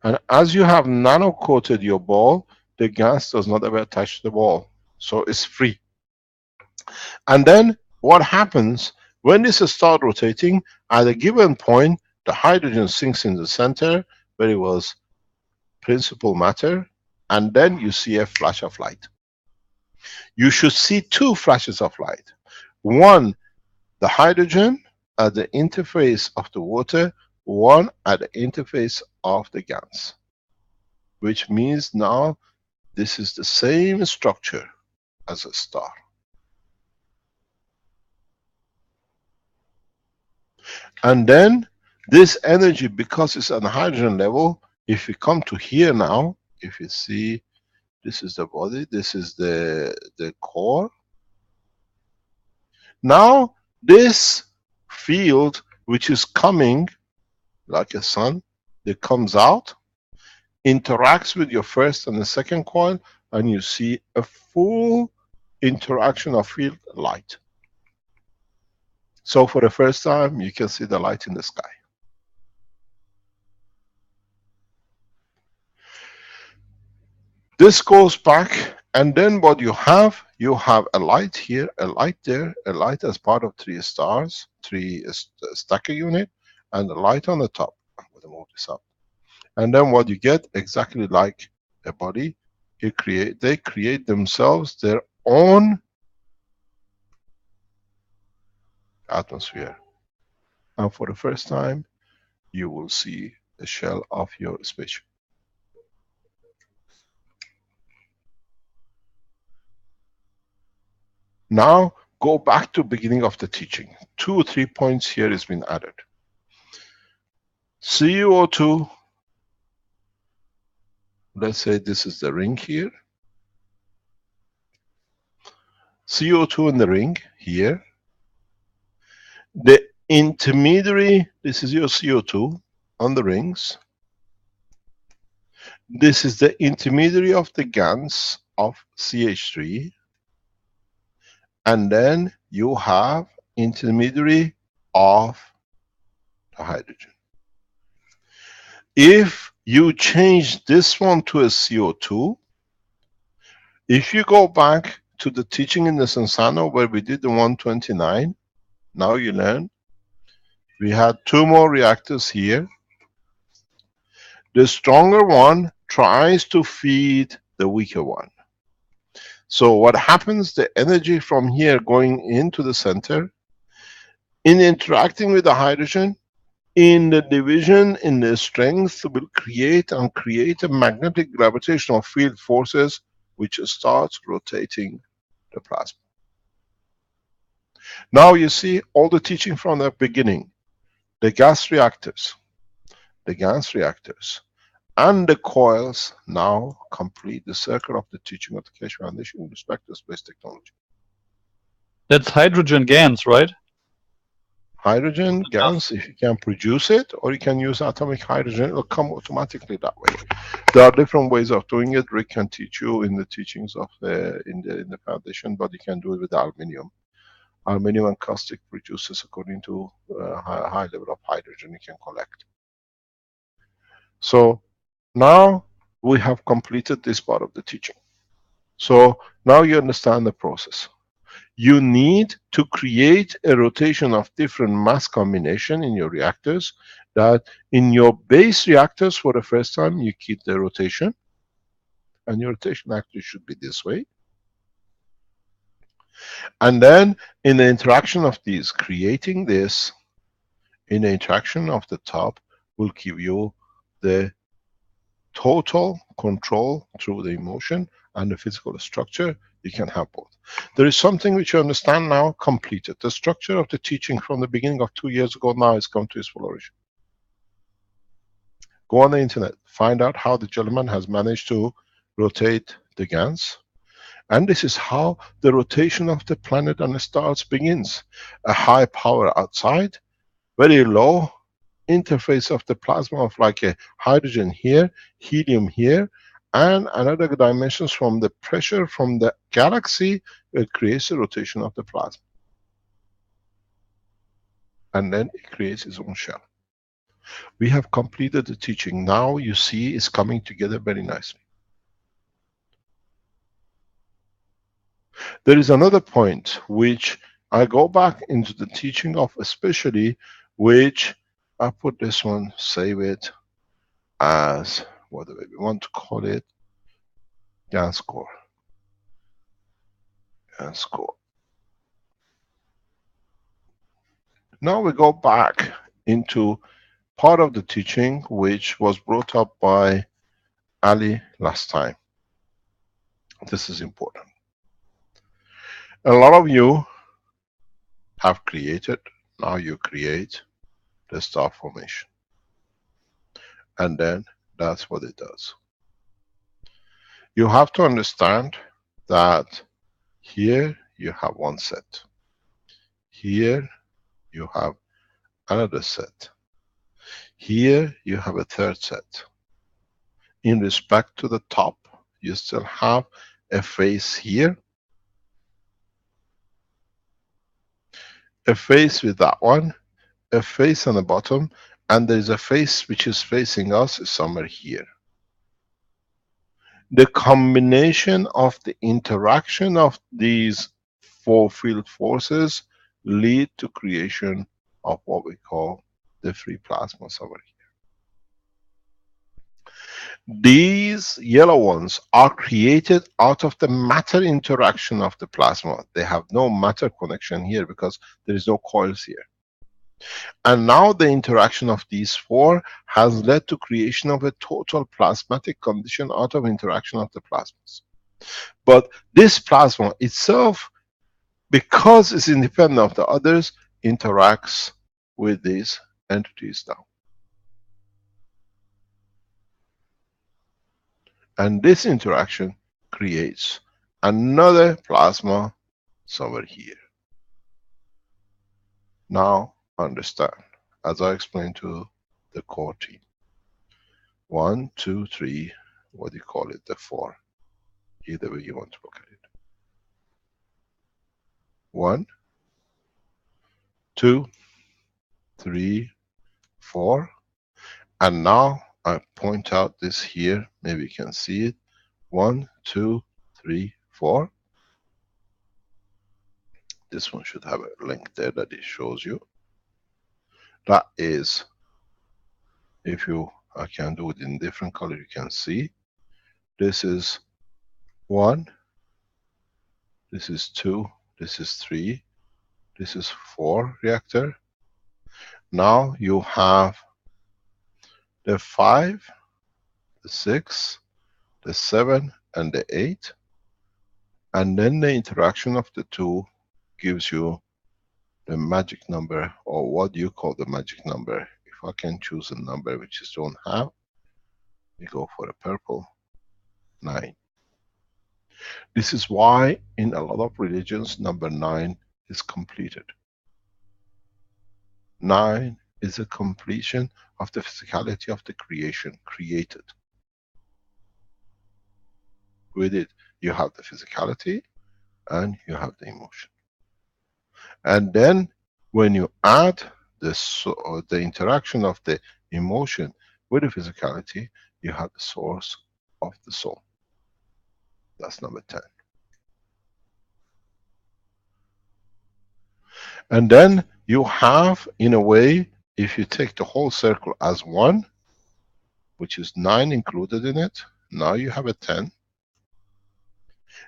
And as you have nano-coated your ball, the GaNs does not ever touch the ball. So it's free. And then what happens, when this starts rotating, at a given point, The hydrogen sinks in the center where it was principal matter, and then you see a flash of light. You should see two flashes of light. One, the hydrogen at the interface of the water, one at the interface of the GANs. Which means now this is the same structure as a star. And then this energy, because it's on the hydrogen level, if we come to here now, if you see, this is the body, this is the core. Now this field, which is coming like a sun, that comes out, interacts with your first and the second coil, and you see a full interaction of field light. So for the first time, you can see the light in the sky. This goes back, and then what you have a light here, a light there, a light as part of three stars, stacker unit, and a light on the top. I'm going to move this up. And then what you get, exactly like a body, they create themselves their own atmosphere. And for the first time, you will see the shell of your spaceship. Now, go back to beginning of the teaching. 2 or 3 points here has been added. CO2, let's say this is the ring here. CO2 in the ring here. The intermediary, this is your CO2 on the rings. This is the intermediary of the GANs of CH3. And then you have intermediary of the hydrogen. If you change this one to a CO2, if you go back to the teaching in the Sensano where we did the 129, now you learn, we had 2 more reactors here. The stronger one tries to feed the weaker one. So what happens, the energy from here going into the center, in interacting with the hydrogen, in the division, in the strength, will create a magnetic gravitational field forces which starts rotating the plasma. Now you see all the teaching from the beginning. The gas reactors, and the coils now complete the circle of the teaching of the Keshe Foundation in respect to space technology.
That's hydrogen GANs, right?
Hydrogen GANs, if you can produce it, or you can use atomic hydrogen, it will come automatically that way. There are different ways of doing it. Rick can teach you in the teachings of in the foundation, but you can do it with aluminium. Aluminium and caustic produces according to high level of hydrogen you can collect. So now we have completed this part of the teaching. So now you understand the process. You need to create a rotation of different mass combination in your reactors, that in your base reactors for the first time you keep the rotation, and your rotation actually should be this way. And then in the interaction of these, creating this, in the interaction of the top will give you the total control through the emotion and the physical structure. You can have both. There is something which you understand now completed. The structure of the teaching from the beginning of 2 years ago now has come to its flourishing. Go on the internet, find out how the gentleman has managed to rotate the GANs. And this is how the rotation of the planet and the stars begins. A high power outside, very low interface of the plasma of like a hydrogen here, helium here, and another dimensions from the pressure from the galaxy, it creates the rotation of the plasma. And then it creates its own shell. We have completed the teaching. Now you see it's coming together very nicely. There is another point which I go back into the teaching of, especially which I put this one, save it as whatever we want to call it, GAN score. GAN score. Now we go back into part of the teaching which was brought up by Ali last time. This is important. A lot of you have created, now you create the star formation. And then that's what it does. You have to understand that here you have one set. Here you have another set. Here you have a third set. In respect to the top, you still have a face here, a face with that one, a face on the bottom, and there is a face which is facing us somewhere here. The combination of the interaction of these four field forces lead to creation of what we call the free plasmas over here. These yellow ones are created out of the matter interaction of the plasma. They have no matter connection here because there is no coils here. And now the interaction of these four has led to creation of a total plasmatic condition out of interaction of the plasmas. But this plasma itself, because it's independent of the others, interacts with these entities now. And this interaction creates another plasma somewhere here. Now understand, as I explained to the core team. 1, 2, 3, what do you call it? The 4. Either way you want to look at it. 1, 2, 3, 4. And now I point out this here, maybe you can see it. 1, 2, 3, 4. This one should have a link there that it shows you. That is, if you, I can do it in different color, you can see. This is 1, this is 2, this is 3, this is 4 reactor. Now you have the 5, the 6, the 7, and the 8. And then the interaction of the two gives you the magic number, or what you call the magic number. If I can choose a number which is don't have, we go for a purple, 9. This is why in a lot of religions number 9 is completed. 9 is a completion of the physicality of the creation, created. With it you have the physicality and you have the emotion. And then when you add the interaction of the emotion with the physicality, you have the source of the soul. That's number 10. And then you have, in a way, if you take the whole circle as 1, which is 9 included in it, now you have a 10.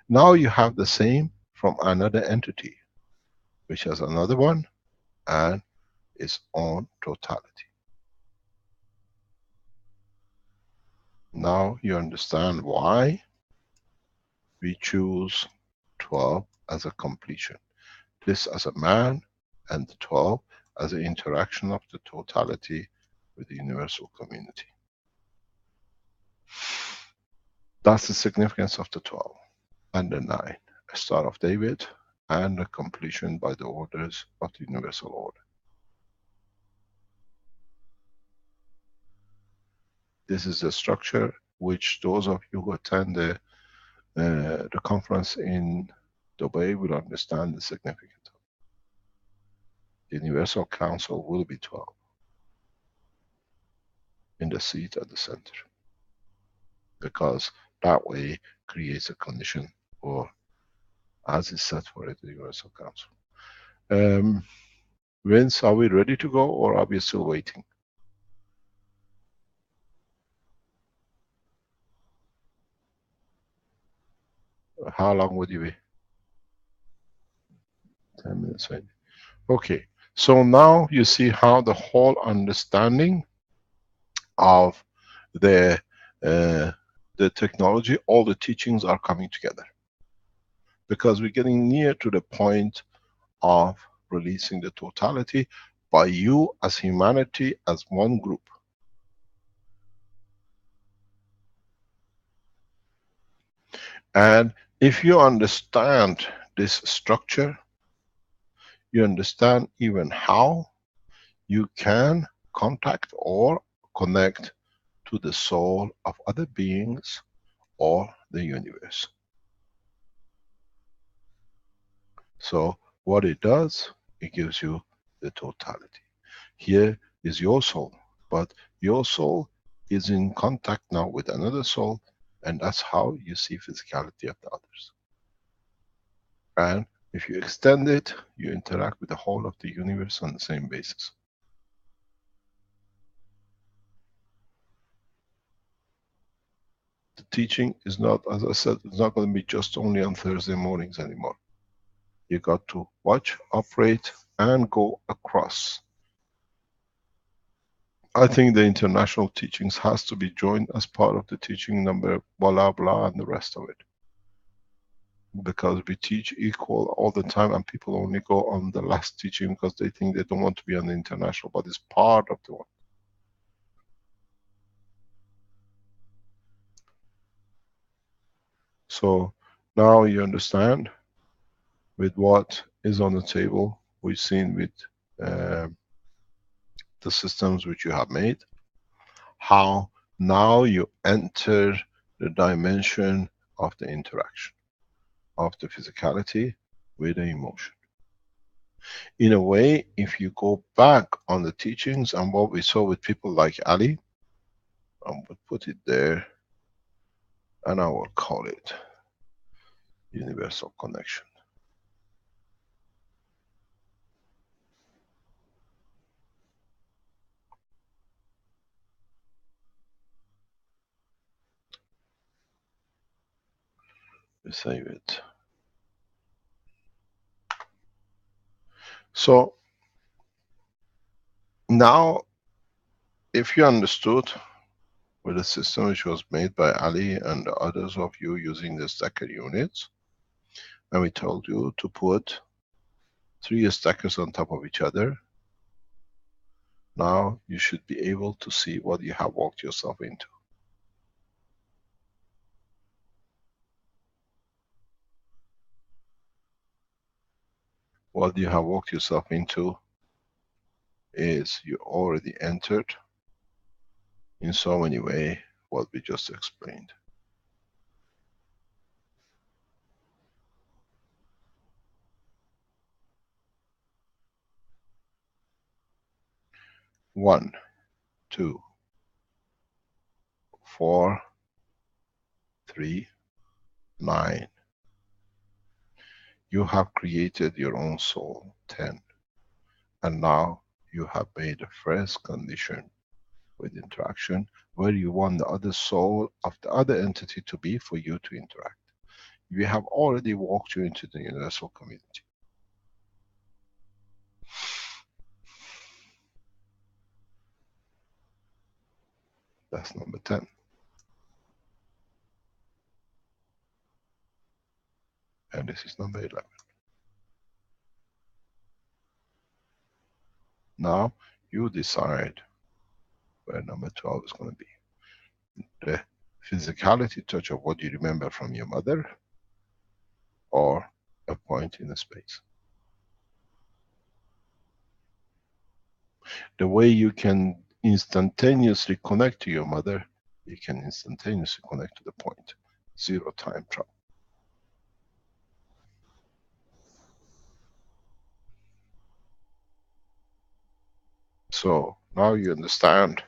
Now you have the same from another entity, which has another 1 and its own totality. Now you understand why we choose 12 as a completion. This as a man, and the 12 as an interaction of the totality with the universal community. That's the significance of the 12 and the 9. A Star of David and a completion by the orders of the universal order. This is the structure which those of you who attend the conference in Dubai will understand the significance of. The Universal Council will be 12 in the seat at the center, because that way creates a condition for, as is set for it, the Universal Council. Vince, are we ready to go or are we still waiting? How long would you be? 10 minutes, right? Okay, so now you see how the whole understanding of the technology, all the teachings are coming together. Because we're getting near to the point of releasing the totality by you as humanity, as one group. And if you understand this structure, you understand even how you can contact or connect to the soul of other beings or the universe. So what it does, it gives you the totality. Here is your soul, but your soul is in contact now with another soul, and that's how you see physicality of the others. And if you extend it, you interact with the whole of the universe on the same basis. The teaching is not, as I said, it's not going to be just only on Thursday mornings anymore. You got to watch, operate, and go across. I think the international teachings has to be joined as part of the teaching number blah blah and the rest of it. Because we teach equal all the time and people only go on the last teaching because they think they don't want to be on the international, but it's part of the one. So now you understand with what is on the table. We've seen with the systems which you have made, how now you enter the dimension of the interaction of the physicality with the emotion. In a way, if you go back on the teachings and what we saw with people like Ali, I would put it there and I will call it universal connection. We save it. So now, if you understood with the system which was made by Ali and the others of you using the stacker units, and we told you to put 3 stackers on top of each other, now you should be able to see what you have walked yourself into. What you have walked yourself into is you already entered in so many ways what we just explained. One, 2, 4, 3, 9. You have created your own soul, 10. And now you have made a first condition with interaction where you want the other soul of the other entity to be for you to interact. We have already walked you into the universal community. That's number 10. And this is number 11. Now you decide where number 12 is going to be. The physicality touch of what you remember from your mother, or a point in the space. The way you can instantaneously connect to your mother, you can instantaneously connect to the point. 0 time travel. So now you understand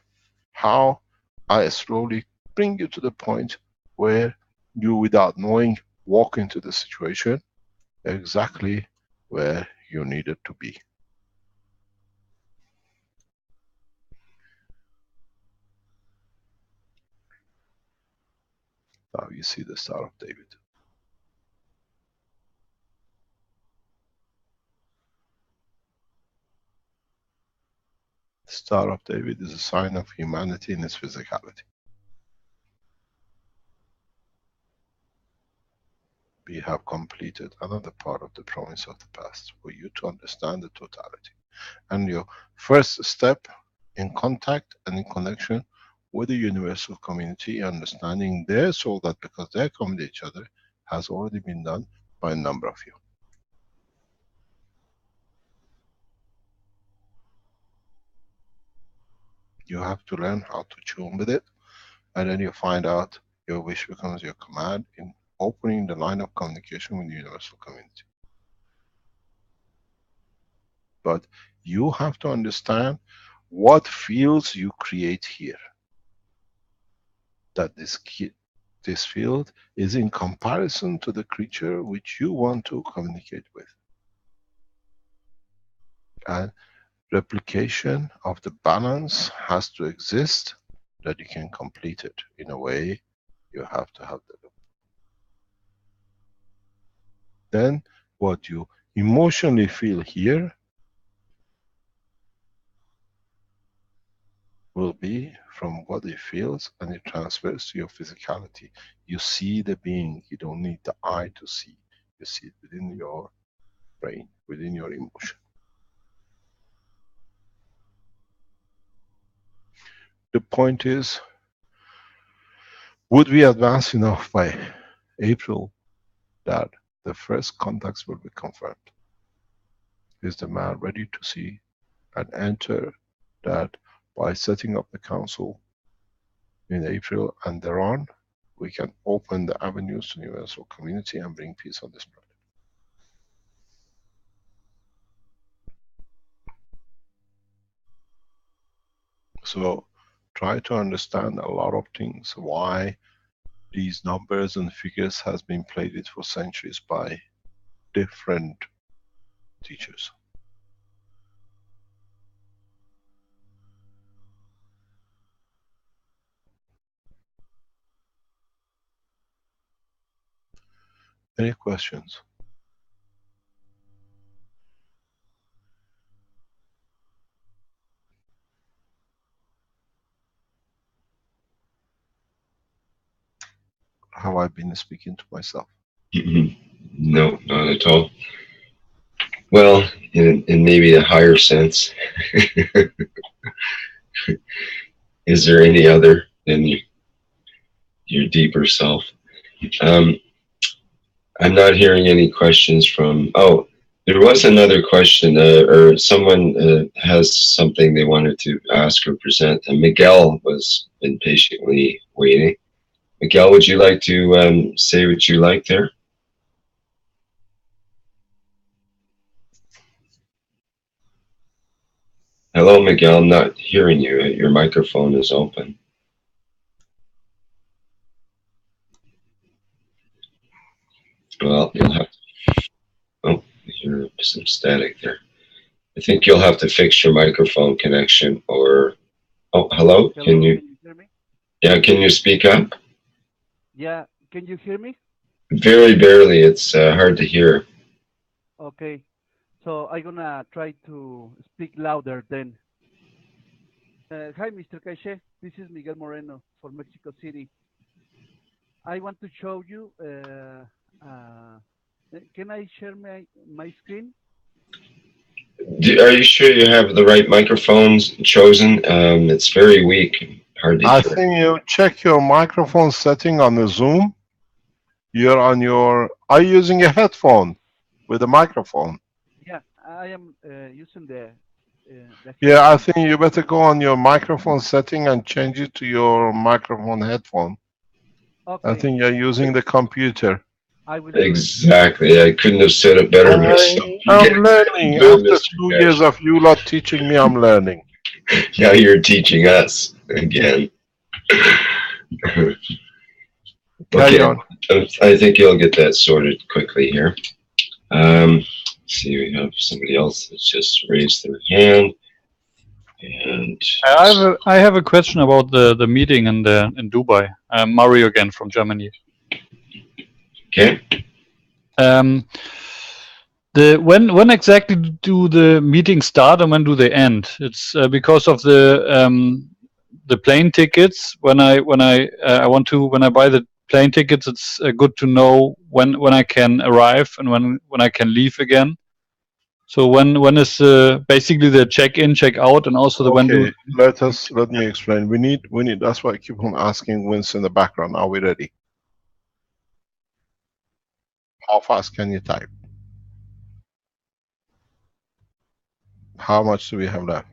how I slowly bring you to the point where you, without knowing, walk into the situation exactly where you needed to be. Now you see the Star of David. Star of David is a sign of humanity in its physicality. We have completed another part of the promise of the past for you to understand the totality. And your first step in contact and in connection with the universal community, understanding their soul, that because they're coming to each other, has already been done by a number of you. You have to learn how to tune with it, and then you find out your wish becomes your command in opening the line of communication with the universal community. But you have to understand what fields you create here. That this field is in comparison to the creature which you want to communicate with. And replication of the balance has to exist that you can complete it. In a way, you have to have the loop. Then what you emotionally feel here will be from what it feels, and it transfers to your physicality. You see the being, you don't need the eye to see. You see it within your brain, within your emotion. The point is, would we advance enough by April that the first contacts will be confirmed? Is the man ready to see and enter that by setting up the council in April and thereon, we can open the avenues to the universal community and bring peace on this planet? So try to understand a lot of things, why these numbers and figures has been played with for centuries by different teachers. Any questions? Have I been speaking to myself?
No, not at all. Well, in maybe a higher sense. Is there any other than your deeper self? I'm not hearing any questions from. Oh, there was another question, or someone has something they wanted to ask or present, and Miguel was been patiently waiting. Miguel, would you like to say what you like there? Hello, Miguel. I'm not hearing you. Your microphone is open. Well, you'll have to. Oh, I hear some static there. I think you'll have to fix your microphone connection, or. Oh, hello. Can you
hear me?
Yeah, can you speak up?
Yeah, can you hear me?
Very barely. It's hard to hear.
Okay, so I'm gonna try to speak louder then. Hi, Mr. Caiche. This is Miguel Moreno from Mexico City. I want to show you. Can I share my screen?
Are you sure you have the right microphones chosen? It's very weak. Hard to
I
hear.
think you check your microphone setting on the Zoom. You're on your. Are you using a headphone with a microphone?
Yeah, I am using the
Yeah, I think you better go on your microphone setting and change it to your microphone headphone.
Okay.
I think you're using the computer.
I will
Exactly. I couldn't have said it better myself.
I'm learning. After 2 years of you lot teaching me, I'm learning.
Now you're teaching us again.
Carry
Okay,
on.
I think you'll get that sorted quickly here. Let's see, we have somebody else that's just raised their hand. And
I have a question about the meeting in Dubai. Mario again from Germany.
Okay.
When exactly do the meetings start and when do they end? It's because of the plane tickets. When I buy the plane tickets, it's good to know when I can arrive and when I can leave again. So when is basically the check in, check out, and also the when do.
Okay, let me explain. We need. That's why I keep on asking Vince in the background. Are we ready? How fast can you type? How much do we have left?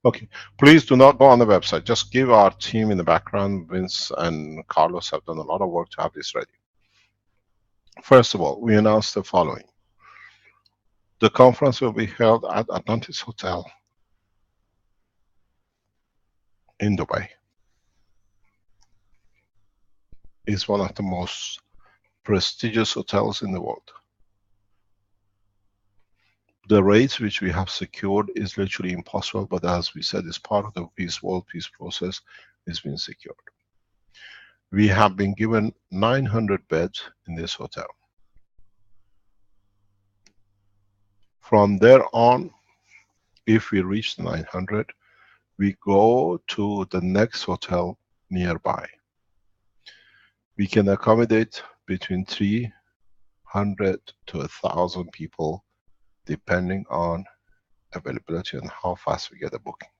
Okay, please do not go on the website. Just give our team in the background, Vince and Carlos have done a lot of work to have this ready. First of all, we announced the following. The conference will be held at Atlantis Hotel in Dubai. It's one of the most prestigious hotels in the world. The rates which we have secured is literally impossible, but as we said, it's part of the world peace process. It's been secured. We have been given 900 beds in this hotel. From there on, if we reach the 900, we go to the next hotel nearby. We can accommodate between 300 to 1,000 people depending on availability and how fast we get a booking.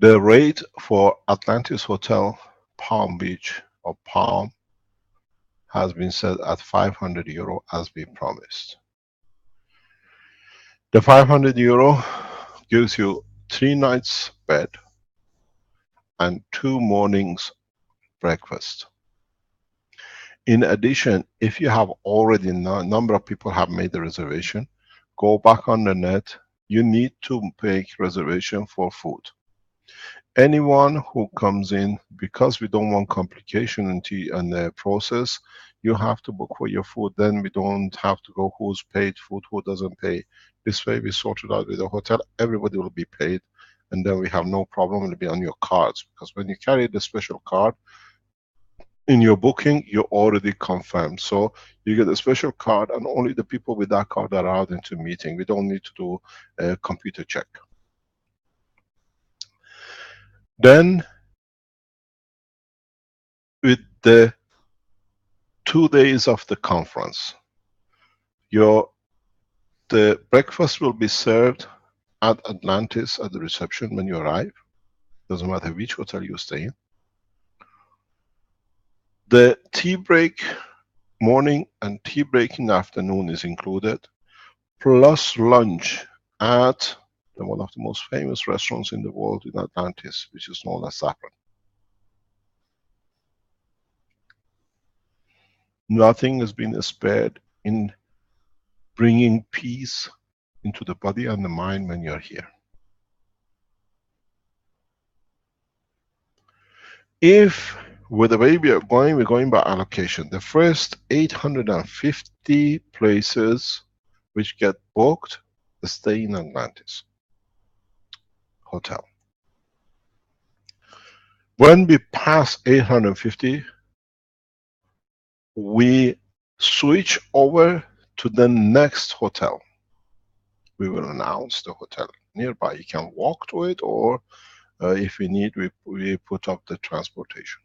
The rate for Atlantis Hotel Palm Beach or Palm has been set at 500 euro as we promised. The 500 euro gives you 3 nights bed and 2 mornings breakfast. In addition, if you have already, a number of people have made the reservation, go back on the net, you need to make reservation for food. Anyone who comes in, because we don't want complication in the process, you have to book for your food. Then we don't have to go who's paid food, who doesn't pay. This way we sort it out with the hotel, everybody will be paid, and then we have no problem, it will be on your cards. Because when you carry the special card, in your booking, you're already confirmed. So you get a special card and only the people with that card are allowed into meeting. We don't need to do a computer check. Then, with the 2 days of the conference, the breakfast will be served at Atlantis at the reception when you arrive. Doesn't matter which hotel you stay in. The tea break morning and tea break in the afternoon is included, plus lunch at one of the most famous restaurants in the world in Atlantis, which is known as Saffron. Nothing has been spared in bringing peace into the body and the mind when you're here. If, with the way we are going, we're going by allocation. The first 850 places which get booked, stay in Atlantis Hotel. When we pass 850, we switch over to the next hotel. We will announce the hotel nearby. You can walk to it, or if we need, we put up the transportation.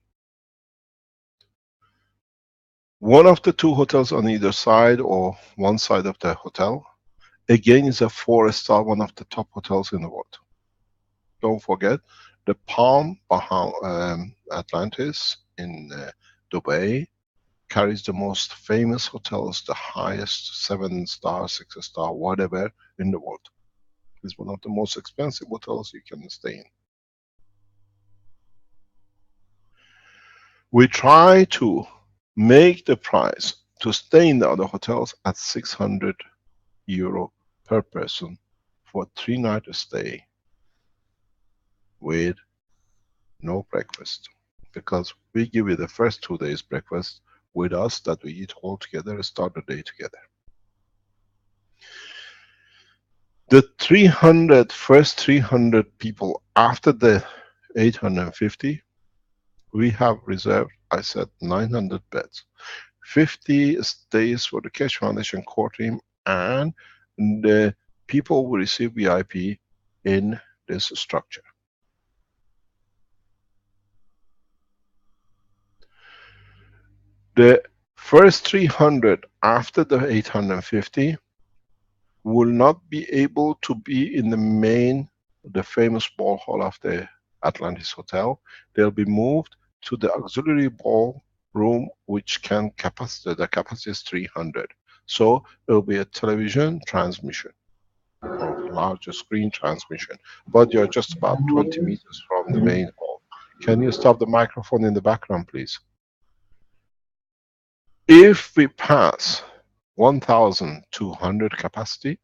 One of the 2 hotels on either side or one side of the hotel, again, is a 4-star, one of the top hotels in the world. Don't forget, the Palm Atlantis in Dubai carries the most famous hotels, the highest 7-star, 6-star, whatever in the world. It's one of the most expensive hotels you can stay in. We try to make the price to stay in the other hotels at 600 euro per person for 3-night stay with no breakfast. Because we give you the first 2 days breakfast with us, that we eat all together and start the day together. The first 300 people after the 850 We have reserved, I said, 900 beds. 50 stays for the Keshe Foundation core team, and the people will receive VIP in this structure. The first 300 after the 850 will not be able to be in the main, the famous ball hall of the Atlantis Hotel. They'll be moved to the auxiliary ball room, which can capacity, the capacity is 300. So it will be a television transmission or larger screen transmission, but you're just about 20 meters from the main hall. Can you stop the microphone in the background, please? If we pass 1,200 capacity,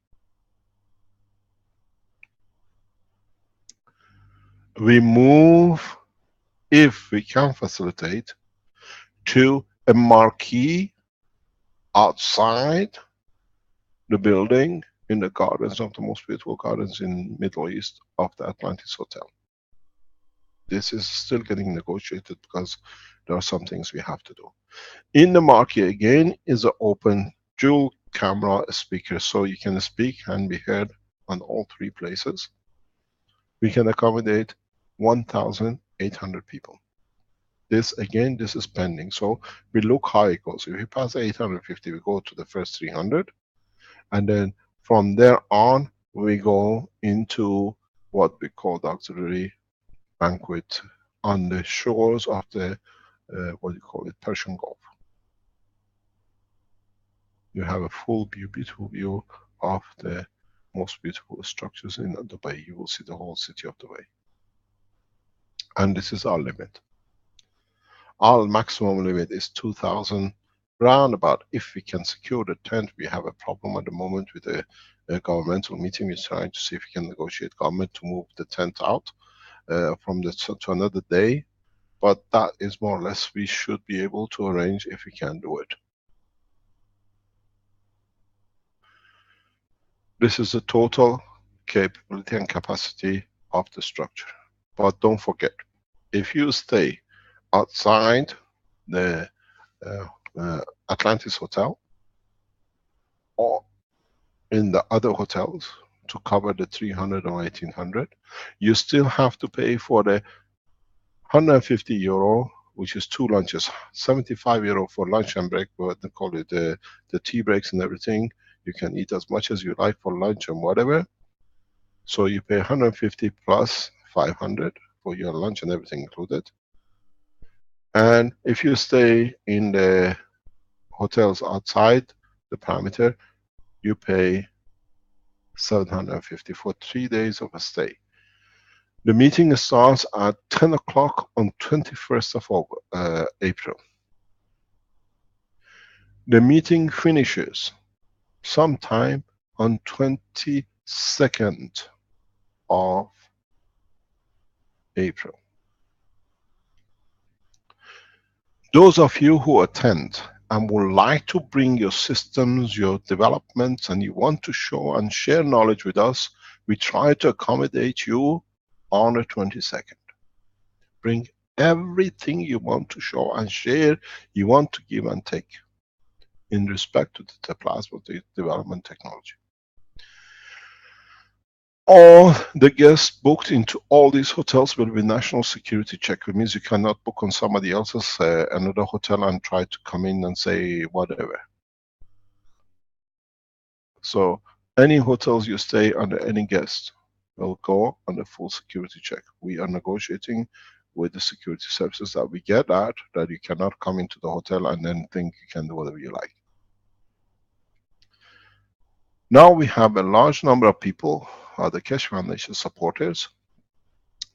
we move, if we can facilitate, to a marquee outside the building in the gardens of the most beautiful gardens in Middle East of the Atlantis Hotel. This is still getting negotiated because there are some things we have to do. In the marquee again is an open dual camera speaker, so you can speak and be heard on all three places. We can accommodate 1,800 people. This again, this is pending. So we look how it goes. If we pass 850, we go to the first 300. And then from there on, we go into what we call the auxiliary banquet on the shores of the, what do you call it, Persian Gulf. You have a full view, beautiful view of the most beautiful structures in Dubai. You will see the whole city of Dubai. And this is our limit. Our maximum limit is 2,000 roundabout. If we can secure the tent, we have a problem at the moment with a governmental meeting. We're trying to see if we can negotiate government to move the tent out from the to another day. But that is more or less we should be able to arrange if we can do it. This is the total capability and capacity of the structure. But don't forget, if you stay outside the Atlantis Hotel or in the other hotels to cover the 300 or 1800, you still have to pay for the 150 euro, which is 2 lunches, 75 euro for lunch and break, what they call it, the tea breaks and everything. You can eat as much as you like for lunch and whatever. So you pay 150 plus 500 for your lunch and everything included. And if you stay in the hotels outside the parameter, you pay 750 for 3 days of a stay. The meeting starts at 10 o'clock on 21st of April. The meeting finishes sometime on 22nd of April. Those of you who attend and would like to bring your systems, your developments, and you want to show and share knowledge with us, we try to accommodate you on the 22nd. Bring everything you want to show and share, you want to give and take in respect to the plasma development technology. All the guests booked into all these hotels will be national security check. It means you cannot book on somebody else's another hotel and try to come in and say whatever. So any hotels you stay under, any guest will go under full security check. We are negotiating with the security services that we get that you cannot come into the hotel and then think you can do whatever you like. Now we have a large number of people, the Keshe Foundation supporters,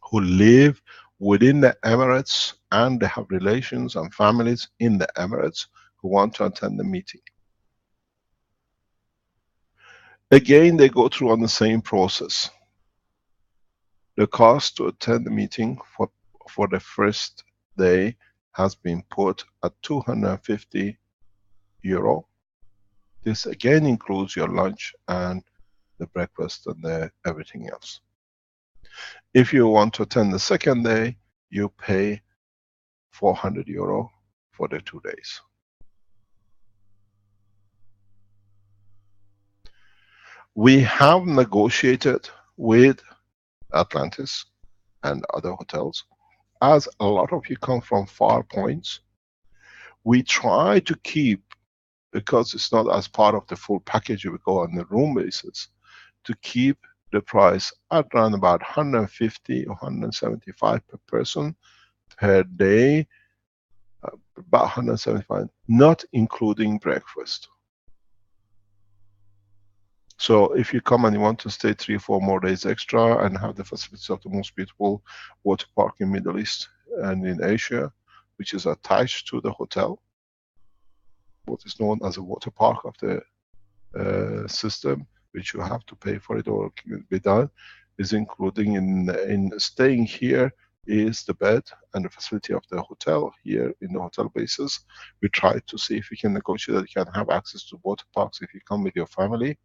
who live within the Emirates and they have relations and families in the Emirates who want to attend the meeting. Again, they go through on the same process. The cost to attend the meeting for the first day has been put at 250 euro. This again includes your lunch and the breakfast and everything else. If you want to attend the second day, you pay €400 for the 2 days. We have negotiated with Atlantis and other hotels. As a lot of you come from far points, we try to keep, because it's not as part of the full package, we go on the room basis, to keep the price at around about 150 or 175 per person per day, about 175, not including breakfast. So if you come and you want to stay 3 or 4 more days extra and have the facilities of the most beautiful water park in Middle East and in Asia, which is attached to the hotel, what is known as a water park of the system, which you have to pay for it or be done, is including in staying here is the bed and the facility of the hotel here in the hotel basis. We try to see if we can negotiate that you can have access to water parks if you come with your family.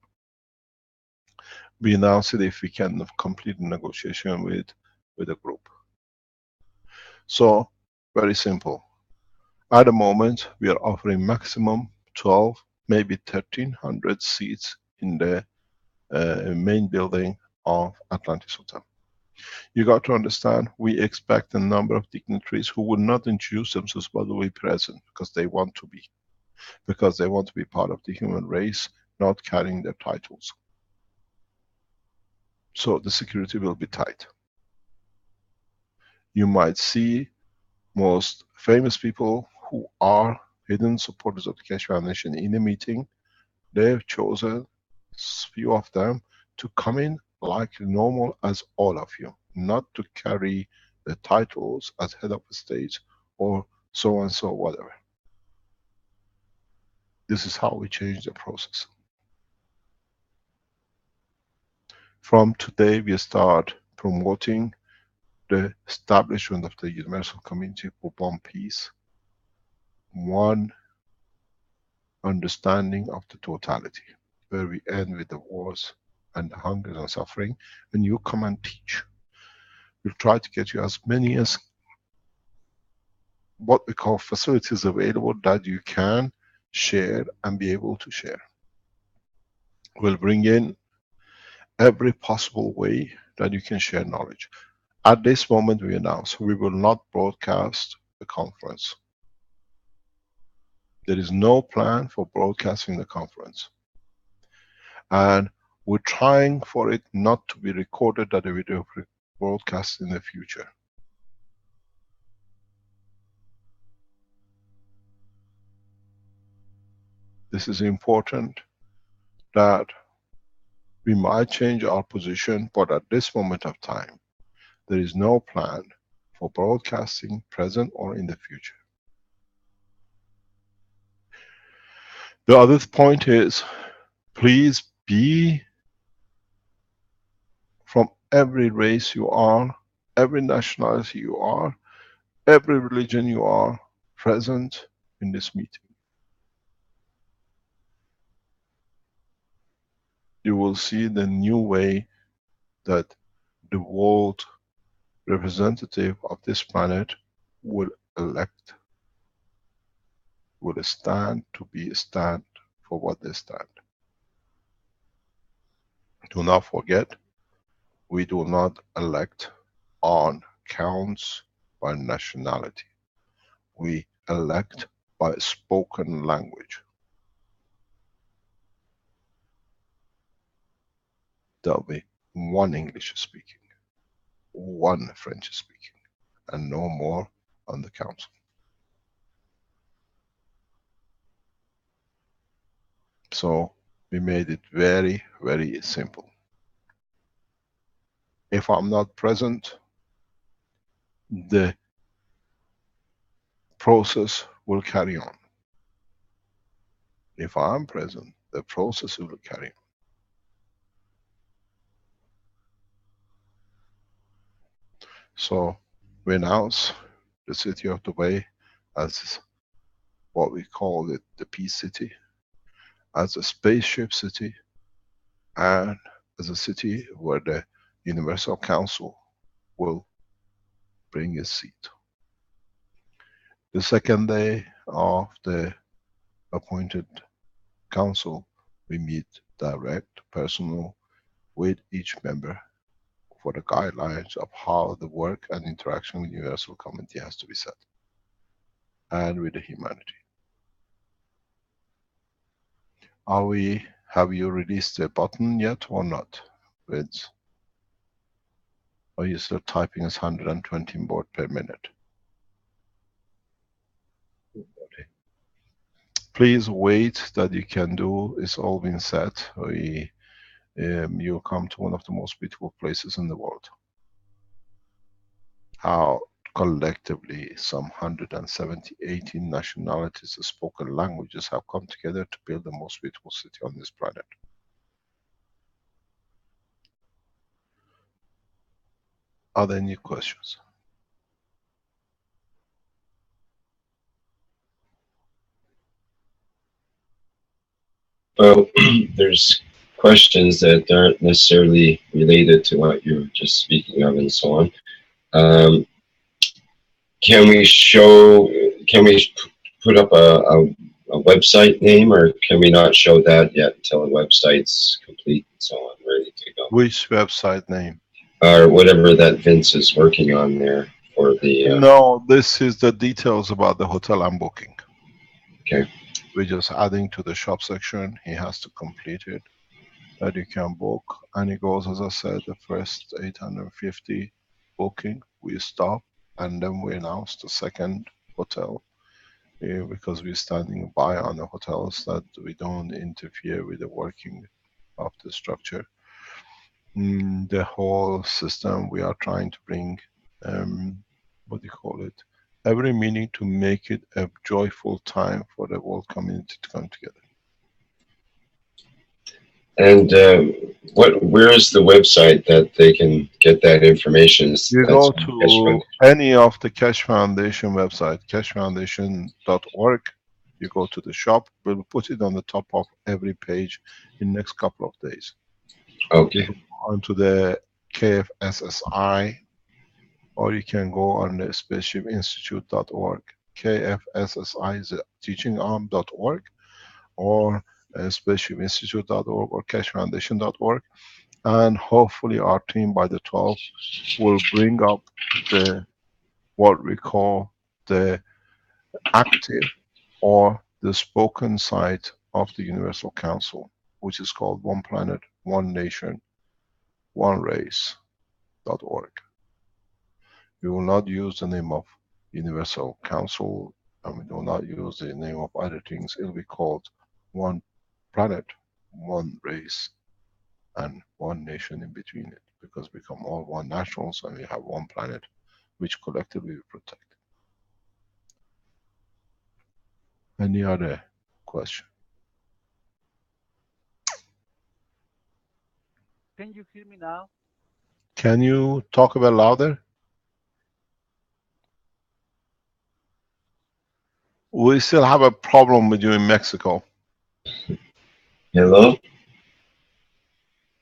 We now see if we can complete the negotiation with a group. So, very simple. At the moment, we are offering maximum 12, maybe 1300 seats in the main building of Atlantis Hotel. You got to understand, we expect a number of dignitaries who will not introduce themselves but will be present because they want to be. Because they want to be part of the human race, not carrying their titles. So the security will be tight. You might see most famous people who are hidden supporters of the Keshe Foundation in a meeting. They've chosen few of them to come in like normal as all of you, not to carry the titles as head of the state or so and so whatever. This is how we change the process. From today we start promoting the establishment of the universal community for one peace, one understanding of the totality, where we end with the wars and the hunger and suffering, and you come and teach. We'll try to get you as many as what we call facilities available that you can share and be able to share. We'll bring in every possible way that you can share knowledge. At this moment we announce we will not broadcast the conference. There is no plan for broadcasting the conference. And we're trying for it not to be recorded, that it will be broadcast in the future. This is important, that we might change our position, but at this moment of time, there is no plan for broadcasting present or in the future. The other point is, please be from every race you are, every nationality you are, every religion you are, present in this meeting. You will see the new way that the world representative of this planet will elect, will stand for what they stand. Do not forget, we do not elect on counts by nationality. We elect by spoken language. There'll be one English speaking, one French speaking, and no more on the council. So we made it very, very simple. If I'm not present, the process will carry on. If I'm present, the process will carry on. So we announce the city of Dubai as what we call it, the peace city, as a spaceship city, and as a city where the Universal Council will bring a seat. The second day of the appointed council, we meet direct, personal, with each member for the guidelines of how the work and interaction with the Universal Community has to be set, and with the humanity. Have you released the button yet or not? Vince? Are you still typing as 120 board per minute? Okay. Please wait, that you can do, it's all been set. You'll come to one of the most beautiful places in the world. How collectively some 170, 18 nationalities, spoken languages have come together to build the most beautiful city on this planet. Are there any questions?
Well, there's questions that aren't necessarily related to what you were just speaking of and so on. Can we put up a website name, or can we not show that yet until the website's complete and so on, ready to go?
Which website name?
Or whatever that Vince is working on there for the...
No, this is the details about the hotel I'm booking.
Okay.
We're just adding to the shop section. He has to complete it, that you can book. And it goes, as I said, the first 850 booking, we stop, and then we announce the second hotel, because we're standing by on the hotels, that we don't interfere with the working of the structure. The whole system, we are trying to bring, what do you call it, every meeting to make it a joyful time for the world community to come together.
And where is the website that they can get that information?
You go to any of the Keshe Foundation website, keshefoundation.org. You go to the shop. We'll put it on the top of every page in the next couple of days.
Okay.
You go onto the KFSSI, or you can go on the spaceshipinstitute.org. KFSSI is teachingarm.org, or spaceshipinstitute.org, or keshefoundation.org, and hopefully our team by the 12th will bring up the what we call the active or the spoken side of the Universal Council, which is called One Planet, One Nation, One Race.org. We will not use the name of Universal Council, and we will not use the name of other things. It will be called One Planet, One Race, and One Nation in between it, because we become all one nationals and we have one planet which collectively we protect. Any other question?
Can you hear me now?
Can you talk a bit louder? We still have a problem with you in Mexico.
Hello?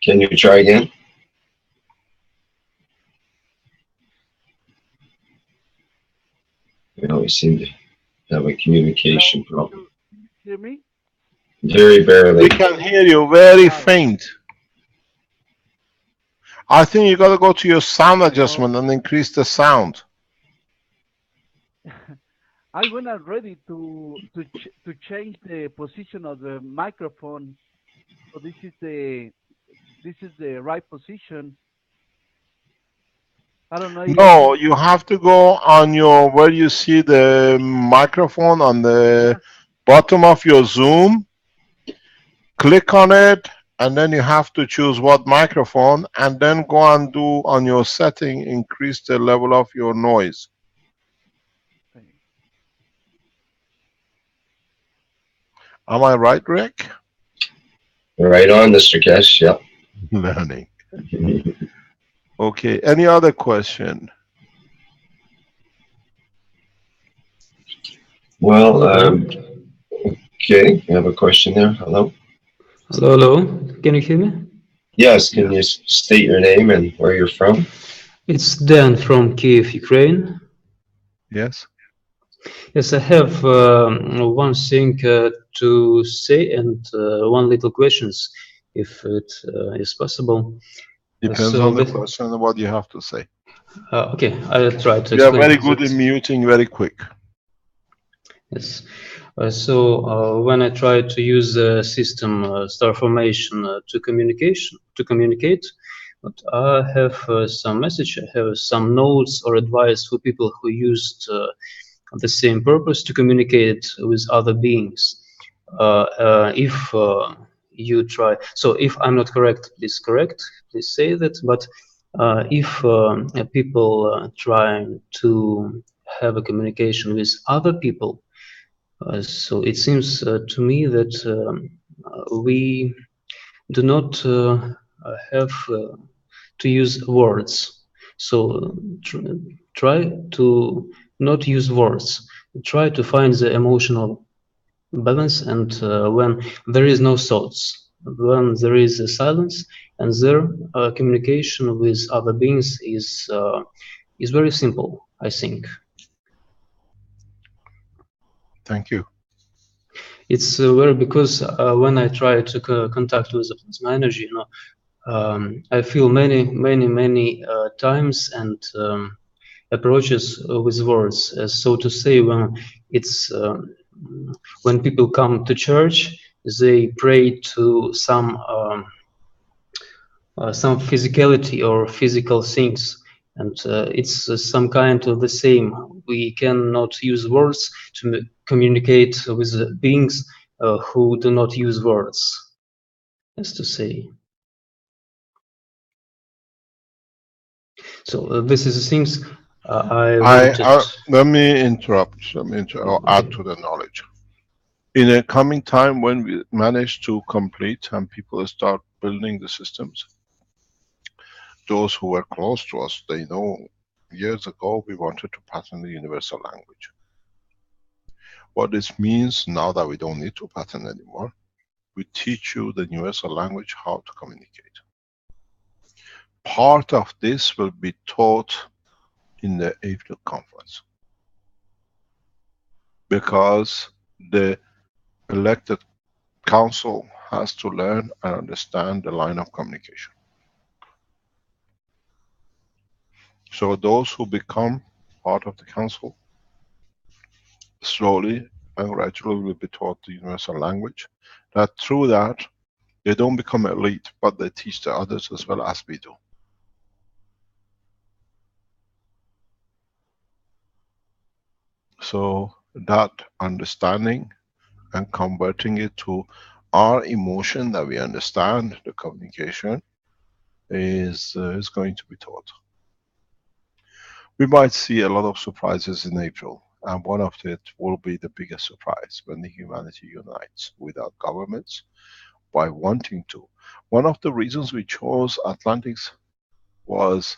Can you try again? We always seem to have a communication problem.
Can you hear me?
Very barely.
We can hear you very faint. I think you got to go to your sound adjustment and increase the sound.
I went already to change the position of the microphone. So this is the right position. I don't know.
No, you have to go on your, where you see the microphone on the bottom of your Zoom. Click on it, and then you have to choose what microphone, and then go and do on your setting, increase the level of your noise. Am I right, Rick?
Right on, Mr. Keshe, yep.
Learning. Okay, any other question?
Well, okay, you have a question there. Hello?
Hello, hello. Can you hear me?
Yes, can you state your name and where you're from?
It's Dan from Kiev, Ukraine.
Yes.
Yes, I have one thing to say and one little questions, if it is possible.
Depends on the question and what you have to say.
Okay, I'll try to explain.
You are very good in muting very quick.
Yes. When I try to use the system star formation to communicate, but I have some message, I have some notes or advice for people who used the same purpose to communicate with other beings. If you try, so if I'm not correct, please say that. But if people try to have a communication with other people, so it seems to me that we do not have to use words. So try to not use words. Try to find the emotional balance, and when there is no thoughts, when there is a silence, and their communication with other beings is very simple, I think.
Thank you.
It's very because when I try to contact with the plasma energy, I feel many times and approaches with words. So to say, when it's when people come to church, they pray to some physicality or physical things, and it's some kind of the same. We cannot use words to communicate with beings who do not use words, as to say. So this is the things I wanted.
Let me interrupt. Or add to the knowledge. In a coming time, when we manage to complete and people start building the systems, those who were close to us, they know years ago we wanted to patent the universal language. What this means now that we don't need to patent anymore, we teach you the universal language, how to communicate. Part of this will be taught in the April conference, because the elected council has to learn and understand the line of communication. So those who become part of the council, slowly and gradually will be taught the universal language, that through that they don't become elite, but they teach the others as well as we do. So that understanding and converting it to our emotion, that we understand the communication, is going to be taught. We might see a lot of surprises in April, and one of it will be the biggest surprise, when the humanity unites without governments, by wanting to. One of the reasons we chose Atlantis was,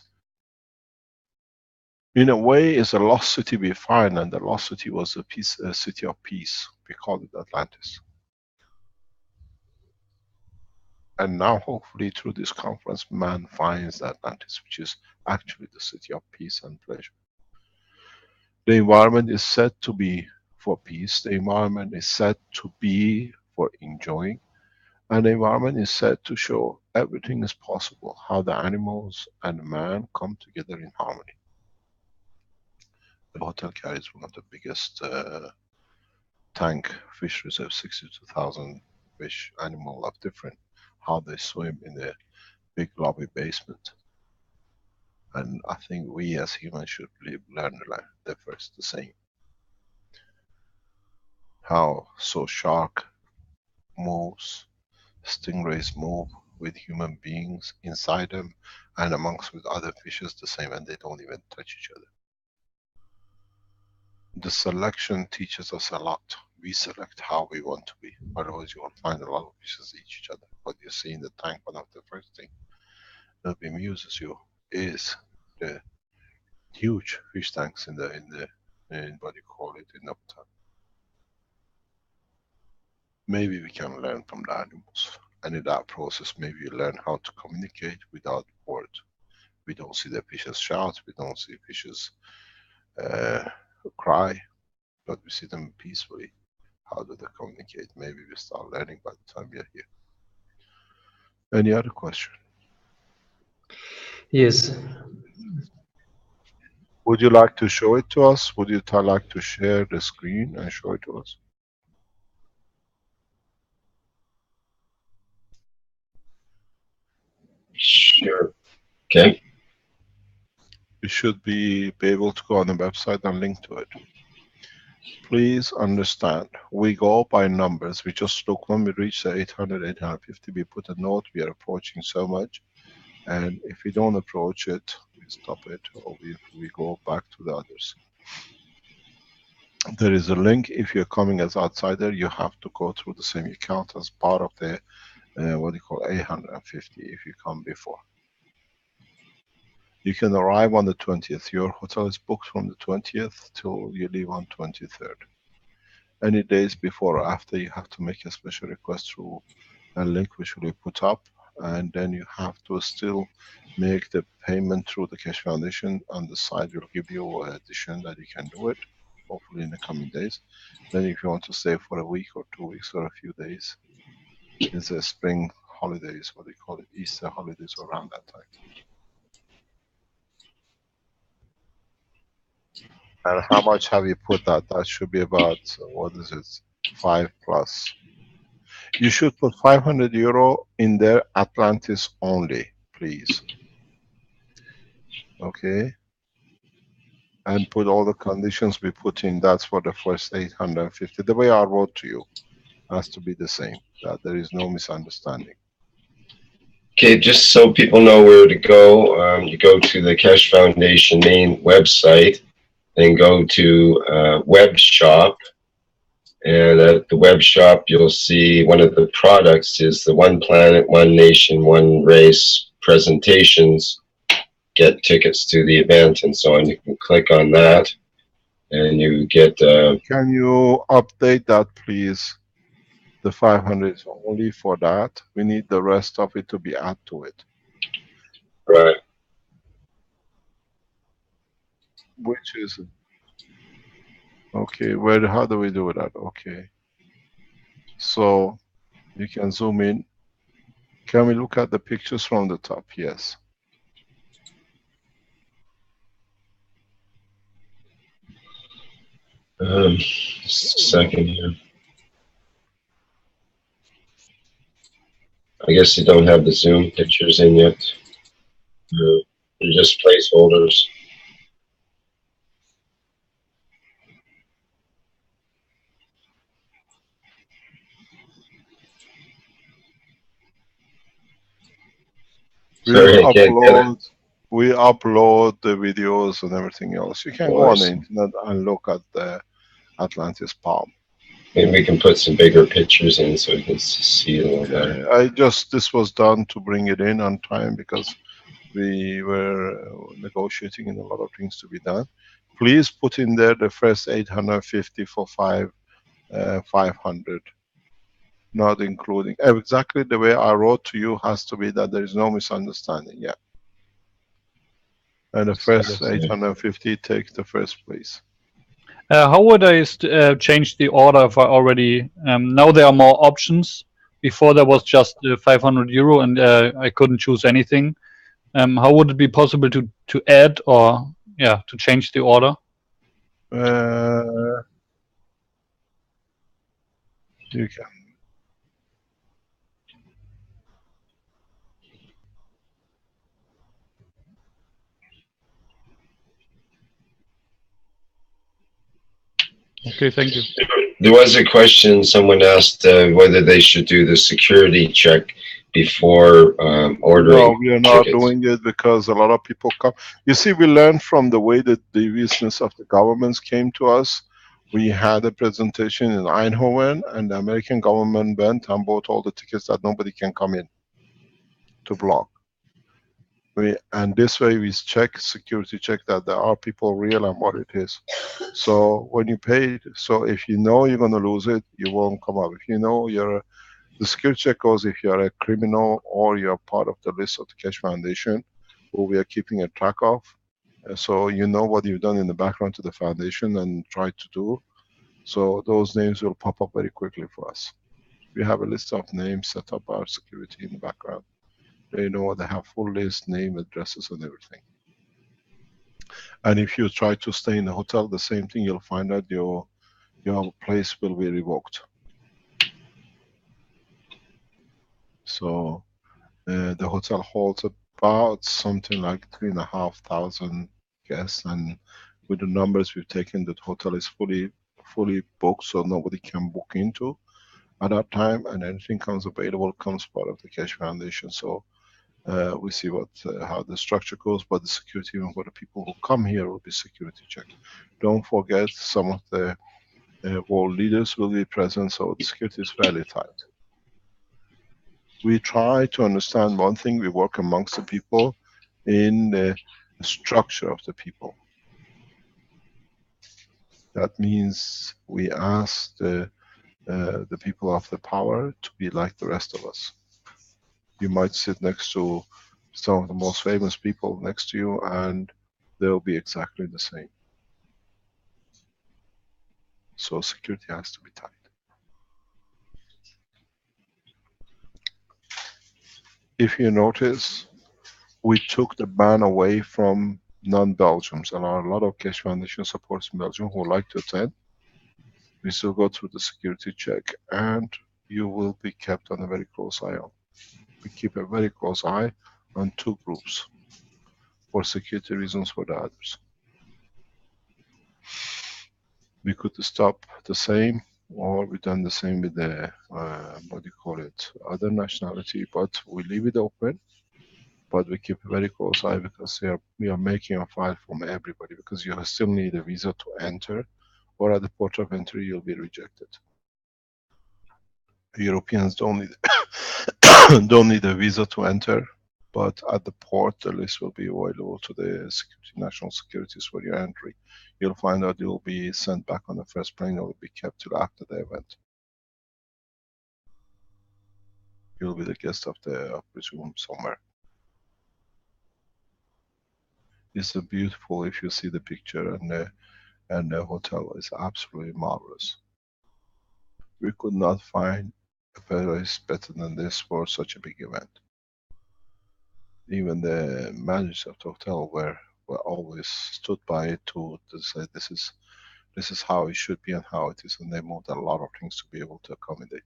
in a way, is a lost city we find, and the lost city was a city of peace. We called it Atlantis. And now, hopefully, through this conference, man finds Atlantis, which is actually the city of peace and pleasure. The environment is said to be for peace, the environment is said to be for enjoying, and the environment is said to show everything is possible, how the animals and man come together in harmony. The hotel carries one of the biggest tank fish reserve, 62,000 fish, animal of different, how they swim in the big lobby basement. And I think we as humans should learn the first the same. How shark moves, stingrays move with human beings inside them, and amongst with other fishes the same, and they don't even touch each other. The selection teaches us a lot. We select how we want to be, otherwise you will find a lot of fishes eat each other. What you see in the tank, one of the first thing that bemuses you is the huge fish tanks in what you call it, in uptime. Maybe we can learn from the animals, and in that process maybe we learn how to communicate without words. We don't see the fishes shout, we don't see fishes cry, but we see them peacefully. How do they communicate? Maybe we start learning by the time we are here. Any other question?
Yes.
Would you like to show it to us? Would you like to share the screen and show it to us?
Sure. Okay.
You should be able to go on the website and link to it. Please understand, we go by numbers. We just look when we reach the 800, 850, we put a note, we are approaching so much. And if we don't approach it, we stop it, or we go back to the others. There is a link. If you're coming as outsider, you have to go through the same account as part of the, what you call 850 if you come before. You can arrive on the 20th. Your hotel is booked from the 20th till you leave on 23rd. Any days before or after, you have to make a special request through a link which will be put up, and then you have to still make the payment through the Keshe Foundation. On the side will give you an addition that you can do it, hopefully in the coming days. Then if you want to stay for a week or 2 weeks or a few days, it's a spring holidays, what they call it, Easter holidays, around that time. And how much have you put that? That should be about, what is it, 5 plus. You should put 500 euro in there, Atlantis only, please. Okay? And put all the conditions we put in, that's for the first 850. The way I wrote to you has to be the same, that there is no misunderstanding.
Okay, just so people know where to go, you go to the Keshe Foundation main website, then go to web shop, and at the web shop you'll see one of the products is the One Planet, One Nation, One Race presentations. Get tickets to the event and so on. You can click on that and you get...
Can you update that please? The 500 is only for that. We need the rest of it to be added to it.
Right.
Which is... Okay, where, how do we do that? Okay. So, you can zoom in. Can we look at the pictures from the top? Yes.
Just a second here. I guess you don't have the Zoom pictures in yet. They're just placeholders.
We upload the videos and everything else. You can go on the internet and look at the Atlantis Palm.
Maybe we can put some bigger pictures in so you can see it a little better.
This was done to bring it in on time because we were negotiating and a lot of things to be done. Please put in there the first 850 for 500. Not including, exactly the way I wrote to you has to be that there is no misunderstanding, yeah. And the first 850 take the first place.
How would I change the order if I already... now there are more options. Before there was just 500 euro and I couldn't choose anything. How would it be possible to add or, yeah, to change the order?
You can.
Okay, thank you.
There was a question, someone asked whether they should do the security check before ordering.
No, we are not
tickets.
doing it because a lot of people come. You see, we learned from the way that the deviousness of the governments came to us. We had a presentation in Eindhoven and the American government went and bought all the tickets that nobody can come in to block. And this way we check, security check that there are people real and what it is. So when you pay, so if you know you're going to lose it, you won't come up. If you know the security check goes if you're a criminal or you're part of the list of the Keshe Foundation, who we are keeping a track of. So you know what you've done in the background to the foundation and try to do. So those names will pop up very quickly for us. We have a list of names set up our security in the background. They know they have full list, name, addresses, and everything. And if you try to stay in the hotel, the same thing, you'll find out your place will be revoked. So the hotel holds about something like 3,500 guests, and with the numbers we've taken, the hotel is fully booked, so nobody can book into at that time, and anything comes available comes part of the Keshe Foundation. So we see what how the structure goes, but the security even for the people who come here will be security checked. Don't forget, some of the world leaders will be present, so the security is fairly tight. We try to understand one thing, we work amongst the people in the structure of the people. That means we ask the people of the power to be like the rest of us. You might sit next to some of the most famous people next to you and they'll be exactly the same. So security has to be tight. If you notice, we took the ban away from non-Belgians. There are a lot of Keshe Foundation supporters in Belgium who like to attend. We still go through the security check and you will be kept on a very close eye on. We keep a very close eye on two groups for security reasons for the others. We could stop the same, or we done the same with the what do you call it, other nationality, but we leave it open, but we keep a very close eye because we are making a file from everybody, because you still need a visa to enter, or at the port of entry you'll be rejected. Europeans don't need don't need a visa to enter, but at the port the list will be available to the security, national securities for your entry. You'll find out you'll be sent back on the first plane, or will be kept till after the event. You'll be the guest of the presume somewhere. It's a beautiful, if you see the picture, and the hotel is absolutely marvelous. We could not find a place better than this for such a big event. Even the managers of the hotel were always stood by it to say this is how it should be and how it is, and they moved a lot of things to be able to accommodate.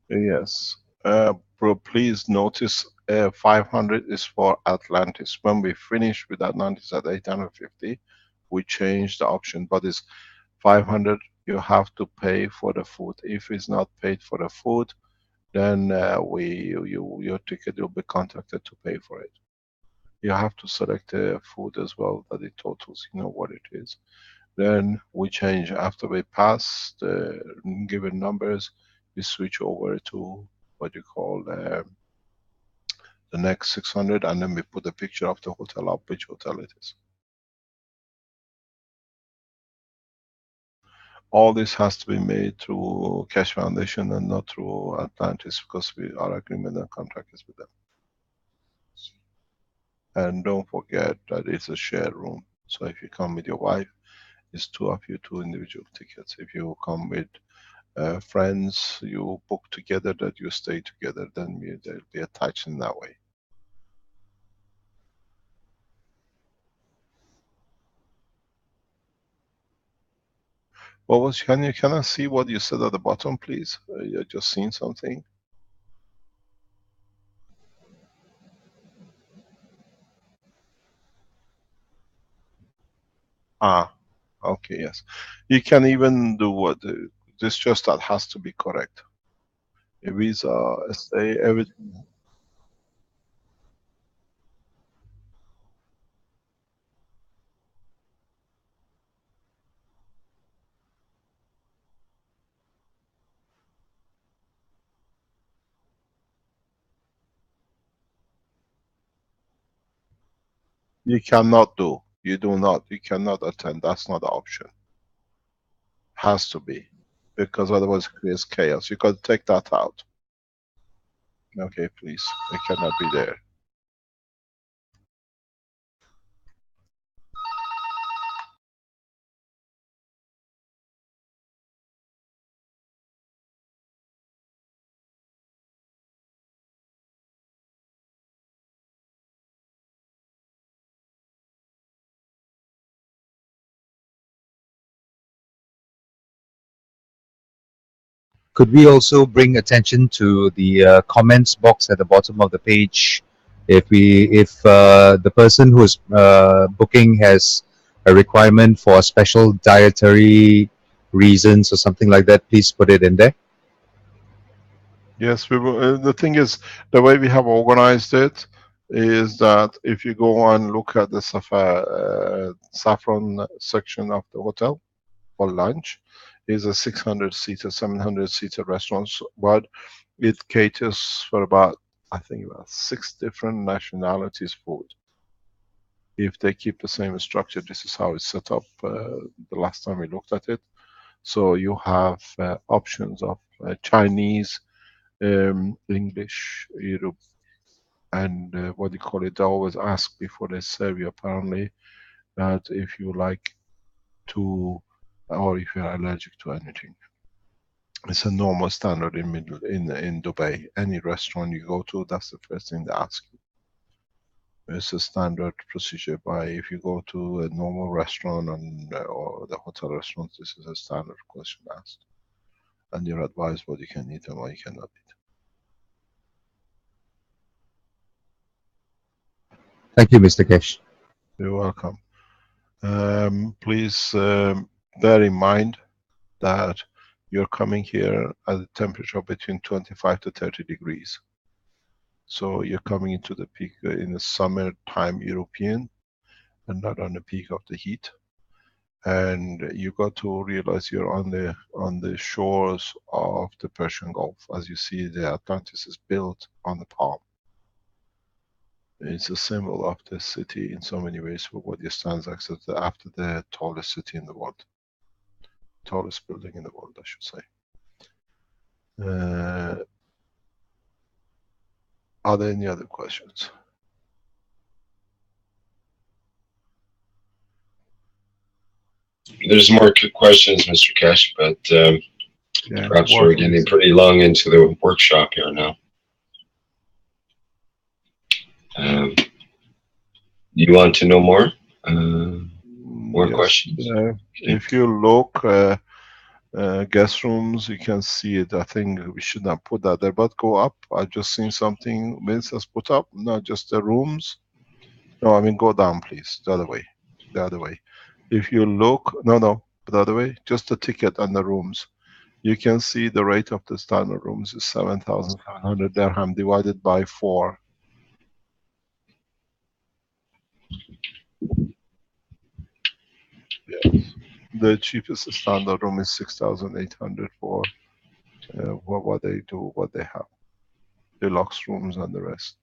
Yes. Bro, please notice 500 is for Atlantis. When we finish with Atlantis at 850, we change the option, but it's 500, you have to pay for the food. If it's not paid for the food, then your ticket will be contacted to pay for it. You have to select the food as well, that it totals, you know what it is. Then we change, after we pass the given numbers, we switch over to what you call the next 600, and then we put a picture of the hotel up, which hotel it is. All this has to be made through Keshe Foundation and not through Atlantis, because our agreement and contract is with them. And don't forget that it's a shared room. So if you come with your wife, it's two of you, two individual tickets. If you come with friends, you book together, that you stay together, then they'll be attached in that way. What was, can I see what you said at the bottom, please? You just seen something. Ah, okay, yes. You can even do what, this just that has to be correct. A visa, a stay, everything. You cannot do. You do not. You cannot attend. That's not an option. Has to be, because otherwise it creates chaos. You got to take that out. Okay, please. It cannot be there.
Could we also bring attention to the comments box at the bottom of the page? If the person who's booking has a requirement for special dietary reasons or something like that, please put it in there.
Yes, we will. The thing is, the way we have organized it is that if you go and look at the saffron section of the hotel for lunch, is a 600-seater, 700-seater restaurant, but it caters for about, I think, about 6 different nationalities' food. If they keep the same structure, this is how it's set up. The last time we looked at it, so you have options of Chinese, English, Europe, and what do you call it? They always ask before they serve you, apparently, that if you like to, or if you're allergic to anything. It's a normal standard in Dubai. Any restaurant you go to, that's the first thing they ask you. It's a standard procedure. By if you go to a normal restaurant or the hotel restaurant, this is a standard question asked, and you're advised what you can eat and what you cannot eat.
Thank you, Mr. Kesh.
You're welcome. Please bear in mind that you're coming here at a temperature between 25 to 30 degrees. So you're coming into the peak in the summertime European and not on the peak of the heat. And you got to realize you're on the shores of the Persian Gulf. As you see, the Atlantis is built on the palm. It's a symbol of the city in so many ways, for what it stands after the tallest city in the world. Tallest building in the world, I should say. Are there any other questions?
There's more questions, Mr. Kesh, but
yeah,
perhaps we're getting pretty long into the workshop here now. You want to know more? More questions?
If you look, guest rooms, you can see it. I think we should not put that there, but go up. I've just seen something Vince has put up, not just the rooms. No, I mean, go down, please. The other way. The other way. If you look, no, the other way, just the ticket and the rooms. You can see the rate of the standard rooms is 7,700 dirham divided by 4. Yes. The cheapest standard room is 6,800 for what they do, what they have. Deluxe rooms and the rest.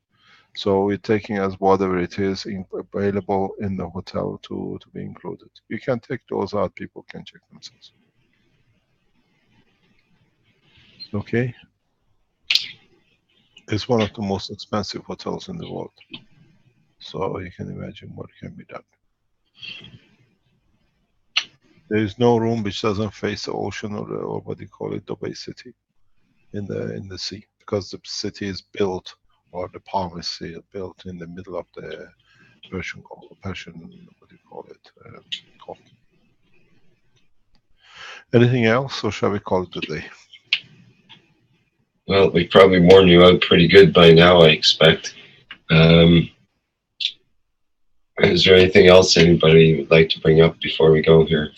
So we're taking as whatever it is available in the hotel to be included. You can take those out, people can check themselves. Okay. It's one of the most expensive hotels in the world. So you can imagine what can be done. There is no room which doesn't face the ocean or what do you call it, Dubai city, in the sea, because the city is built, or the palm is built in the middle of the Persian, what do you call it, Gulf. Anything else, or shall we call it a day?
Well, we probably worn you out pretty good by now, I expect. Is there anything else anybody would like to bring up before we go here?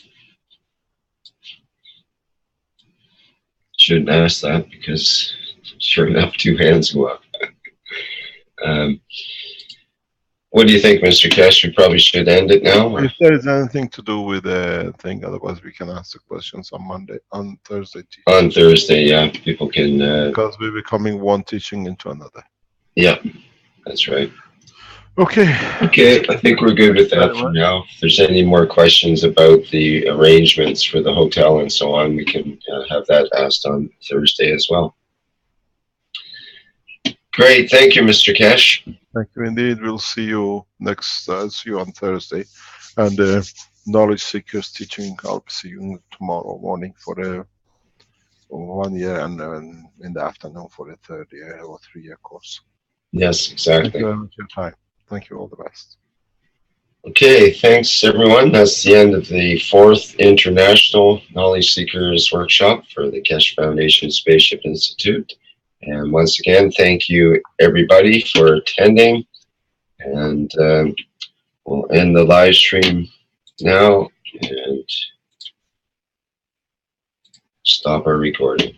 Shouldn't ask that, because sure enough, 2 hands go up. What do you think, Mr. Kesh? We probably should end it now? Or?
If there is anything to do with the thing, otherwise we can ask the questions on Thursday.
On Thursday, yeah. People can...
because we're becoming one teaching into another.
Yeah, that's right.
Okay.
Okay, I think we're good with that for now. If there's any more questions about the arrangements for the hotel and so on, we can have that asked on Thursday as well. Great, thank you, Mr. Kesh.
Thank you indeed. We'll see you see you on Thursday. And Knowledge Seekers teaching, I'll see you tomorrow morning for 1 year, and in the afternoon for a 3rd year or 3-year course.
Yes, exactly.
Thank you very much for your time. Thank you, all the best.
Okay, thanks everyone. That's the end of the 4th International Knowledge Seekers Workshop for the Keshe Foundation Spaceship Institute. And once again, thank you everybody for attending. And we'll end the live stream now and stop our recording.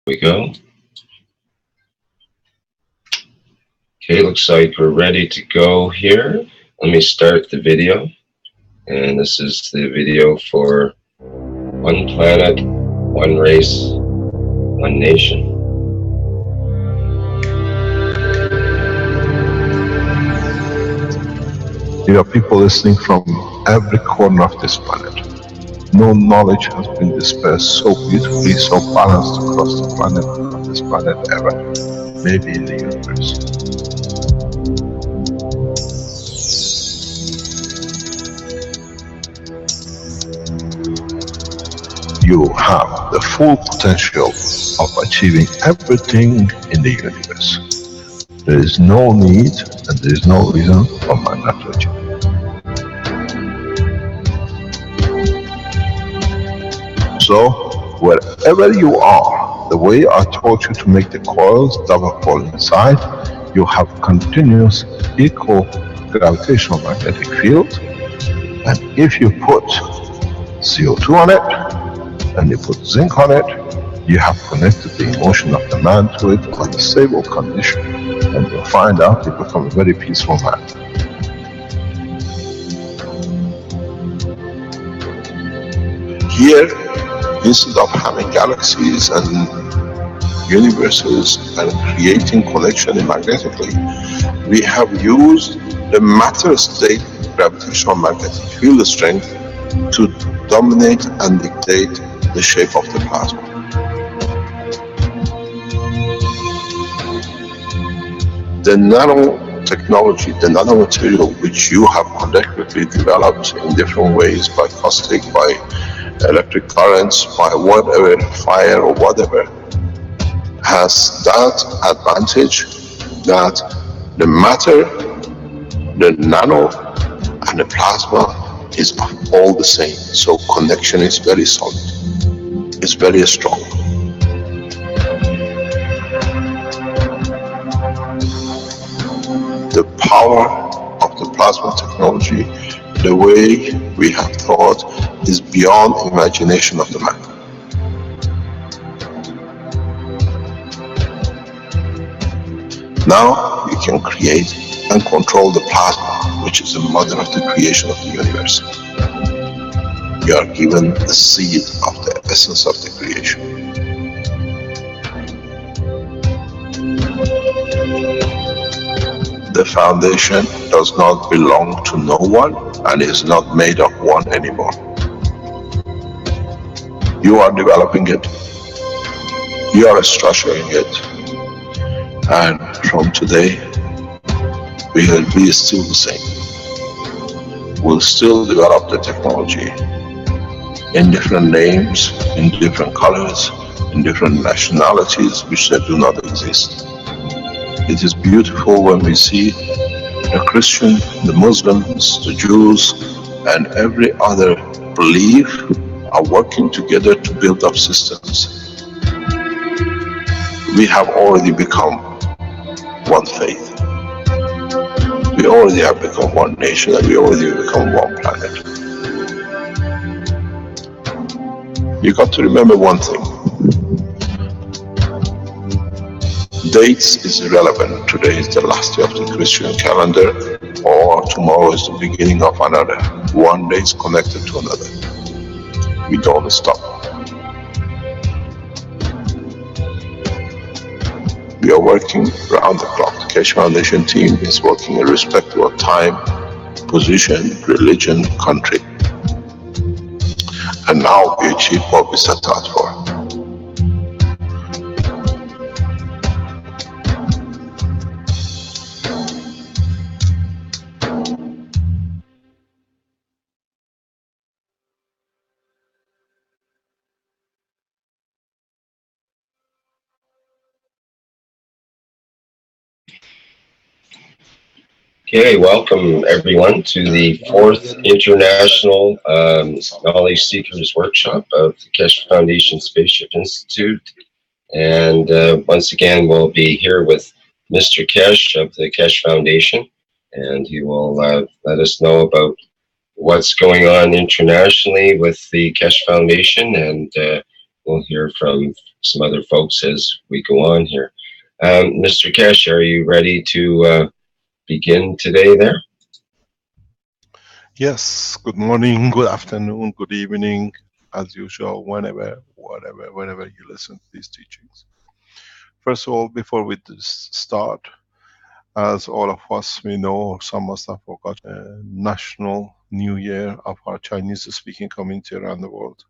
We go. Okay, looks like we're ready to go here. Let me start the video. And this is the video for One Planet, One Race, One Nation.
There are people listening from every corner of this planet. No knowledge has been dispersed so beautifully, so balanced across the planet, of this planet ever, maybe in the universe. You have the full potential of achieving everything in the universe. There is no need and there is no reason for man not to achieve. So, wherever you are, the way I taught you to make the coils double coil inside, you have continuous equal gravitational magnetic field, and if you put CO2 on it, and you put zinc on it, you have connected the emotion of the man to it on a stable condition, and you'll find out you become a very peaceful man. Here, instead of having galaxies and universes and creating connection magnetically, we have used the matter state gravitational magnetic field strength to dominate and dictate the shape of the plasma. The nanotechnology, the nanomaterial which you have collectively developed in different ways, by caustic, by electric currents, by whatever, fire or whatever, has that advantage that the matter, the nano and the plasma is all the same. So connection is very solid. It's very strong. The power of the plasma technology, the way we have thought, is beyond imagination of the man. Now you can create and control the plasma, which is the mother of the creation of the universe. You are given the seed of the essence of the creation. The foundation does not belong to no one and is not made of one anymore. You are developing it, you are structuring it, and from today we will be still the same. We'll still develop the technology in different names, in different colors, in different nationalities which they do not exist. It is beautiful when we see the Christian, the Muslims, the Jews, and every other belief are working together to build up systems. We have already become one faith. We already have become one nation, and we already become one planet. You got to remember one thing. dates is irrelevant. Today is the last day of the Christian calendar, or tomorrow is the beginning of another. One day is connected to another. We don't stop. We are working round the clock. The Keshe Foundation team is working irrespective of time, position, religion, country. And now we achieve what we set out for.
Okay, welcome everyone to the 4th International Knowledge Seekers Workshop of the Keshe Foundation Spaceship Institute. And once again, we'll be here with Mr. Keshe of the Keshe Foundation, and he will let us know about what's going on internationally with the Keshe Foundation, and we'll hear from some other folks as we go on here. Mr. Keshe, are you ready to begin today there?
Yes, good morning, good afternoon, good evening, as usual, whenever, whatever, whenever you listen to these teachings. First of all, before we start, as all of us we know, or some must have forgotten, National New Year of our Chinese-speaking community around the world.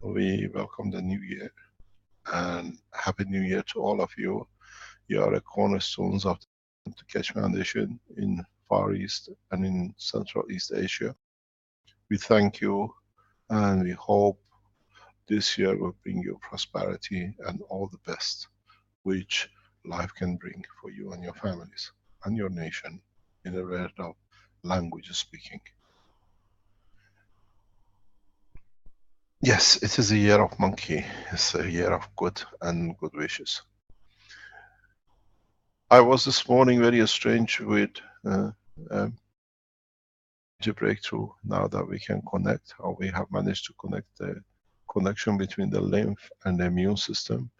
We welcome the New Year and Happy New Year to all of you. You are the cornerstones of the Keshe Foundation in Far East and in Central East Asia. We thank you and we hope this year will bring you prosperity and all the best which life can bring for you and your families and your nation in a world of language speaking. Yes, it is a year of monkey. It's a year of good and good wishes. I was this morning very strange with a breakthrough now that we can connect, or we have managed to connect the connection between the lymph and the immune system,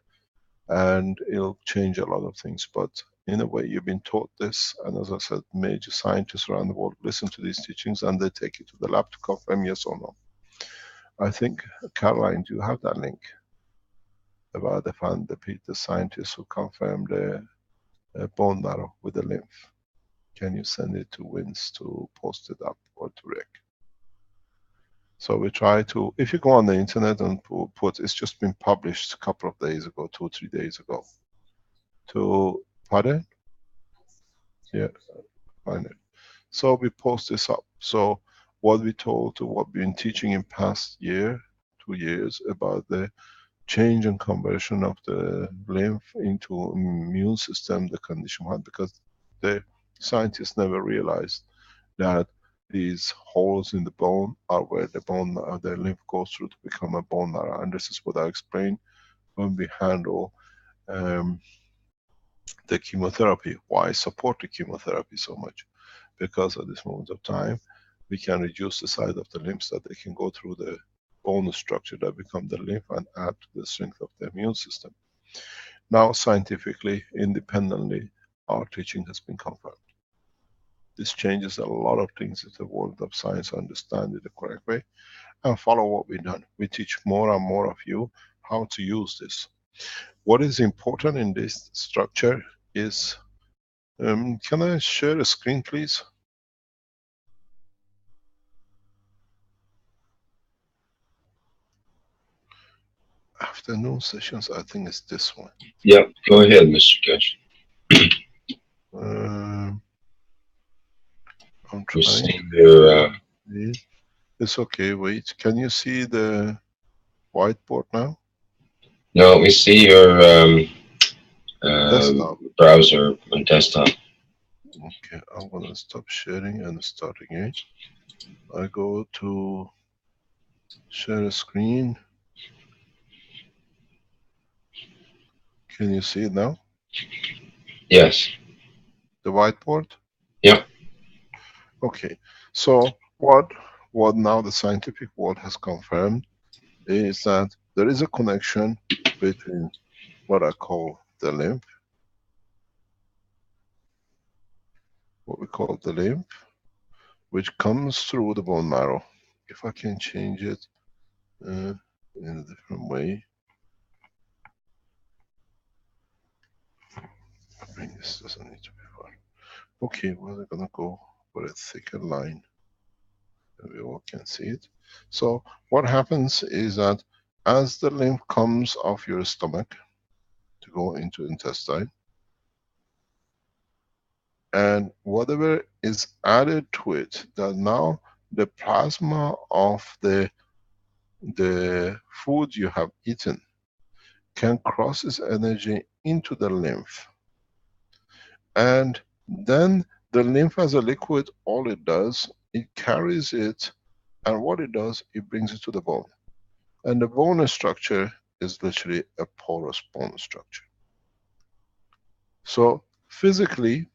and it'll change a lot of things. But in a way, you've been taught this, and as I said, major scientists around the world listen to these teachings and they take it to the lab to confirm yes or no. I think, Caroline, do you have that link about the scientists who confirmed the bone marrow with the lymph? Can you send it to Vince to post it up, or to Rick? So we try to, if you go on the internet and put, it's just been published a couple of days ago, 2 or 3 days ago. Pardon? Yeah, find it. So we post this up. So what we told, what we've been teaching in past year, 2 years, about the change and conversion of the lymph into immune system, the condition one, because the scientists never realized that these holes in the bone are where the bone, the lymph goes through to become a bone marrow. And this is what I explained when we handle the chemotherapy. Why support the chemotherapy so much? Because at this moment of time, we can reduce the size of the lymphs, that they can go through the bone structure that become the lymph and add to the strength of the immune system. Now, scientifically, independently, our teaching has been confirmed. This changes a lot of things in the world of science, understand it the correct way, and follow what we've done. We teach more and more of you how to use this. What is important in this structure is, can I share a screen, please? Afternoon sessions, I think it's this one.
Yeah, go ahead, Mr. Keshe.
I'm trying.
See your,
it's okay, wait. Can you see the whiteboard now?
No, we see your
desktop.
Browser and desktop.
Okay, I'm gonna stop sharing and start again. I go to share a screen. Can you see it now?
Yes.
The whiteboard?
Yeah.
Okay, so what now the scientific world has confirmed is that there is a connection between what I call the lymph what we call the lymph, which comes through the bone marrow. If I can change it in a different way. I mean, this doesn't need to be far. Okay, we're gonna go for a thicker line. And we all can see it. So what happens is that as the lymph comes off your stomach to go into intestine, and whatever is added to it, that now the plasma of the food you have eaten can cross its energy into the lymph. And then the lymph as a liquid, all it does, it carries it, and what it does, it brings it to the bone. And the bone structure is literally a porous bone structure. So physically,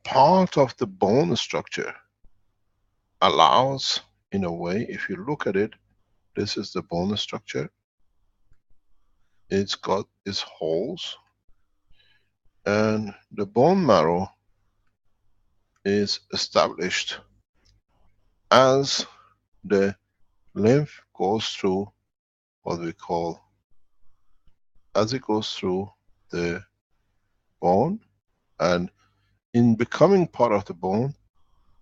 part of the bone structure allows, in a way, if you look at it, this is the bone structure. It's got its holes, and the bone marrow is established as the lymph goes through what we call, as it goes through the bone, and in becoming part of the bone,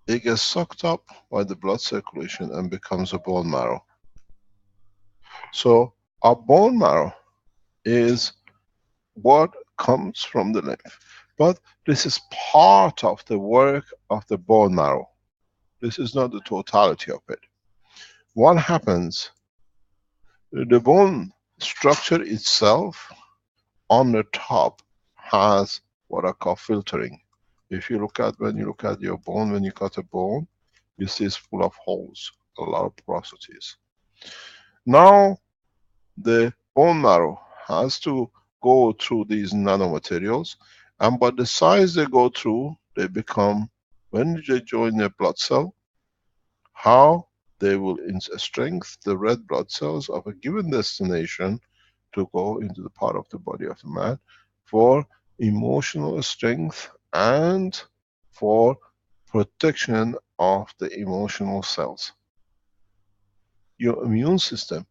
it gets sucked up by the blood circulation and becomes a bone marrow. So our bone marrow is what comes from the lymph. But this is part of the work of the bone marrow. This is not the totality of it. What happens, the bone structure itself on the top has what I call filtering. If you look at, when you look at your bone, when you cut a bone, you see it's full of holes, a lot of porosities. Now, the bone marrow has to go through these nanomaterials, and by the size they go through, they become, when they join a blood cell, how they will, in strength, the red blood cells of a given destination to go into the part of the body of the man for emotional strength and for protection of the emotional cells. Your immune system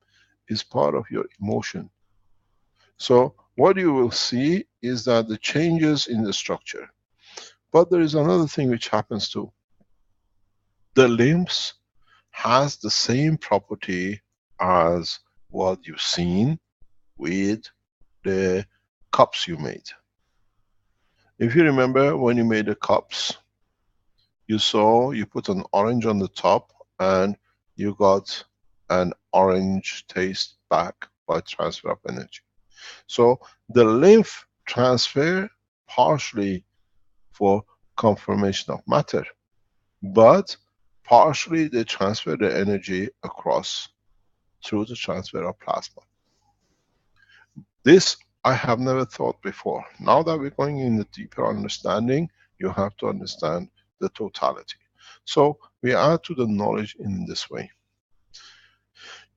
is part of your emotion. So what you will see is that the changes in the structure. But there is another thing which happens too. The lymphs has the same property as what you've seen with the cups you made. If you remember, when you made the cups, you saw you put an orange on the top and you got an orange taste back by transfer of energy. So the lymph transfer partially for conformation of matter, but partially they transfer the energy across through the transfer of plasma. This I have never thought before. Now that we're going in a deeper understanding, you have to understand the totality. So we add to the knowledge in this way.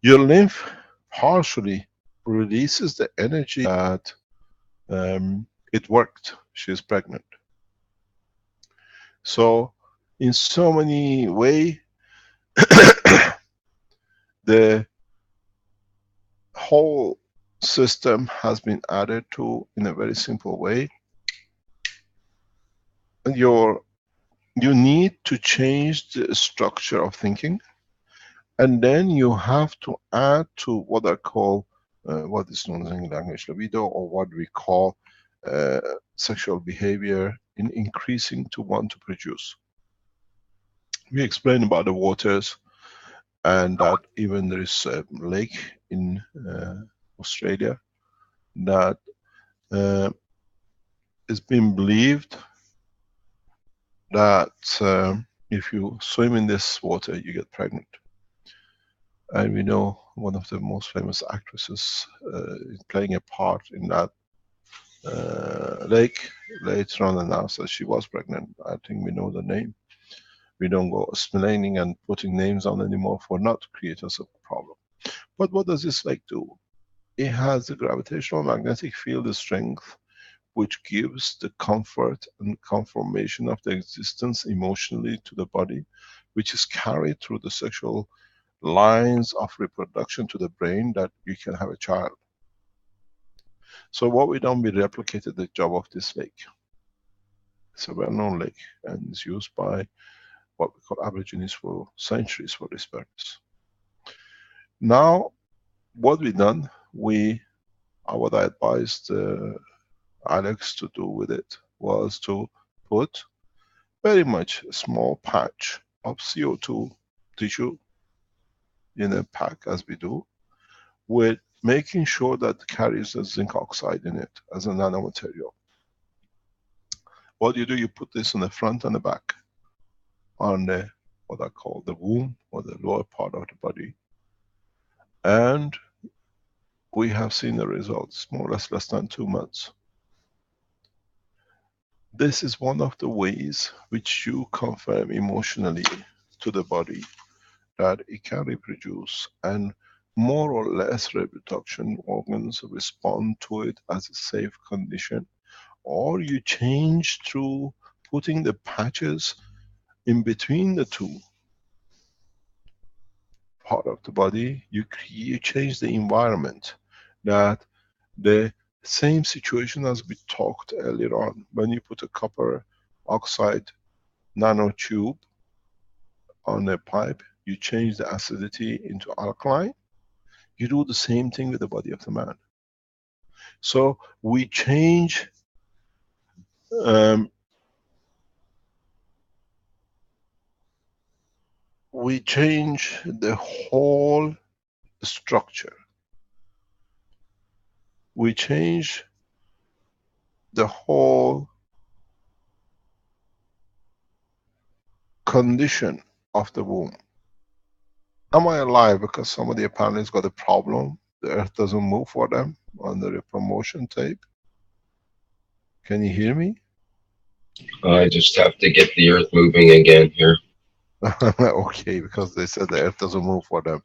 Your lymph partially releases the energy that it worked. She's pregnant. So in so many ways, the whole system has been added to in a very simple way. You need to change the structure of thinking, and then you have to add to what I call, what is known in language, libido, or what we call sexual behavior in increasing to want to produce. We explained about the waters, and that even there is a lake in Australia that it's been believed that if you swim in this water, you get pregnant. And we know one of the most famous actresses is playing a part in that lake. Later on announced that she was pregnant. I think we know the name. We don't go explaining and putting names on anymore for not to create us a problem. But what does this lake do? It has the gravitational magnetic field strength which gives the comfort and confirmation of the existence emotionally to the body, which is carried through the sexual lines of reproduction to the brain, that you can have a child. So what we done, we replicated the job of this lake. It's a well-known lake and it's used by what we call Aborigines for centuries for this purpose. Now, what we done, what I advised Alex to do with it was to put very much a small patch of CO2 tissue in a pack, as we do, with making sure that it carries the zinc oxide in it as a nanomaterial. What you do, you put this on the front and the back, on the, what I call the womb, or the lower part of the body. And we have seen the results, more or less than 2 months. This is one of the ways which you confirm emotionally to the body that it can reproduce, and more or less reproduction organs respond to it as a safe condition. Or you change through putting the patches in between the two part of the body, you change the environment, that the same situation as we talked earlier on, when you put a copper oxide nanotube on a pipe, you change the acidity into alkaline. You do the same thing with the body of the man. So we change the whole structure. We change the whole condition of the womb. Am I alive because somebody apparently has got a problem? The earth doesn't move for them on the promotion tape. Can you hear me?
I just have to get the earth moving again here.
Okay, because they said the earth doesn't move for them.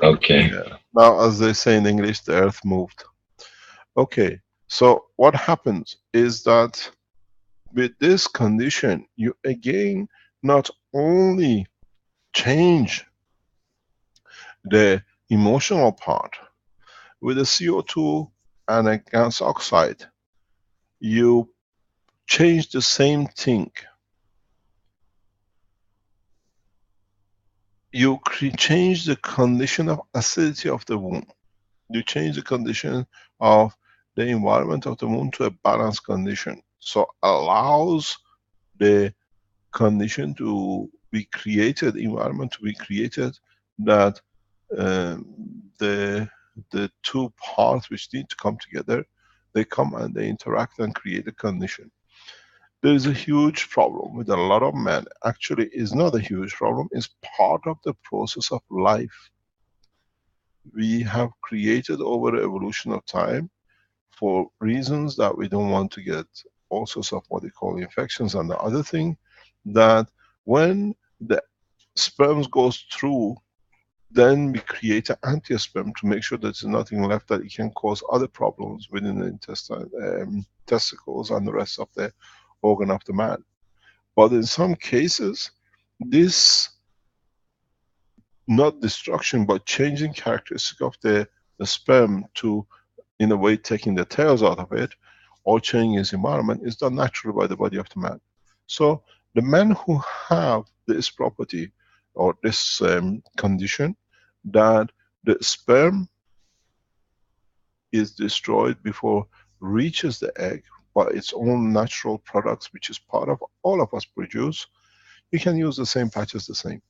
Okay.
Yeah. Now, as they say in English, the earth moved. Okay, so what happens is that with this condition, you again not only change the emotional part with the CO2 and a gas oxide, you change the same thing. You change the condition of acidity of the womb. You change the condition of the environment of the womb to a balanced condition. So allows the condition to be created, environment to be created, that the two parts which need to come together, they come and they interact and create a condition. There is a huge problem with a lot of men. Actually, it's not a huge problem, it's part of the process of life. We have created over the evolution of time, for reasons that we don't want to get all sorts of what they call infections and the other thing, that when the sperms goes through, then we create an anti-sperm to make sure that there's nothing left that it can cause other problems within the intestine, testicles and the rest of the organ of the man. But in some cases, this, not destruction, but changing characteristic of the sperm to, in a way, taking the tails out of it, or changing its environment, is done naturally by the body of the man. So the men who have this property or this condition, that the sperm is destroyed before reaches the egg by its own natural products, which is part of all of us produce, you can use the same patches the same.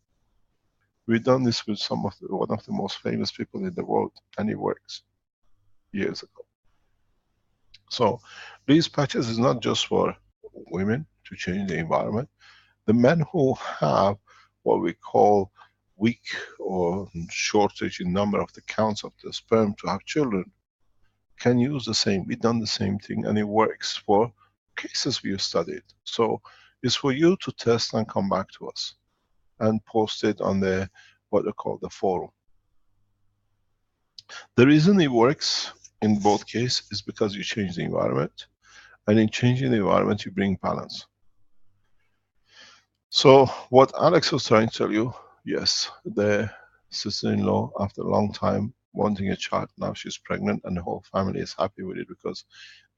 We've done this with one of the most famous people in the world, and it works, years ago. So these patches is not just for women to change the environment. The men who have what we call weak or shortage in number of the counts of the sperm to have children can use the same. We've done the same thing and it works for cases we have studied. So it's for you to test and come back to us and post it on the, what they call the forum. The reason it works in both cases is because you change the environment, And in changing the environment, you bring balance. So what Alex was trying to tell you, yes, the sister-in-law, after a long time wanting a child, now she's pregnant and the whole family is happy with it because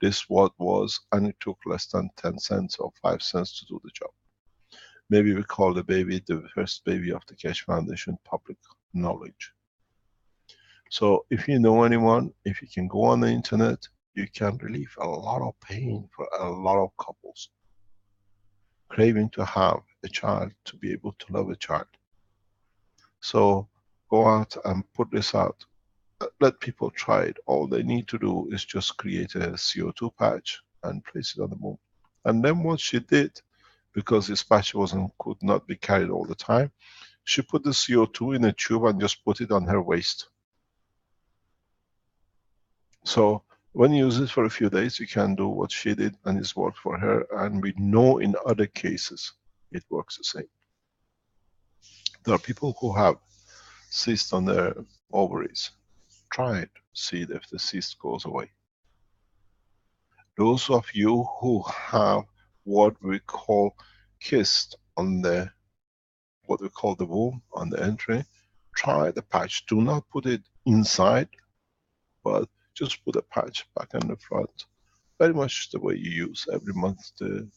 this what was, and it took less than 10 cents or 5 cents to do the job. Maybe we call the baby the first baby of the Keshe Foundation public knowledge. So if you know anyone, if you can go on the internet, you can relieve a lot of pain for a lot of couples craving to have a child, to be able to love a child. So go out and put this out. Let people try it. All they need to do is just create a CO2 patch and place it on the moon. And then what she did, because this patch could not be carried all the time, she put the CO2 in a tube and just put it on her waist. So when you use it for a few days, you can do what she did and it's worked for her. And we know in other cases, it works the same. There are people who have cysts on their ovaries. Try it, see if the cyst goes away. Those of you who have what we call kyst on the, what we call the womb on the entry, try the patch. Do not put it inside, but just put a patch back in the front. Very much the way you use every month the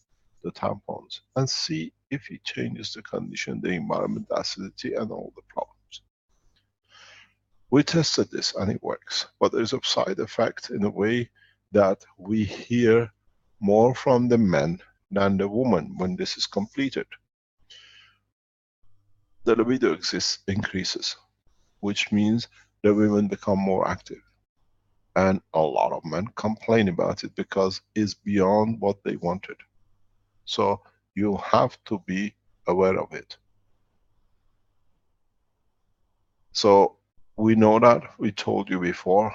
tampons, and see if it changes the condition, the environment, the acidity and all the problems. We tested this and it works, but there's a side effect in a way that we hear more from the men than the woman when this is completed. The libido increases, which means the women become more active. And a lot of men complain about it because it's beyond what they wanted. So you have to be aware of it. So we know that, we told you before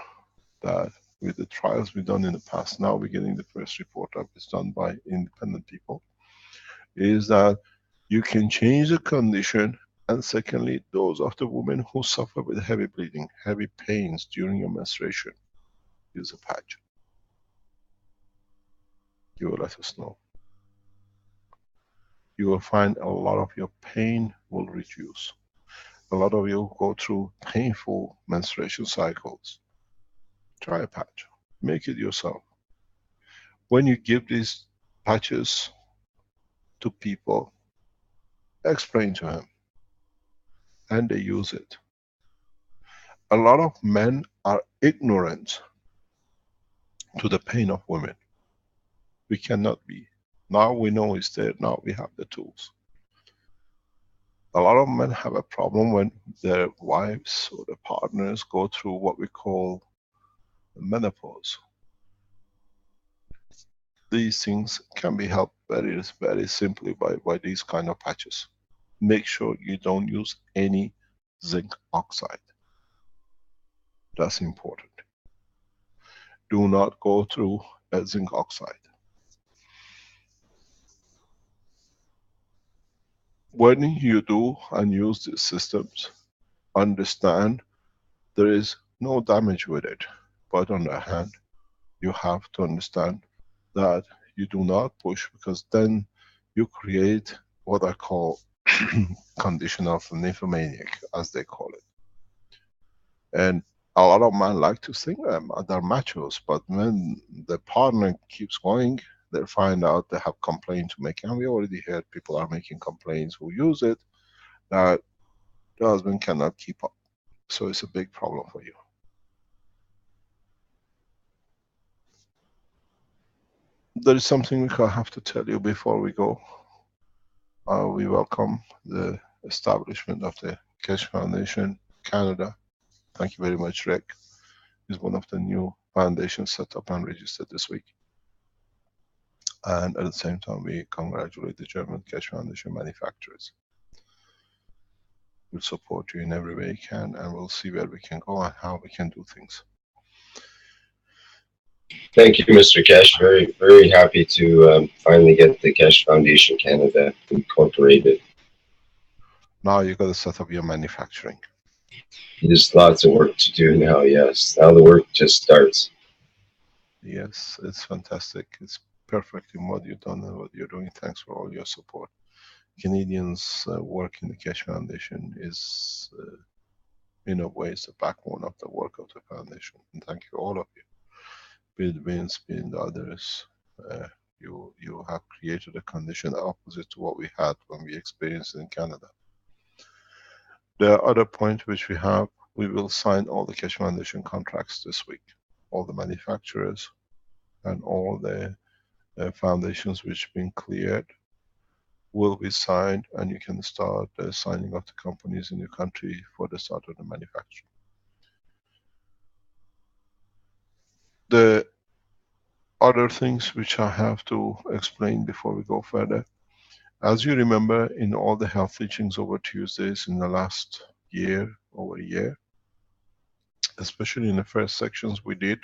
that with the trials we've done in the past, now we're getting the first report that was done by independent people, is that you can change the condition. And secondly, those of the women who suffer with heavy bleeding, heavy pains during your menstruation, use a patch. You will let us know. You will find a lot of your pain will reduce. A lot of you go through painful menstruation cycles. Try a patch. Make it yourself. When you give these patches to people, explain to them, and they use it. A lot of men are ignorant to the pain of women. We cannot be. Now we know it's there, now we have the tools. A lot of men have a problem when their wives or their partners go through what we call menopause. These things can be helped very, very simply by these kind of patches. Make sure you don't use any zinc oxide. That's important. Do not go through a zinc oxide. When you do and use these systems, understand there is no damage with it. But on the other hand, you have to understand that you do not push, because then you create what I call condition of nymphomaniac, as they call it. And a lot of men like to think they're machos, but when the partner keeps going, they find out they have complaints to make. And we already heard people are making complaints who use it, that the husband cannot keep up. So it's a big problem for you. There is something I have to tell you before we go. We welcome the establishment of the Keshe Foundation Canada. Thank you very much, Rick. He's one of the new foundations set up and registered this week. And at the same time, we congratulate the German Keshe Foundation manufacturers. We'll support you in every way we can, and we'll see where we can go and how we can do things.
Thank you, Mr. Keshe. Very, very happy to finally get the Keshe Foundation Canada incorporated.
Now you got to set up your manufacturing.
There's lots of work to do now, yes. Now the work just starts.
Yes, it's fantastic. It's perfect in what you've done and what you're doing. Thanks for all your support. Canadians' work in the Keshe Foundation is, in a way, it's the backbone of the work of the foundation. And thank you, all of you. Be it Vince, be it the others. You have created a condition opposite to what we had when we experienced it in Canada. The other point which we have, we will sign all the Keshe Foundation contracts this week. All the manufacturers and all the foundations which have been cleared will be signed, and you can start signing up the companies in your country for the start of the manufacturing. The other things which I have to explain before we go further. As you remember, in all the health teachings over Tuesdays in the last year, over a year, especially in the first sections we did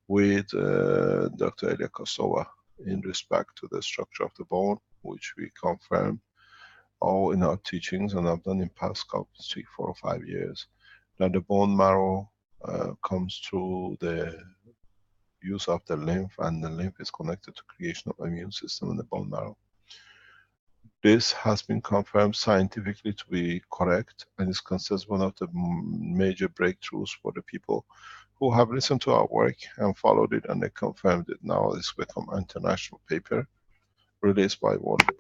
with Dr. Elia Kosova in respect to the structure of the bone, which we confirmed all in our teachings, and I've done in past 3, 4 or 5 years, that the bone marrow comes through the use of the lymph, and the lymph is connected to creation of immune system in the bone marrow. This has been confirmed scientifically to be correct, and is considered one of the major breakthroughs for the people who have listened to our work and followed it, and they confirmed it. Now it's become an international paper released by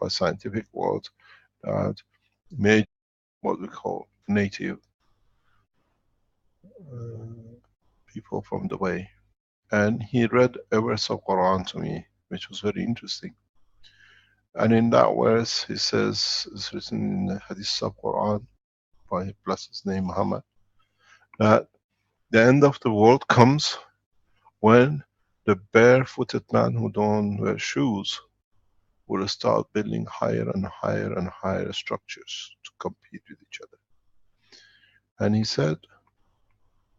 scientific world that made what we call native people from the way. And he read a verse of Quran to me, which was very interesting. And in that verse, he says, it's written in the Hadith of Quran by bless his name Muhammad, that the end of the world comes when the barefooted man who don't wear shoes will start building higher and higher and higher structures to compete with each other. And he said,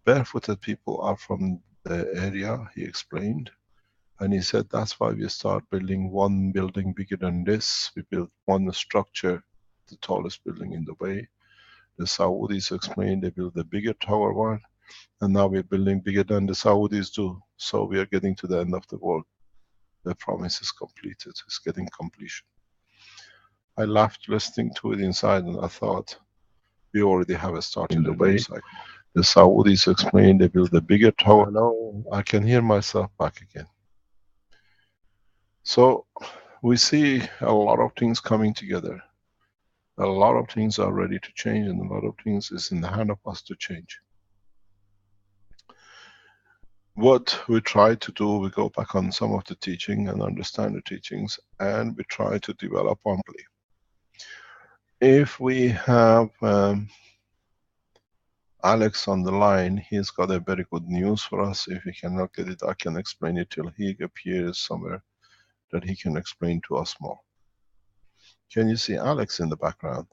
barefooted people are from the area, he explained, and he said that's why we start building one building bigger than this. We built one structure, the tallest building in the way. The Saudis explained they built a bigger tower one, and now we're building bigger than the Saudis do. So we are getting to the end of the world. The promise is completed, it's getting completion. I laughed listening to it inside, and I thought, we already have a start in the way. The Saudis explained they built a bigger tower. Now I can hear myself back again. So we see a lot of things coming together. A lot of things are ready to change, and a lot of things is in the hand of us to change. What we try to do, we go back on some of the teaching and understand the teachings, and we try to develop on belief. If we have Alex on the line, he's got a very good news for us. If he cannot get it, I can explain it till he appears somewhere that he can explain to us more. Can you see Alex in the background?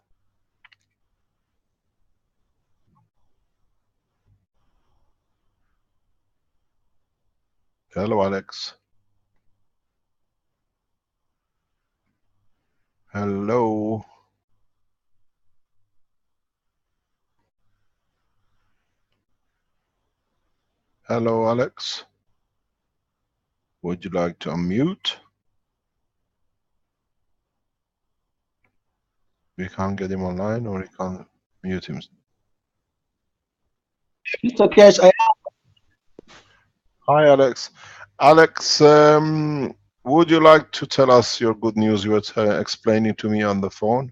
Hello, Alex. Hello. Hello, Alex. Would you like to unmute? We can't get him online, or he can't mute him.
Mr. Keshe,
Hi, Alex. Alex, would you like to tell us your good news you were explaining to me on the phone?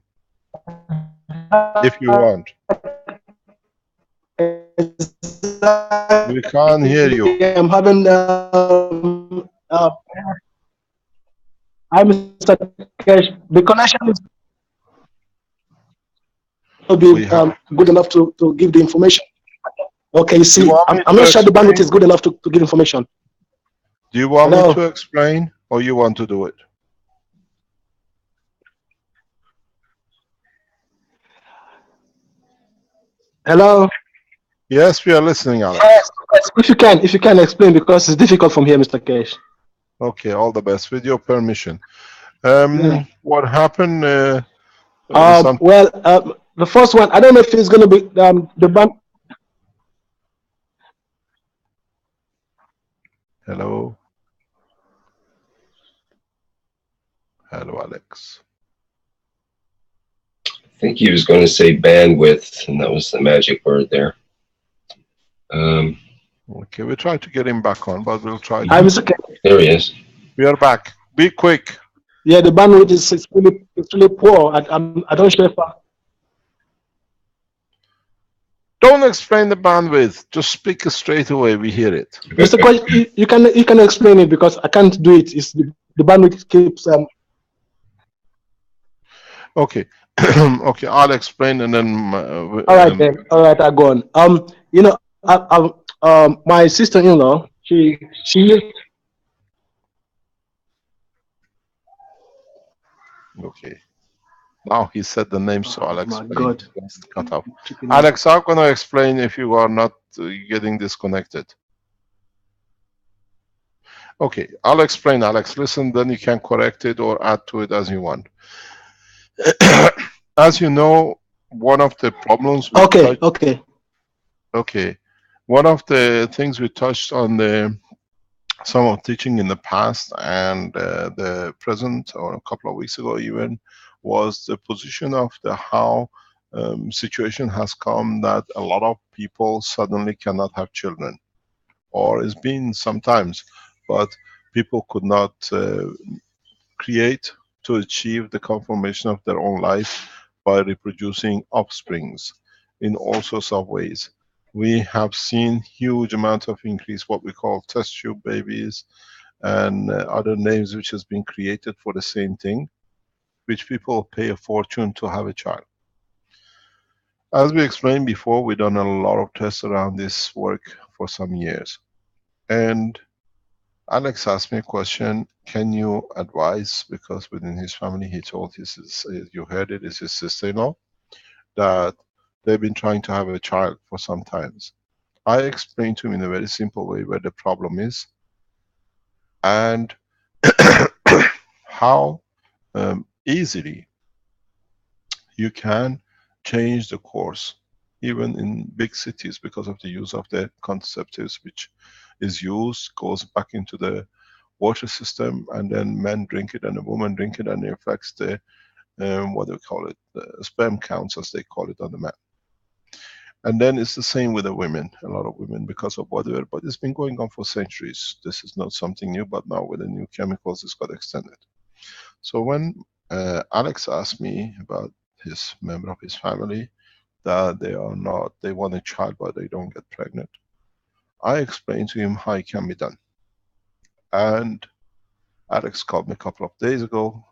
If you want. We can't hear you.
I'm having I'm Mr. Keshe. The connection is not be good enough to give the information. Okay, you see, I'm not sure the bandwidth is good enough to give information.
Do you want me to explain, or you want to do it?
Hello?
Yes, we are listening, Alex.
Yes, if you can explain, because it's difficult from here, Mr. Keshe.
Okay, all the best. With your permission. What happened?
Well, the first one, I don't know if it's going to be the band.
Hello. Hello, Alex.
I think he was going to say bandwidth, and that was the magic word there.
Okay, we'll try to get him back on, but we'll try.
I'm okay.
There he is.
We are back. Be quick.
Yeah, the bandwidth is really poor. I don't share.
Don't explain the bandwidth. Just speak straight away. We hear it.
Mr. Koch, you can explain it because I can't do it. It's the bandwidth keeps.
Okay. Okay, I'll explain and then.
All right then. All right, I go on. You know, my sister-in-law, she used.
Okay. Now he said the name, so I'll explain.
My God.
Cut off. Alex, I'm going to explain if you are not getting disconnected. Okay, I'll explain, Alex. Listen, then you can correct it or add to it as you want. As you know, one of the problems. Okay. One of the things we touched on some of teaching in the past and the present, or a couple of weeks ago even, was the position of how situation has come that a lot of people suddenly cannot have children, or it's been sometimes, but people could not create to achieve the conformation of their own life by reproducing offsprings in all sorts of ways. We have seen huge amount of increase, what we call test tube babies and other names which has been created for the same thing, which people pay a fortune to have a child. As we explained before, we've done a lot of tests around this work for some years. And Alex asked me a question, can you advise, because within his family he told you heard it, is his sister-in-law, that they've been trying to have a child for some times. I explained to him in a very simple way where the problem is and how easily you can change the course even in big cities because of the use of the contraceptives which is used, goes back into the water system, and then men drink it and a woman drink it, and it affects the what do we call it, the sperm counts as they call it on the man. And then it's the same with the women, a lot of women, because of whatever, but it's been going on for centuries. This is not something new, but now with the new chemicals it's got extended. So when Alex asked me about his member of his family that they want a child but they don't get pregnant, I explained to him how it can be done. And Alex called me a couple of days ago